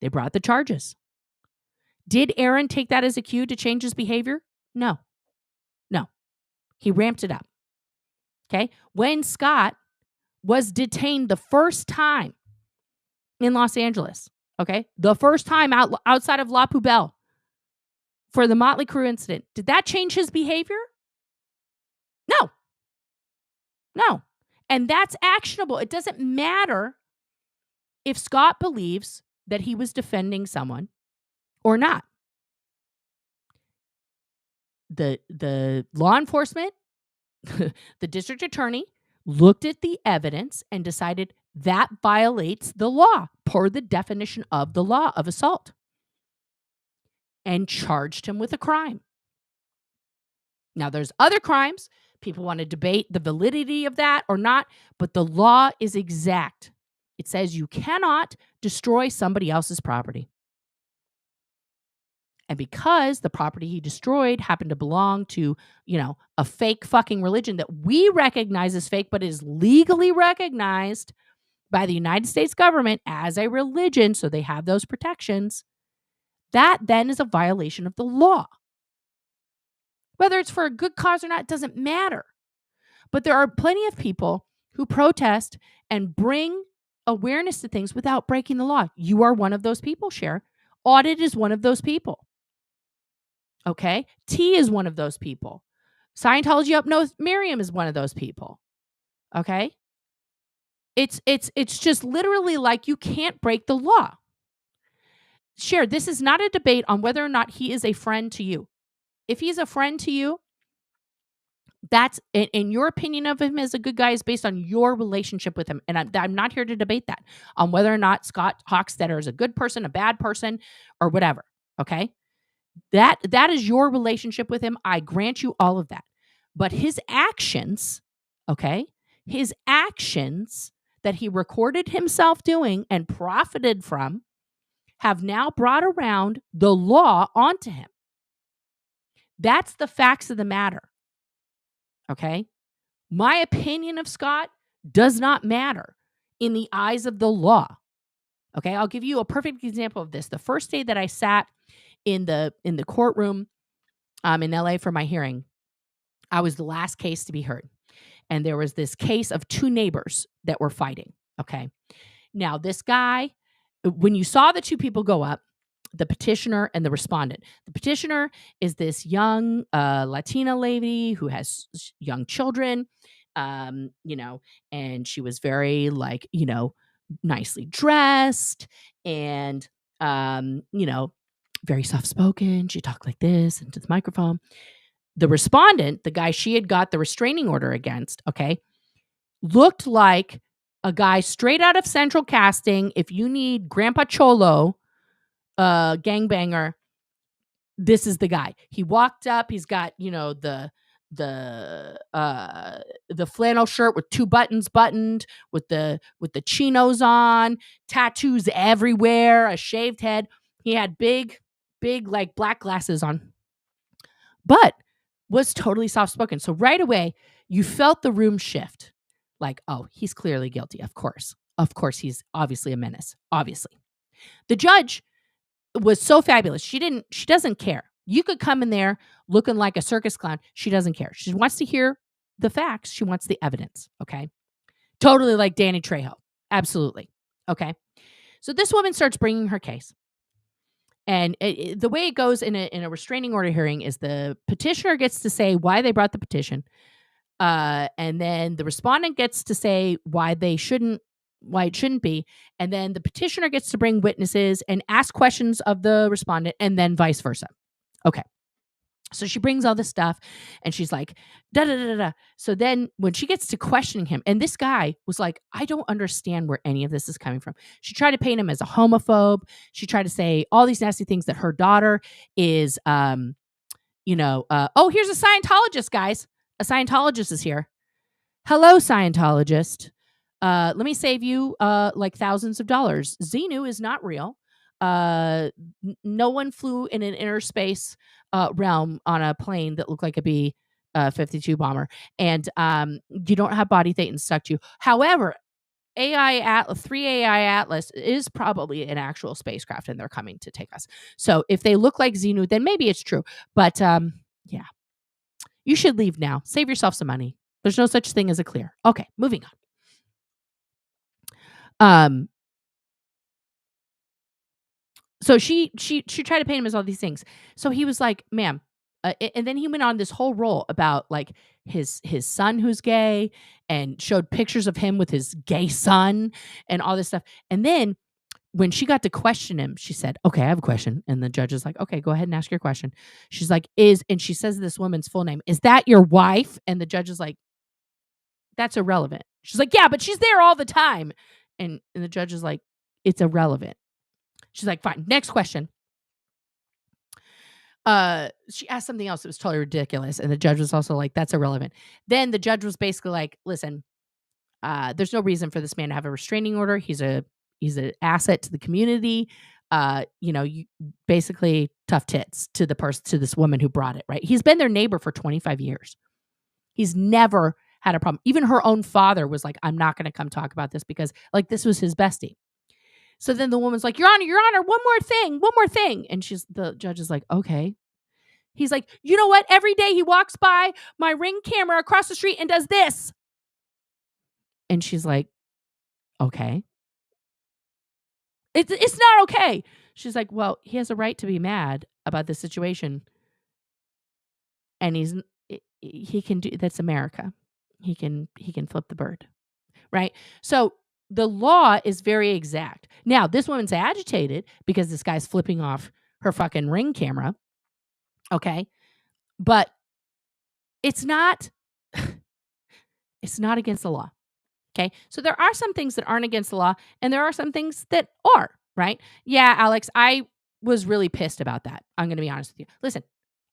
They brought the charges. Did Aaron take that as a cue to change his behavior? No. He ramped it up. Okay? When Scott was detained the first time in Los Angeles, okay? The first time outside of La Poubelle for the Motley Crue incident, did that change his behavior? No. And that's actionable. It doesn't matter if Scott believes that he was defending someone or not. The law enforcement, the district attorney looked at the evidence and decided that violates the law per the definition of the law of assault and charged him with a crime. Now, there's other crimes. People want to debate the validity of that or not, but the law is exact. It says you cannot destroy somebody else's property. And because the property he destroyed happened to belong to, a fake fucking religion that we recognize as fake, but is legally recognized by the United States government as a religion, so they have those protections, that then is a violation of the law. Whether it's for a good cause or not, doesn't matter. But there are plenty of people who protest and bring awareness to things without breaking the law. You are one of those people, Cher. Audit is one of those people. Okay? T is one of those people. Scientology Up North, Miriam is one of those people. Okay? It's just literally like you can't break the law. Cher, this is not a debate on whether or not he is a friend to you. If he's a friend to you, that's, in your opinion of him as a good guy is based on your relationship with him. And I'm not here to debate that on whether or not Scott Hochstetter is a good person, a bad person, or whatever. Okay? That is your relationship with him. I grant you all of that. But his actions, okay, his actions that he recorded himself doing and profited from have now brought around the law onto him. That's the facts of the matter. Okay? My opinion of Scott does not matter in the eyes of the law. Okay? I'll give you a perfect example of this. The first day that I sat in the courtroom in LA for my hearing, I was the last case to be heard. And there was this case of two neighbors that were fighting. Okay? Now, this guy, when you saw the two people go up, the petitioner and the respondent. The petitioner is this young Latina lady who has young children, and she was very nicely dressed and, very soft-spoken. She talked like this into the microphone. The respondent, the guy she had got the restraining order against, okay, looked like a guy straight out of Central Casting. If you need Grandpa Cholo, gangbanger, this is the guy. He walked up, he's got, the flannel shirt with two buttons buttoned, with the chinos on, tattoos everywhere, a shaved head. He had big like black glasses on, but was totally soft-spoken. So right away, you felt the room shift. Like, oh, he's clearly guilty. Of course, he's obviously a menace. Obviously. The judge was so fabulous. She doesn't care. You could come in there looking like a circus clown. She doesn't care. She wants to hear the facts. She wants the evidence. Okay. Totally like Danny Trejo. Absolutely. Okay. So this woman starts bringing her case. And the way it goes in a restraining order hearing is the petitioner gets to say why they brought the petition. And then the respondent gets to say why it shouldn't be. And then the petitioner gets to bring witnesses and ask questions of the respondent, and then vice versa. Okay. So she brings all this stuff and she's like, da da da da. So then when she gets to questioning him, and this guy was like, I don't understand where any of this is coming from. She tried to paint him as a homophobe. She tried to say all these nasty things, that her daughter is, oh, here's a Scientologist, guys. A Scientologist is here. Hello, Scientologist. Let me save you like thousands of dollars. Xenu is not real. No one flew in an inner space realm on a plane that looked like a B-52 bomber, and you don't have body Thetan stuck to you. However, 3AI Atlas is probably an actual spacecraft, and they're coming to take us. So if they look like Xenu, then maybe it's true. But yeah, you should leave now. Save yourself some money. There's no such thing as a clear. Okay, moving on. So she tried to paint him as all these things. So he was like, ma'am, and then he went on this whole role about like his son who's gay, and showed pictures of him with his gay son and all this stuff. And then when she got to question him, she said, okay, I have a question. And the judge is like, okay, go ahead and ask your question. She's like, and she says this woman's full name, is that your wife? And the judge is like, that's irrelevant. She's like, yeah, but she's there all the time. And the judge is like, it's irrelevant. She's like, fine. Next question. She asked something else that was totally ridiculous. And the judge was also like, that's irrelevant. Then the judge was basically like, listen, there's no reason for this man to have a restraining order. He's an asset to the community. You basically tough tits to this woman who brought it, right? He's been their neighbor for 25 years. He's never had a problem. Even her own father was like, I'm not going to come talk about this because like this was his bestie. So then the woman's like, Your Honor, one more thing. And the judge is like, okay. He's like, you know what? Every day he walks by my Ring camera across the street and does this. And she's like, okay. It's not okay. She's like, well, he has a right to be mad about this situation. And he can do, that's America. He can flip the bird. Right? So the law is very exact. Now, this woman's agitated because this guy's flipping off her fucking Ring camera. Okay? But it's not against the law. Okay? So there are some things that aren't against the law, and there are some things that are, right? Yeah, Alex, I was really pissed about that. I'm going to be honest with you. Listen,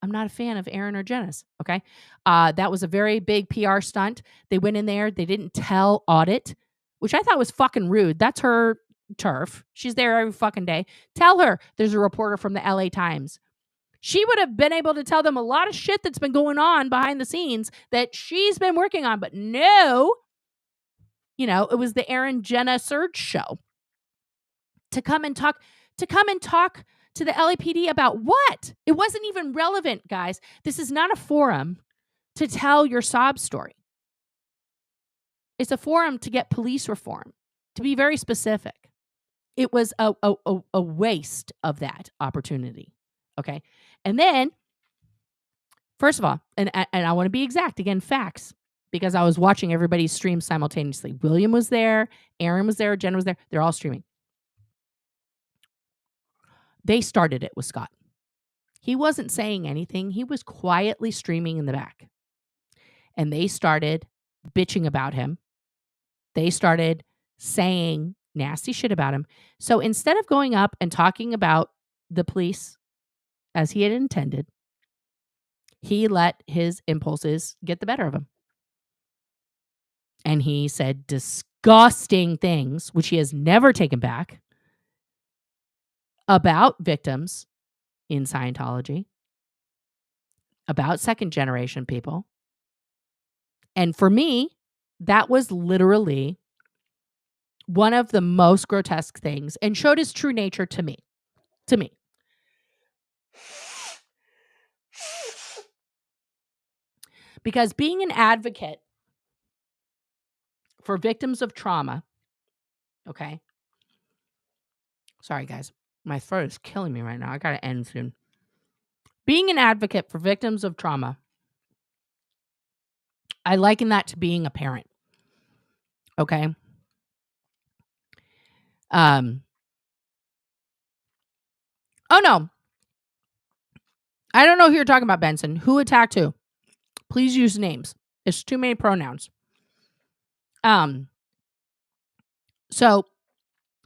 I'm not a fan of Aaron or Jenna's, okay? That was a very big PR stunt. They went in there. They didn't tell Audit, which I thought was fucking rude. That's her turf. She's there every fucking day. Tell her there's a reporter from the LA Times. She would have been able to tell them a lot of shit that's been going on behind the scenes that she's been working on. But no, it was the Aaron Jenna Surge show to come and talk to the LAPD about what? It wasn't even relevant, guys. This is not a forum to tell your sob story. It's a forum to get police reform, to be very specific. It was a waste of that opportunity. Okay. And then, first of all, and I want to be exact, again, facts, because I was watching everybody's stream simultaneously. William was there, Aaron was there, Jen was there. They're all streaming. They started it with Scott. He wasn't saying anything. He was quietly streaming in the back. And they started bitching about him. They started saying nasty shit about him. So instead of going up and talking about the police as he had intended, he let his impulses get the better of him. And he said disgusting things, which he has never taken back, about victims in Scientology, about second generation people. And for me, that was literally one of the most grotesque things and showed his true nature to me. Because being an advocate for victims of trauma, okay? Sorry, guys. My throat is killing me right now. I got to end soon. Being an advocate for victims of trauma, I liken that to being a parent. Okay? Oh, no. I don't know who you're talking about, Benson. Who attacked who? Please use names. It's too many pronouns. So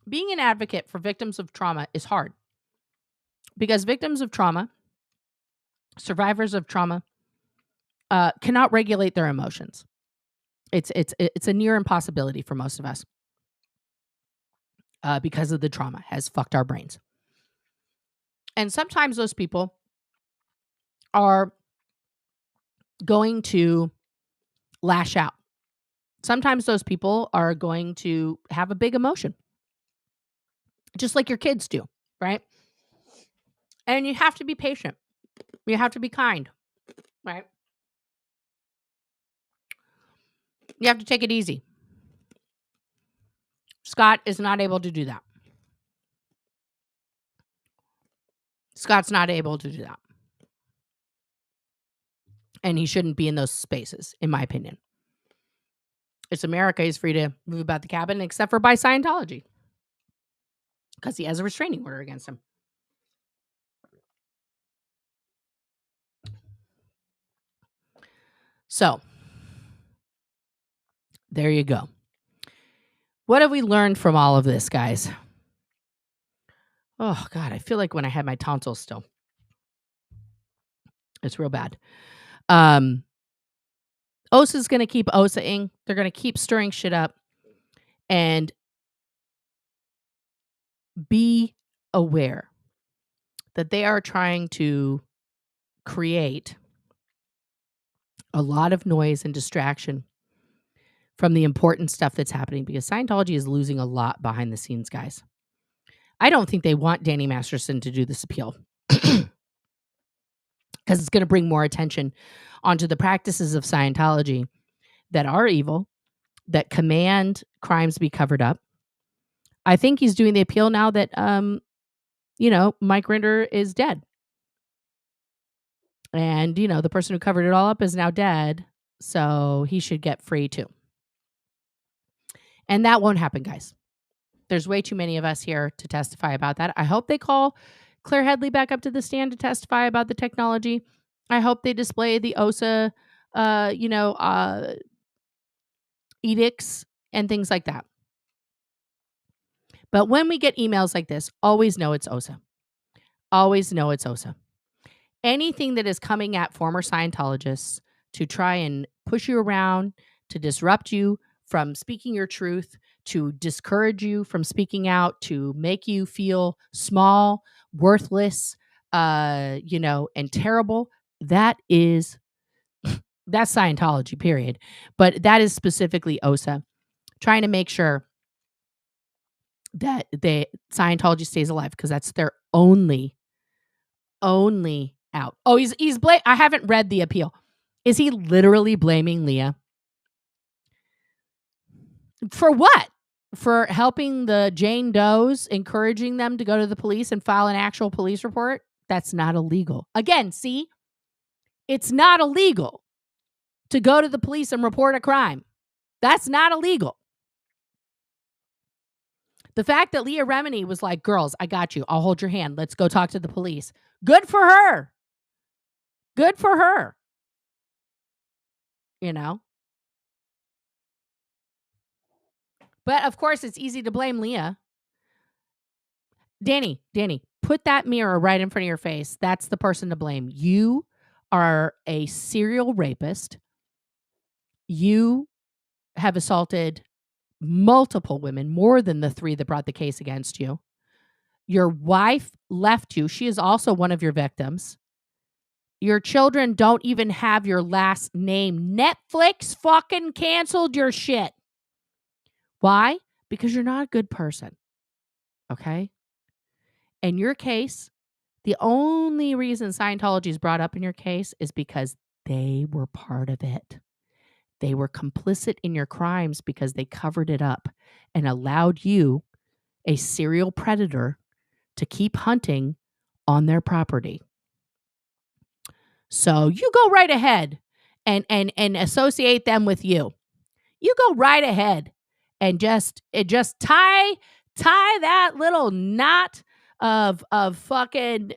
being an advocate for victims of trauma is hard because victims of trauma, survivors of trauma, cannot regulate their emotions. It's a near impossibility for most of us because of the trauma has fucked our brains. And sometimes those people are going to lash out. Sometimes those people are going to have a big emotion, just like your kids do, right? And you have to be patient. You have to be kind, right? You have to take it easy. Scott is not able to do that. Scott's not able to do that. And he shouldn't be in those spaces, in my opinion. It's America. He's free to move about the cabin, except for by Scientology. Because he has a restraining order against him. So, there you go. What have we learned from all of this, guys? Oh, God, I feel like when I had my tonsils still. It's real bad. OSA's going to keep OSA-ing. They're going to keep stirring shit up. And be aware that they are trying to create a lot of noise and distraction from the important stuff that's happening because Scientology is losing a lot behind the scenes, guys. I don't think they want Danny Masterson to do this appeal because it's going to bring more attention onto the practices of Scientology that are evil, that command crimes be covered up. I think he's doing the appeal now that, Mike Rinder is dead. And, the person who covered it all up is now dead. So he should get free too. And that won't happen, guys. There's way too many of us here to testify about that. I hope they call Claire Headley back up to the stand to testify about the technology. I hope they display the OSA, edicts and things like that. But when we get emails like this, always know it's OSA. Always know it's OSA. Anything that is coming at former Scientologists to try and push you around, to disrupt you from speaking your truth, to discourage you from speaking out, to make you feel small, worthless, and terrible, that's Scientology, period. But that is specifically OSA, trying to make sure that Scientology stays alive because that's their only out. Oh, I haven't read the appeal. Is he literally blaming Leah? For what? For helping the Jane Does, encouraging them to go to the police and file an actual police report? That's not illegal. Again, see? It's not illegal to go to the police and report a crime. That's not illegal. The fact that Leah Remini was like, girls, I got you. I'll hold your hand. Let's go talk to the police. Good for her. Good for her. But of course, it's easy to blame Leah. Danny, put that mirror right in front of your face. That's the person to blame. You are a serial rapist. You have assaulted multiple women, more than the 3 that brought the case against you. Your wife left you. She is also one of your victims. Your children don't even have your last name. Netflix fucking canceled your shit. Why? Because you're not a good person. Okay? In your case, the only reason Scientology is brought up in your case is because They were part of it. They were complicit in your crimes because they covered it up and allowed you, a serial predator, to keep hunting on their property. So you go right ahead and associate them with you. You go right ahead and just tie that little knot of fucking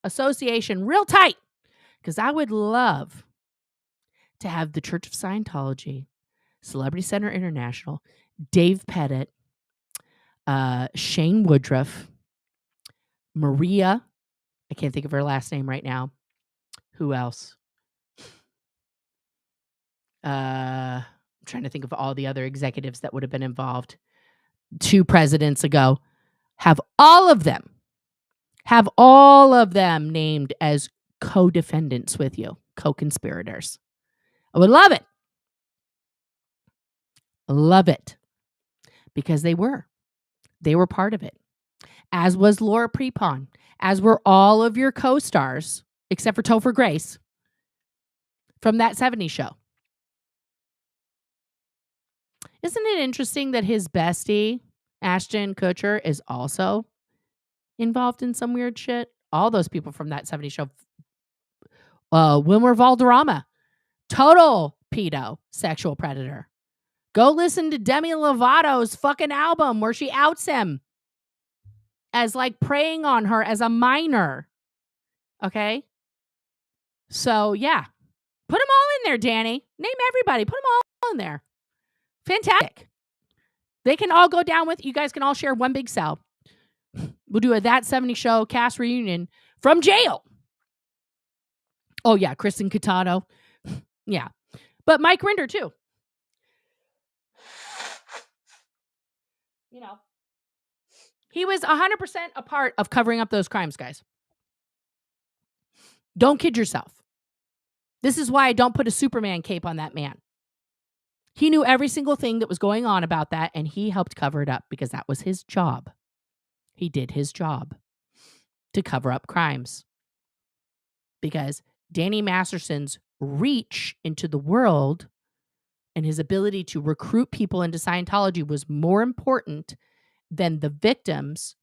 association real tight, because I would love to have the Church of Scientology, Celebrity Center International, Dave Pettit, Shane Woodruff, Maria, I can't think of her last name right now. Who else? I'm trying to think of all the other executives that would have been involved 2 presidents ago. Have all of them named as co-defendants with you, co-conspirators. I would love it. Love it. Because they were part of it. As was Laura Prepon. As were all of your co-stars, except for Topher Grace, from That 70s Show. Isn't it interesting that his bestie, Ashton Kutcher, is also involved in some weird shit? All those people from That 70s Show. Wilmer Valderrama, total pedo, sexual predator. Go listen to Demi Lovato's fucking album where she outs him as like preying on her as a minor. Okay? So, yeah. Put them all in there, Danny. Name everybody. Put them all in there. Fantastic. They can all go down with, you guys can all share one big cell. We'll do a That 70 Show cast reunion from jail. Oh, yeah. Kristen Catano. Yeah. But Mike Rinder, too. He was 100% a part of covering up those crimes, guys. Don't kid yourself. This is why I don't put a Superman cape on that man. He knew every single thing that was going on about that, and he helped cover it up because that was his job. He did his job to cover up crimes. Because Danny Masterson's reach into the world and his ability to recruit people into Scientology was more important than the victims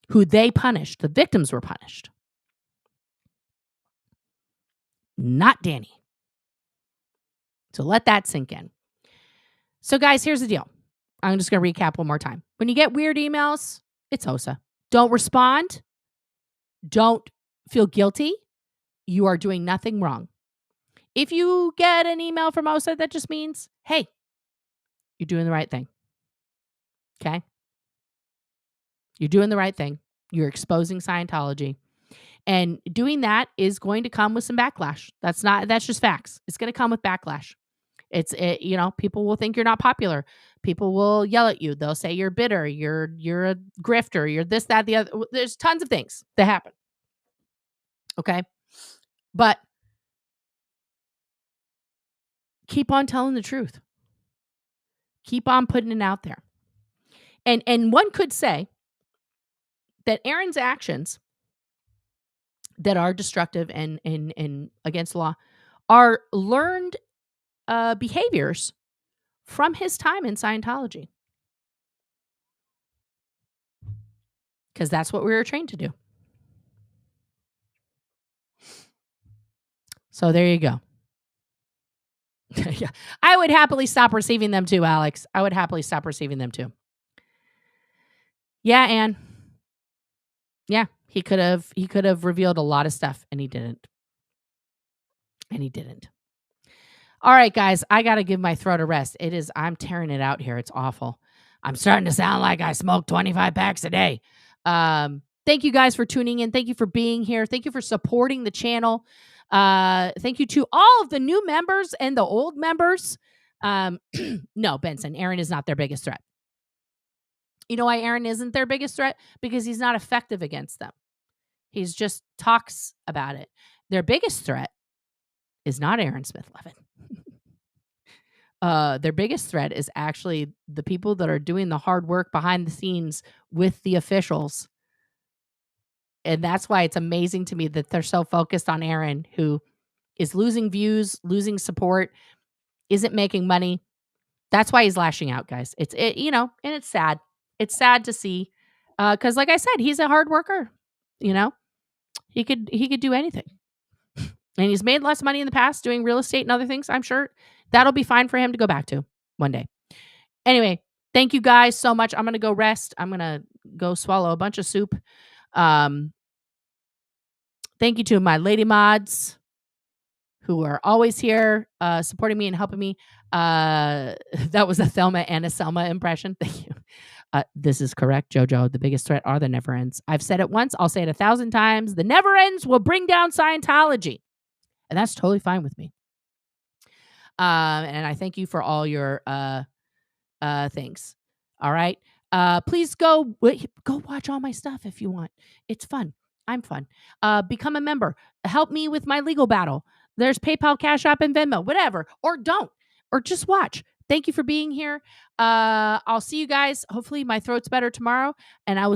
who they punished. The victims were punished. Not Danny. So let that sink in. So guys, here's the deal. I'm just going to recap one more time. When you get weird emails, it's Osa. Don't respond. Don't feel guilty. You are doing nothing wrong. If you get an email from Osa, that just means, hey, you're doing the right thing. Okay? You're doing the right thing. You're exposing Scientology. And doing that is going to come with some backlash. That's just facts. It's going to come with backlash. People will think you're not popular. People will yell at you. They'll say you're bitter. You're a grifter. You're this, that, the other. There's tons of things that happen. Okay? But keep on telling the truth. Keep on putting it out there. And one could say that Aaron's actions that are destructive and against the law are learned behaviors from his time in Scientology. Because that's what we were trained to do. So there you go. Yeah, I would happily stop receiving them too, Alex. I would happily stop receiving them too. Yeah, Anne. Yeah, he could have revealed a lot of stuff, and he didn't. All right, guys, I got to give my throat a rest. I'm tearing it out here. It's awful. I'm starting to sound like I smoke 25 packs a day. Thank you guys for tuning in. Thank you for being here. Thank you for supporting the channel. Thank you to all of the new members and the old members. No, Benson, Aaron is not their biggest threat. You know why Aaron isn't their biggest threat? Because he's not effective against them. He's just talks about it. Their biggest threat is not Aaron Smith-Levin. Their biggest threat is actually the people that are doing the hard work behind the scenes with the officials And that's why it's amazing to me that they're so focused on Aaron, who is losing views, losing support, isn't making money. That's why he's lashing out, guys. And it's sad. It's sad to see, because like I said, he's a hard worker. He could do anything, and he's made less money in the past doing real estate and other things. I'm sure that'll be fine for him to go back to one day. Anyway, thank you guys so much. I'm gonna go rest. I'm gonna go swallow a bunch of soup. Thank you to my lady mods who are always here, supporting me and helping me. That was a Thelma and a Selma impression. Thank you. This is correct, Jojo. The biggest threat are the never ends. I've said it once. I'll say it 1,000 times. The never ends will bring down Scientology. And that's totally fine with me. And I thank you for all your things. All right. Please go watch all my stuff if you want. It's fun. I'm fun. Become a member. Help me with my legal battle. There's PayPal, Cash App, and Venmo, whatever. Or don't. Or just watch. Thank you for being here. I'll see you guys. Hopefully my throat's better tomorrow. And I will